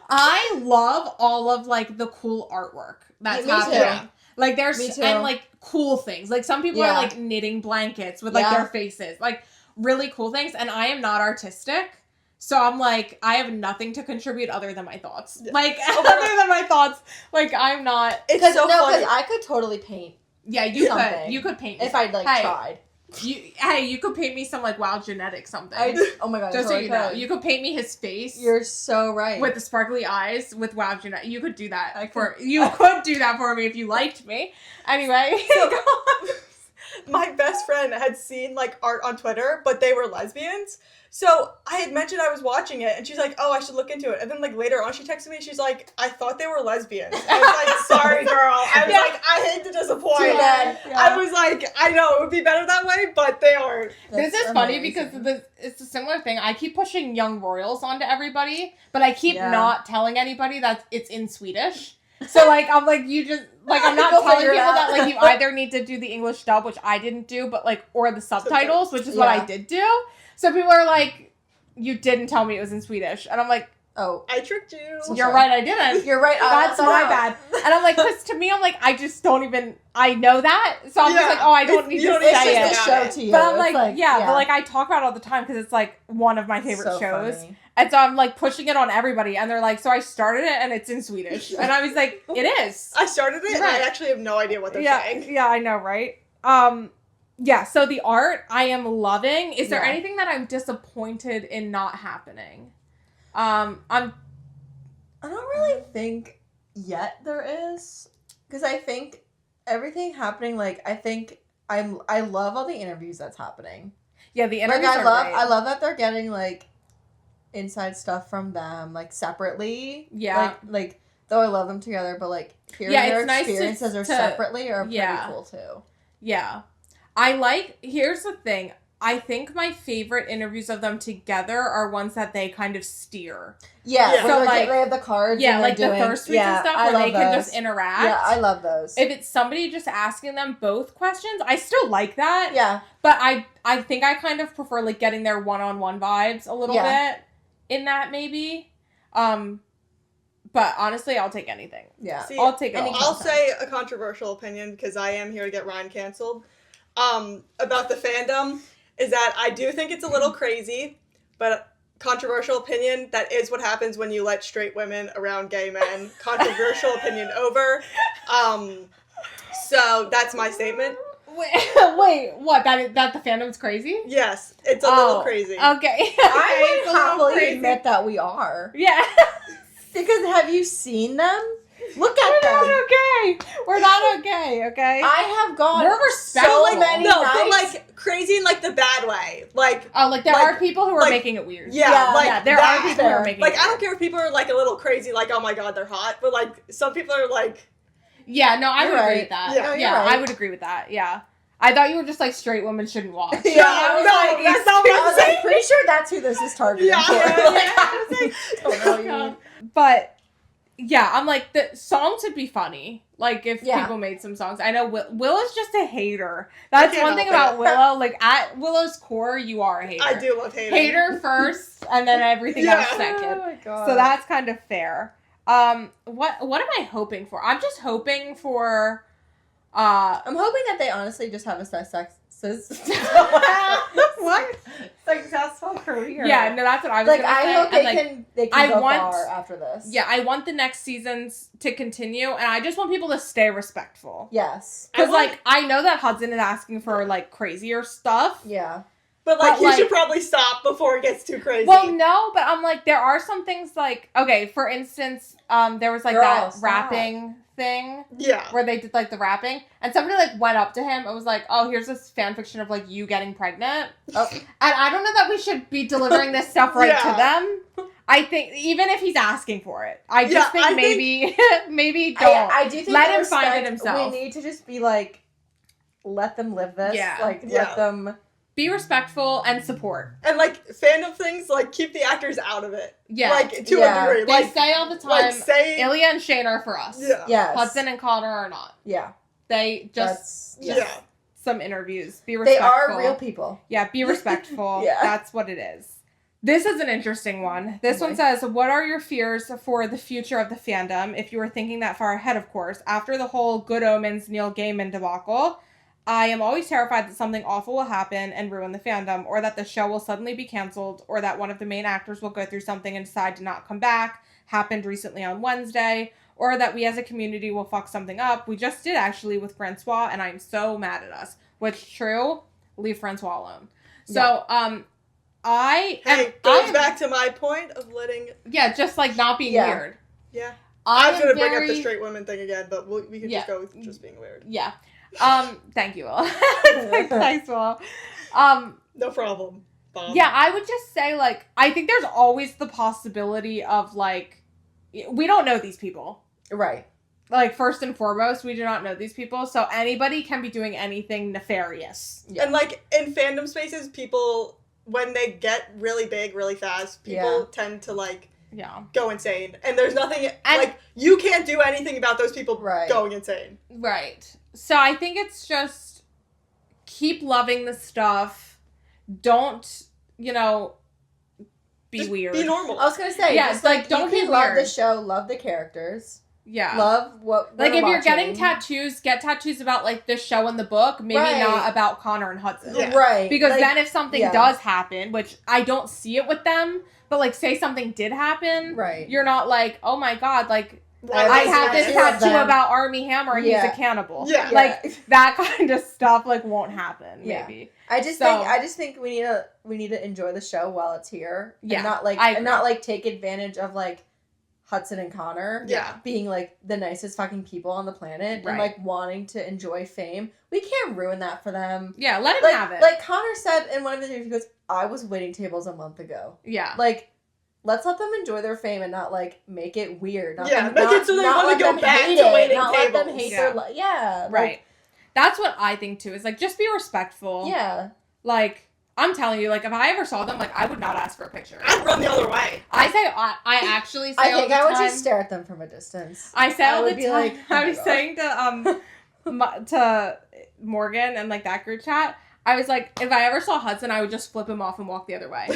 I love all of, like, the cool artwork that's happening. Too. Like, there's, and, like, cool things. Like, some people are, like, knitting blankets with, like, their faces. Like, really cool things. And I am not artistic. So I'm like, I have nothing to contribute other than my thoughts. Like, other than my thoughts, like, I'm not. It's so funny. Because I could totally paint. Yeah, you could. You could paint me. If I'd, like, tried. You could paint me some, like, Wild Genetic something. Oh my god, just so you know. You could paint me his face. You're so right. With the sparkly eyes with Wild Genetic. You could do that you could do that for me if you liked me. Anyway. So, my best friend had seen, like, art on Twitter, but they were lesbians. So I had mentioned I was watching it, and she's like, "Oh, I should look into it." And then, like, later on, she texted me. She's like, "I thought they were lesbians." I was like, "Sorry, girl." I was like, "I hate to disappoint." Too bad. Yeah. I was like, "I know it would be better that way, but they aren't." This is funny because it's a similar thing. I keep pushing Young Royals onto everybody, but I keep not telling anybody that it's in Swedish. So, like, I'm like, you just, like, I'm not telling people that, like, you either need to do the English dub, which I didn't do, but, like, or the subtitles, which is what I did do. So people are like, "You didn't tell me it was in Swedish." And I'm like, "Oh, I tricked you." You're right, I didn't. You're right. That's my bad. And I'm like, because to me, I'm like, I just don't even, I know that. So I'm just like, I don't need to say it. It's show to you. But I'm like, but like, I talk about it all the time because it's like one of my favorite shows. Funny. And so I'm like pushing it on everybody. And they're like, "So I started it and it's in Swedish." And I was like, "It is." I started it and I actually have no idea what they're saying. Yeah, I know, right? Yeah, so the art I am loving. Is there anything that I'm disappointed in not happening? I don't really think yet there is, because I think everything happening, like, I think I love all the interviews that's happening. Yeah, the interviews are great. I love that they're getting, like, inside stuff from them, like, separately. Yeah. Like though I love them together, but, like, hearing their experiences separately are pretty cool, too. Yeah. Here's the thing. I think my favorite interviews of them together are ones that they kind of steer. Yeah. So, like, they have the cards. Yeah, and like doing, the first weeks and stuff where they can just interact. Yeah, I love those. If it's somebody just asking them both questions, I still like that. Yeah. But I think I kind of prefer, like, getting their one-on-one vibes a little bit in that, maybe. But honestly, I'll take anything. Yeah. See, I'll take it. I'll say a controversial opinion, because I am here to get Ryan canceled. About the fandom, is that I do think it's a little crazy, but controversial opinion, that is what happens when you let straight women around gay men. Controversial opinion over. So that's my statement. Wait, what? That the fandom's crazy? Yes, it's a little crazy. Okay. I would happily admit that we are. Yeah. Because have you seen them? Look at them. We're not okay. We're not okay. I have gone We're respectful. so many No, nights. but like crazy in like the bad way. Like there are people who are making it weird. Yeah, there are people who are making it I don't care if people are like a little crazy, like, oh my god, they're hot, but like some people are like, yeah, no, I You're would agree right. with that. Yeah, you're right. I would agree with that. Yeah. I thought you were just like straight women shouldn't watch. Yeah, that's not what I'm saying. I'm pretty sure that's who this is targeted Yeah, for. yeah. But yeah, I'm like, the songs would be funny. Like, if Yeah. people made some songs. I know Willow's just a hater. That's can't one thing help about Willow. Like, at Willow's core, you are a hater. I do love hating. Hater first, and then everything Yeah. else second. Oh my god. So that's kind of fair. What am I hoping for? I'm just hoping for, I'm hoping that they honestly just have a what? successful career. Yeah, no, that's what I was Like, gonna say. I hope And, they can I go want- far after this. Yeah, I want the next seasons to continue, and I just want people to stay respectful. Yes. Because, like, I know that Hudson is asking for, like, crazier stuff. Yeah. But like, But, you like- should probably stop before it gets too crazy. Well, no, but I'm like, there are some things, like, okay, for instance, there was, like, Girl, that stop. rapping thing. yeah. Where they did, like, the rapping. And somebody, like, went up to him and was like, oh, here's this fan fiction of, like, you getting pregnant. Oh. And I don't know that we should be delivering this stuff right Yeah. to them. I think, even if he's asking for it. I just Yeah, think I maybe, maybe don't. I do think Let in him find it respect, himself. We need to just be like, let them live this. Yeah. Like, Yeah. let them. Be respectful and support. And like fandom things, like keep the actors out of it. Yeah. Like to Yeah. a degree. They Like say all the time, like say Ilya and Shane are for us. yeah. Yes. Hudson and Connor are not. Yeah. They just Yeah. some interviews. Be They respectful. are real people. Yeah, be respectful. Yeah. That's what it is. This is an interesting one. This one Okay. says, what are your fears for the future of the fandom? If you were thinking that far ahead, of course. After the whole Good Omens Neil Gaiman debacle, I am always terrified that something awful will happen and ruin the fandom, or that the show will suddenly be canceled, or that one of the main actors will go through something and decide to not come back. Happened recently on Wednesday. Or that we as a community will fuck something up. We just did, actually, with Francois, and I'm so mad at us. Which, true, leave Francois alone. So, Goes back to my point of letting. Yeah, just like not being Yeah. weird. Yeah. I was am gonna bring up the very- straight women thing again, but we could Yeah. just go with just being weird. Yeah. Thank you, Will. Thanks, Will. No problem. Bob. Yeah, I would just say, like, I think there's always the possibility of, like, we don't know these people. Right. Like, first and foremost, we do not know these people, so anybody can be doing anything nefarious. Yeah. And like in fandom spaces, people when they get really big, really fast, people tend to like Yeah. go insane. And there's nothing And- like you can't do anything about those people Right. going insane. Right. So I think it's just keep loving the stuff. Don't, be Just weird. Be normal. I was gonna say, Yeah, just like, don't you be can love weird. the show, love the characters, Yeah. love what. Like, we're if you're getting watching. tattoos, get tattoos about, like, the show and the book, maybe Right. not about Connor and Hudson. Yeah. Right? Because like, then if something yeah. does happen, which I don't see it with them, but, like, say something did happen, right? you're not like, oh my god, like, Why I does have it this tattoo of tattoo them. about Armie Hammer and Yeah. he's a cannibal. Yeah. Like, that kind of stuff, like, won't happen, Yeah. maybe. I just think we need to enjoy the show while it's here. Yeah, And not like take advantage of like Hudson and Connor. Yeah. Being like the nicest fucking people on the planet Right. and like wanting to enjoy fame. We can't ruin that for them. Yeah, let him Like, have it. like Connor said in one of his interviews, he goes, I was waiting tables a month ago. yeah. Like, let's let them enjoy their fame and not like make it weird. Not Yeah, them, make not, it so they not wanna let go them back hate to it, waiting not let them tables. hate Yeah. their life. Yeah. Right. That's what I think too. Is like, just be respectful. Yeah. Like, I'm telling you, like, if I ever saw them, like, I would not ask for a picture. I'd run the other way. I actually say I all think the I would time, just stare at them from a distance. I say all the be time. like, oh I my was God. saying to Morgan and like that group chat, I was like, if I ever saw Hudson, I would just flip him off and walk the other way.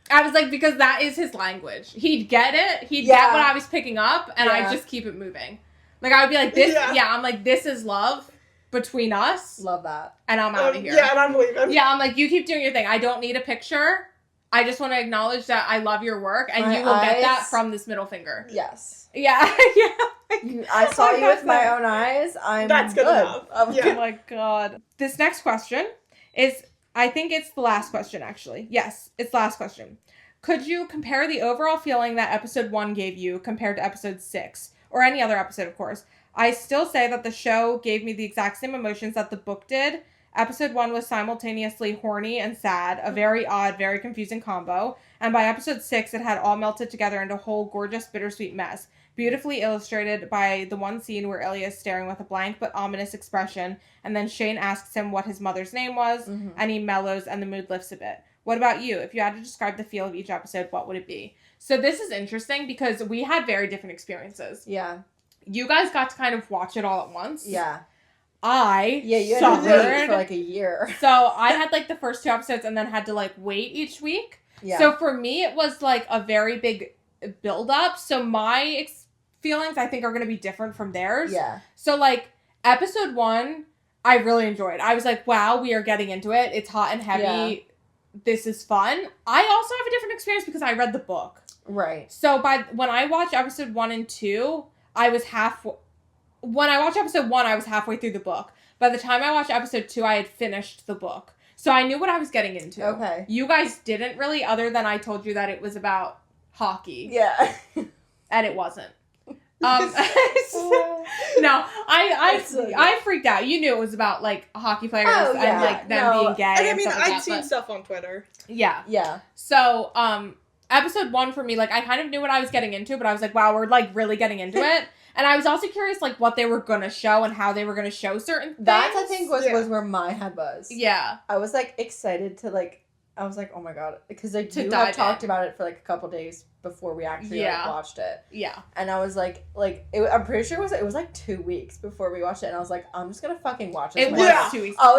I was like, because that is his language. He'd get it. He'd get what I was picking up, and I'd just keep it moving. Like, I would be like, this, I'm like, this is love between us. Love that. And I'm out of here. Yeah, and I'm leaving. Yeah, I'm like, you keep doing your thing. I don't need a picture. I just want to acknowledge that I love your work, and you will get that from this middle finger. Yes. Yeah, yeah. I saw you with my own eyes. That's good enough. Oh my God. This next question is, I think it's the last question, actually. Yes, it's the last question. Could you compare the overall feeling that episode 1 gave you compared to episode 6? Or any other episode, of course. I still say that the show gave me the exact same emotions that the book did. Episode 1 was simultaneously horny and sad, a very odd, very confusing combo. And by episode 6, it had all melted together into a whole gorgeous, bittersweet mess. Beautifully illustrated by the one scene where Ilya is staring with a blank but ominous expression, and then Shane asks him what his mother's name was, and he mellows and the mood lifts a bit. What about you? If you had to describe the feel of each episode, what would it be? So this is interesting because we had very different experiences. Yeah. You guys got to kind of watch it all at once. Yeah. You had to wait for like a year. So I had like the first 2 episodes and then had to like wait each week. Yeah. So for me, it was like a very big build up. So my feelings, I think, are going to be different from theirs. Yeah. So like episode 1, I really enjoyed. I was like, wow, we are getting into it. It's hot and heavy. Yeah. This is fun. I also have a different experience because I read the book. Right. So when I watched episode 1 and 2, when I watched episode 1, I was halfway through the book. By the time I watched episode 2, I had finished the book. So I knew what I was getting into. Okay. You guys didn't really, other than I told you that it was about hockey. Yeah. And it wasn't. No, I freaked out. You knew it was about, like, hockey players and, like, them being gay and I mean, stuff like I'd seen stuff on Twitter. Yeah. Yeah. So, episode 1 for me, like, I kind of knew what I was getting into, but I was like, wow, we're, like, really getting into it. And I was also curious, like, what they were going to show and how they were going to show certain things. That, I think, was where my head was. Yeah. I was, like, excited to, like, I was like, oh my God. Because I do have talked about it for, like, a couple days before we actually, like, watched it. Yeah. And I was like, I'm pretty sure it was, like, 2 weeks before we watched it. And I was like, I'm just going to fucking watch this. It was 2 weeks. I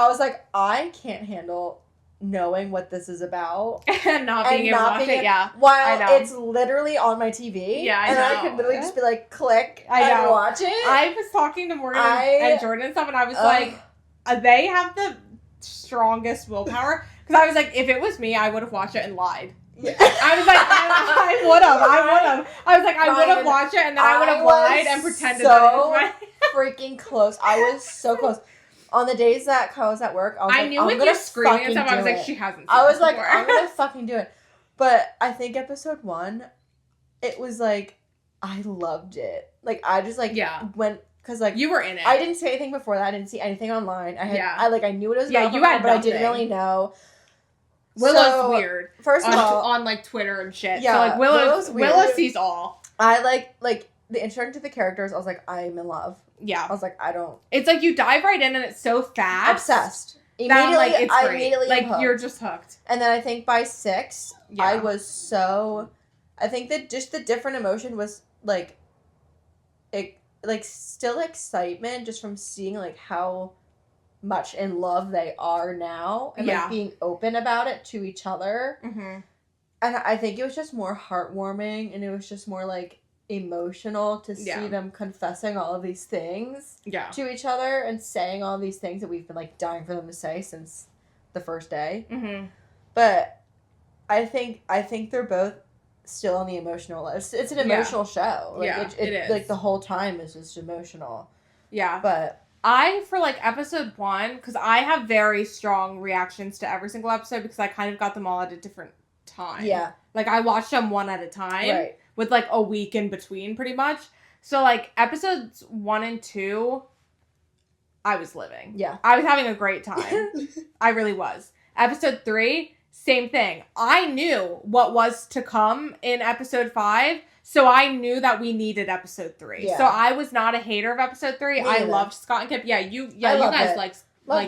was like, I can't handle knowing what this is about and not being able to watch it. Yeah, while it's literally on my TV. Yeah, I could literally just be like, click and watch it. I was talking to Morgan and Jordan and stuff, and I was like, they have the strongest willpower. Because I was like, if it was me, I would have watched it and lied. Yeah. I was like, I would have. I was like, I would have watched it and then I would have lied and pretended that it was my freaking close. I was so close. On the days that Kyle was at work, I knew with you screaming and stuff, I was like, she hasn't seen I was like, before. I'm gonna fucking do it. But I think episode 1, it was like, I loved it. Like, I just like went, because like you were in it. I didn't say anything before that. I didn't see anything online. I knew what it was about, you had but I didn't really know. Willow's weird. First of all, on like Twitter and shit. Yeah, so like Willow's weird. Willow sees all. I like the intro to the characters. I was like, I'm in love. Yeah. I was like, I don't. It's like you dive right in and it's so fast. Obsessed. Immediately, like, it's I great. immediately like hooked. you're just hooked. And then I think by 6, I was so. I think that just the different emotion was like, it like still excitement just from seeing like how much in love they are now and like being open about it to each other. Mm-hmm. And I think it was just more heartwarming and it was just more like emotional to see them confessing all of these things to each other and saying all these things that we've been like dying for them to say since the first day. Mm-hmm. But I think they're both still on the emotional level. It's an emotional show. Like, it is. Like the whole time is just emotional. Yeah. But for like episode 1, because I have very strong reactions to every single episode because I kind of got them all at a different time. Yeah. Like I watched them one at a time. Right. With like a week in between pretty much. So like episodes 1 and 2, I was living. Yeah. I was having a great time. I really was. Episode 3, same thing. I knew what was to come in episode 5. So I knew that we needed episode 3. Yeah. So I was not a hater of episode 3. I loved Scott and Kip. Yeah, you guys like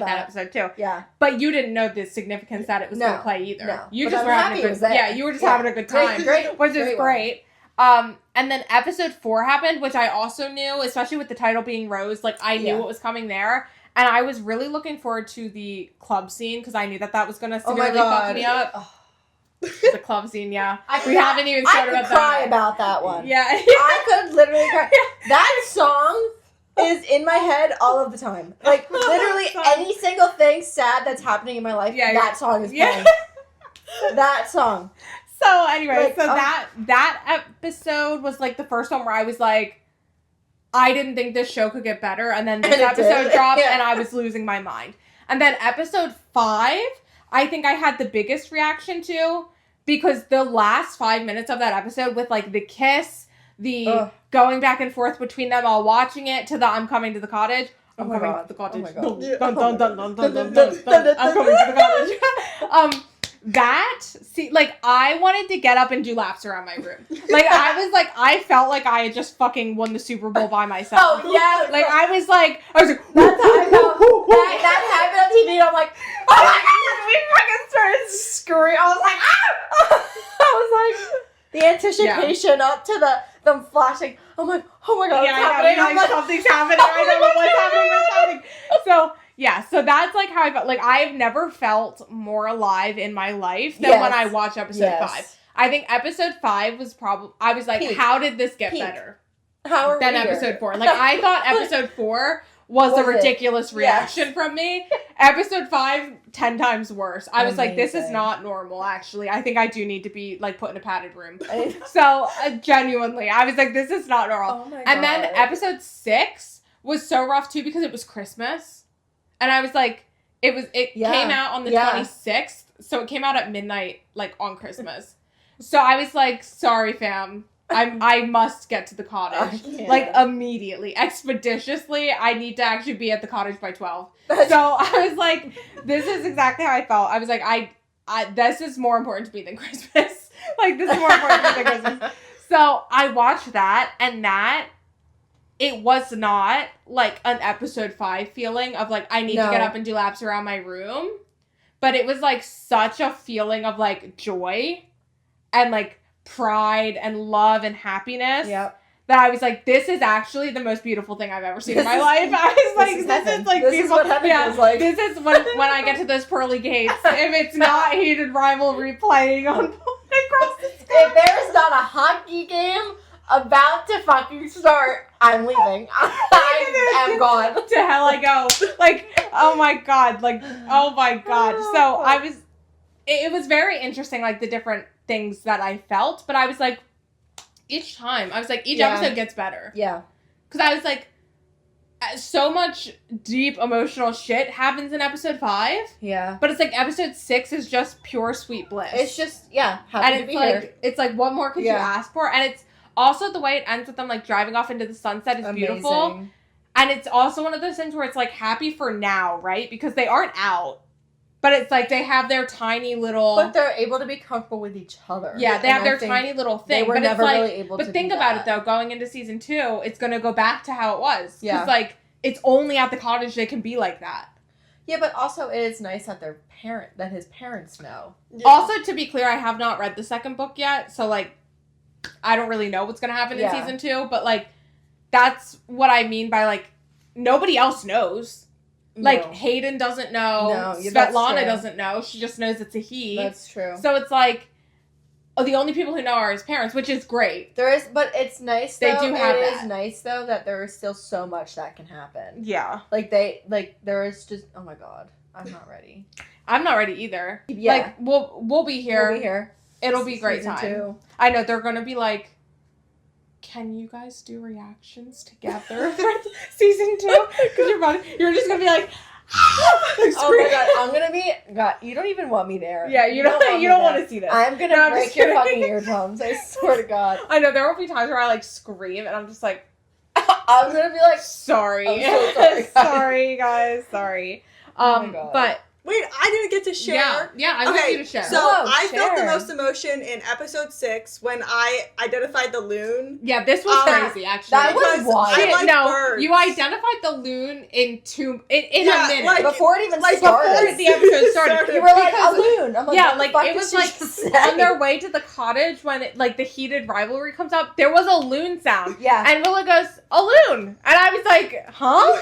that episode too. Yeah. But you didn't know the significance that it was going to play either. No. You But just I'm were having happy a it was good there. Yeah, you were just having a good time. Great. Which is great. And then episode 4 happened, which I also knew, especially with the title being Rose, like I knew what was coming there. And I was really looking forward to the club scene because I knew that was going to severely fuck me up. Oh. The club scene, yeah. We haven't even started I could cry about that one. Yeah. I could literally cry. That song is in my head all of the time. Like, literally any single thing sad that's happening in my life, that song is playing. That song. So, anyway, that episode was, like, the first one where I was like, I didn't think this show could get better. And then this episode dropped, and I was losing my mind. And then episode 5, I think I had the biggest reaction to, because the last 5 minutes of that episode with, like, the kiss, the going back and forth between them all watching it, to the I'm coming to the cottage. I'm coming to the cottage. I'm coming to the cottage. I wanted to get up and do laps around my room. Like, I felt like I had just fucking won the Super Bowl by myself. Oh, yeah. Like, I was like, that's how I felt. That happened on TV, and I'm like, oh my god, we fucking started screaming. I was like, ah! I was like, the anticipation up to them flashing. I'm like, oh my god, what's happening? I'm like, something's happening. I don't know what's happening. So, yeah, so that's, like, how I felt. Like, I've never felt more alive in my life than when I watched episode 5. I think episode 5 was probably, I was like, how did this get better than episode 4? Like, I thought episode 4 was a ridiculous reaction from me. Episode 5, 10 times worse. I was like, this is not normal, actually. I think I do need to be, like, put in a padded room. So, genuinely, I was like, this is not normal. Oh my God. And then episode 6 was so rough, too, because it was Christmas. And I was like, it came out on the 26th, so it came out at midnight, like, on Christmas. So I was like, sorry, fam. I must get to the cottage. Like, immediately. Expeditiously, I need to actually be at the cottage by 12. So I was like, this is exactly how I felt. I was like, this is more important to me than Christmas. Like, this is more important to me than Christmas. So I watched that, and it was not, like, an episode 5 feeling of, like, I need to get up and do laps around my room. But it was, like, such a feeling of, like, joy and, like, pride and love and happiness that I was like, this is actually the most beautiful thing I've ever seen in my life. I was like, this is, like, this beautiful. Is what heaven is like. This is when I get to those pearly gates. If it's not heated rivalry playing on across the sky. If there's not a hockey game about to fucking start, I'm leaving. I am gone. To hell I go. Like, oh my god. Like, oh my god. So it was very interesting, like, the different things that I felt, but I was like, each episode gets better. Yeah. Because I was like, so much deep emotional shit happens in episode 5. Yeah. But it's like episode 6 is just pure sweet bliss. It's just, happy and to it's be like, here. it's like, what more could you ask for? And it's also the way it ends with them, like, driving off into the sunset is beautiful. And it's also one of those things where it's, like, happy for now, right? Because they aren't out. But it's like they have their tiny little... But they're able to be comfortable with each other. Yeah, they have their tiny little thing. They were never really able to do that. But think about it, though. Going into season 2, it's going to go back to how it was. Yeah. Because, like, it's only at the cottage they can be like that. Yeah, but also it is nice that his parents know. Yeah. Also, to be clear, I have not read the second book yet. So, like, I don't really know what's going to happen in season 2. But, like, that's what I mean by, like, nobody else knows. Like, Hayden doesn't know. No, Svetlana doesn't know. She just knows it's a he. That's true. So it's like, the only people who know are his parents, which is great. But it's nice, though. They do have It that. is nice, though, that there is still so much that can happen. Yeah. Like, there is just, oh my god. I'm not ready. I'm not ready either. Yeah. Like, we'll be here. We'll be here. It'll be great time. 2. I know, they're gonna be like, can you guys do reactions together for season 2? Because you're just gonna be like, oh my god, I'm gonna be... God, you don't even want me there. Yeah, you don't want to see this. I'm gonna break your fucking eardrums, I swear to God. I know, there will be times where I, like, scream, and I'm just like... I'm gonna be like... Sorry. I'm so sorry, guys. Sorry, guys. Sorry. Oh my God. But Wait, I didn't get to share. Yeah, I want you to share. So Whoa, I felt the share. most emotion in episode 6 when I identified the loon. Yeah, this was crazy, actually. That was Because wild. I like birds. you identified the loon in a minute. like, Before it even like, started. before the episode started. You were like, Because- a loon. I'm like, yeah, what the like fuck it did was she like just say? on their way to the cottage when it, like the heated rivalry comes up. There was a loon sound, Yeah. and Willa goes, "A loon," and I was like, "Huh?"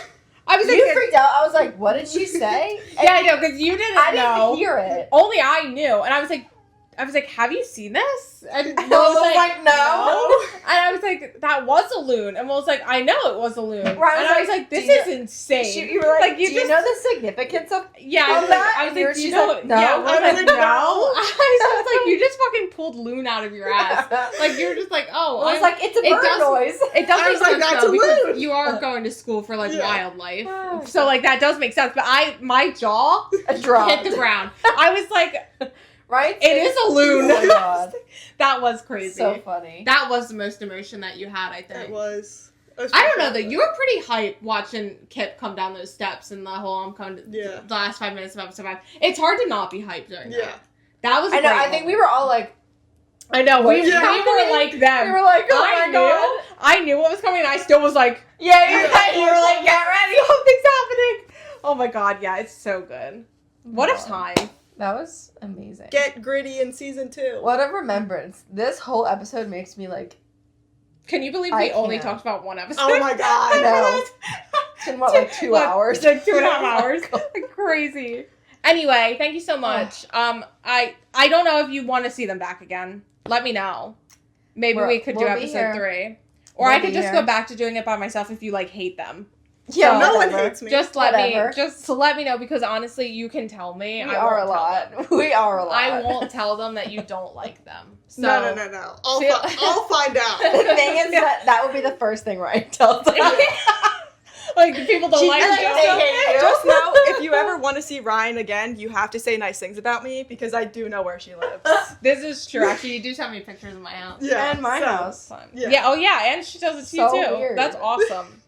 I was like, You freaked out. I was like, what did she say? "Yeah, I know," because you didn't I know. didn't hear it. Only I knew, and I was like, "Have you seen this?" And I Will was was like, like, no. And I was like, "That was a loon," and Will was like, "I know it was a loon," Right, and I was like, "This do you- is insane." You were like, you do you just know the significance of Yeah, of I was that? like, And you were- do you she's know? like, no. Yeah, I was like, no. I was like, you just fucking pulled loon out of your ass. Like you were just like, oh, I was like, it's a it bird does- noise. it does I make was like, sense that's though a because loon. you are going to school for like Yeah. wildlife, Oh, so like that does make sense. But my jaw A drop. hit the ground. I was like, Right? it is a loon. Oh my god. That was crazy. So funny. That was the most emotion that you had, I think. It was. I don't know though. You were pretty hyped watching Kip come down those steps and the whole the last 5 minutes of episode 5. It's hard to not be hyped during Yeah. that. That was. I know. I think we were all like, I know. We What's were happening? like them. we were like, oh I my god. I knew what was coming, and I still was like, Yeah, you were like, get ready, something's happening. Oh my god, yeah, it's so good. What a time. That was amazing. Get gritty in season 2. What a remembrance. This whole episode makes me like, Can you believe I we only can't. talked about one episode? Oh my god. No. it's in what, like 2 hours? Like 2.5 hours. Oh my God. Like crazy. Anyway, thank you so much. I don't know if you want to see them back again. Let me know. Maybe we could do we'll be episode here. 3. Or We'll I could be just here. go back to doing it by myself if you like hate them. Yeah, No one whatever. hates me. Just Whatever. let me know because honestly, you can tell me. We I are a won't tell them. lot. We are a lot. I won't tell them that you don't like them. So, No. I'll find out. The thing is that would be the first thing Ryan tells us. like people don't like like, you. they hate you. Just know, if you ever want to see Ryan again, you have to say nice things about me because I do know where she lives. This is true. Actually, you do send me pictures of my house. Yeah, And my so- house. Fun. Yeah. Yeah. Oh yeah, and she does it to So you too. weird. That's awesome.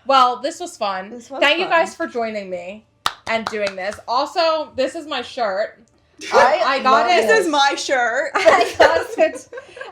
Well, this was fun. This was Thank you fun. guys for joining me and doing this. Also, this is my shirt. I got love it. This is my shirt.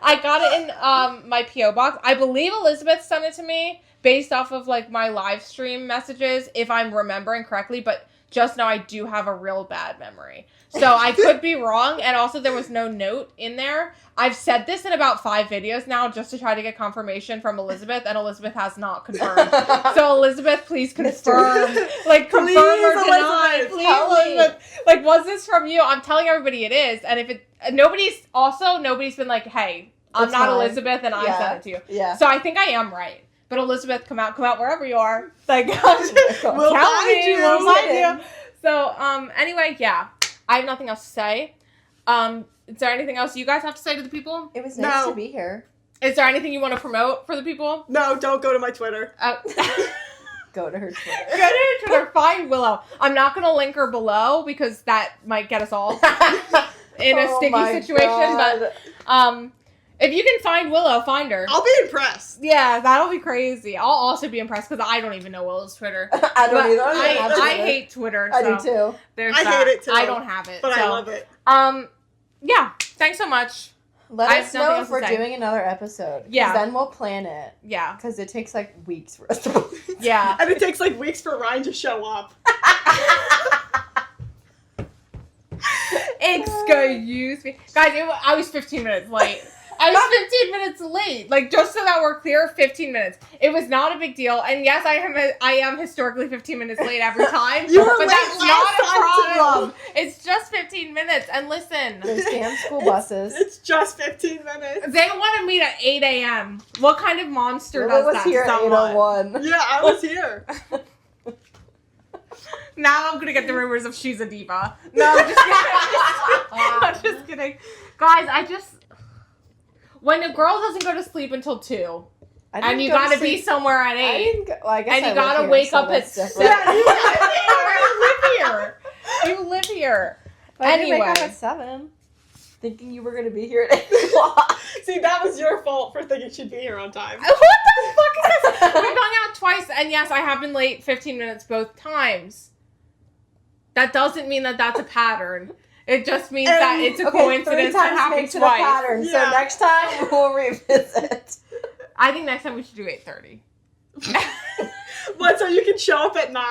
I got it in my P.O. box. I believe Elizabeth sent it to me based off of like my live stream messages, if I'm remembering correctly, but just know I do have a real bad memory. So I could be wrong, and also there was no note in there. I've said this in about 5 videos now just to try to get confirmation from Elizabeth, and Elizabeth has not confirmed. So Elizabeth, please confirm. Like, confirm Please, or deny. Elizabeth, Please, tell me. Elizabeth. Like, was this from you? I'm telling everybody it is, and if it... Nobody's been like, hey, I'm It's not fine. Elizabeth, and I Yeah. sent it to you. Yeah. So I think I am right. But Elizabeth, come out wherever you are. Like, We'll tell find me, you. we'll find you. Hidden. So, anyway, yeah. I have nothing else to say. Is there anything else you guys have to say to the people? It was nice No. to be here. Is there anything you want to promote for the people? No, don't go to my Twitter. Go to her Twitter. Go to her Twitter, find Willow. I'm not going to link her below because that might get us all in a Oh sticky my situation. God. But if you can find Willow, find her. I'll be impressed. Yeah, that'll be crazy. I'll also be impressed because I don't even know Willow's Twitter. I don't But either. I don't have I Twitter. hate Twitter. I So do too. there's I that. hate it too. I don't have it. But so. I love it. Yeah. Thanks so much. Let I have us nothing know else if to we're say. doing another episode. 'Cause Yeah. Then we'll plan it. Yeah. Because it takes like weeks for us to plan. Yeah. And it takes like weeks for Ryan to show up. Excuse me. Guys, I was 15 minutes late. I was 15 minutes late. Like, just so that we're clear, 15 minutes. It was not a big deal. And yes, I am historically 15 minutes late every time. You were but late that's last not a time, too. problem. It's just 15 minutes. And listen, There's damn school buses. It's just 15 minutes. they want to meet at 8 a.m. What kind of monster Lily does was that? here at Someone? 8:01. Yeah, I was here. Now I'm gonna get the rumors of she's a diva. No, I'm just kidding. I'm just kidding. Guys, when a girl doesn't go to sleep until 2, I didn't and you go to gotta be sleep- somewhere at I 8, didn't go, well, I guess and I you live gotta here, wake so up at that's 6. different. Yeah, you live here. You live here. But I didn't wake up Anyway. at 7, thinking you were gonna be here at 8 o'clock. See, that was your fault for thinking she'd be here on time. What the fuck is this? We've gone out twice, and yes, I have been late 15 minutes both times. That doesn't mean that that's a pattern. It just means that it's a Okay, coincidence 3 that times happens makes it a twice. pattern. Yeah. So next time we'll revisit. I think next time we should do 8:30. What, so you can show up at 9?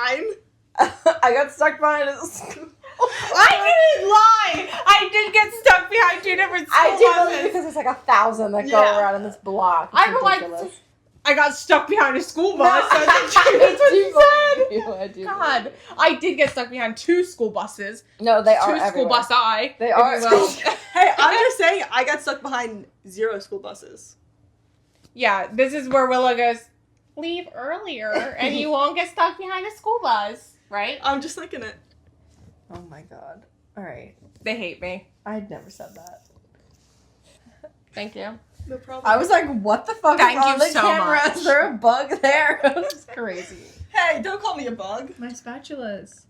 I got stuck behind a school. I didn't lie! I did get stuck behind 2 different school I do believe buses. because there's like 1,000 that go Yeah. around in this block. It's I feel like ridiculous. I got stuck behind a school bus. No, That's what you said. I do. God, I did get stuck behind 2 school buses. No, they 2 are school everywhere. bus I. They if are. you will. Hey, I'm just saying, I got stuck behind 0 school buses. Yeah, this is where Willow goes, leave earlier and you won't get stuck behind a school bus, right? I'm just thinking it. Oh my god. All right. They hate me. I'd never said that. Thank you. No problem. I was like, what the fuck Thank is on you the so camera? much. Is there a bug there? That's crazy. Hey, don't call me a bug. My spatulas.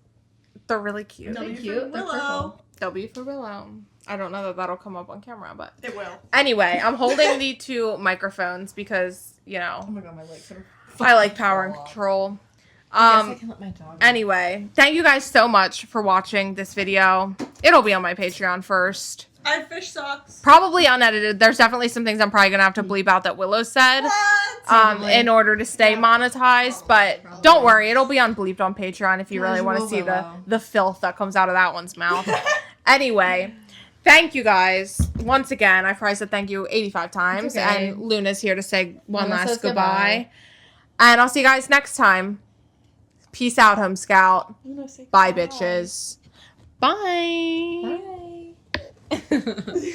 They're really cute. No. They're W cute. for They're Willow. purple. W for Willow. I don't know that that'll come up on camera, but It will. anyway, I'm holding the 2 microphones because, you Oh know, my god, my legs are. I like power and control. I guess I can let my dog. Anyway, thank you guys so much for watching this video. It'll be on my Patreon first. I have fish socks. Probably unedited. There's definitely some things I'm probably gonna have to bleep out that Willow said. What? In order to stay monetized, but don't worry, it'll be unbleeped on Patreon if you really want to Casual see Willow. the filth that comes out of that one's mouth. Anyway, thank you guys once again. I probably said thank you 85 times, okay. and Luna's here to say one Luna last says goodbye. goodbye. And I'll see you guys next time. Peace out, Home Scout. Bye, bitches. Bye. Bye.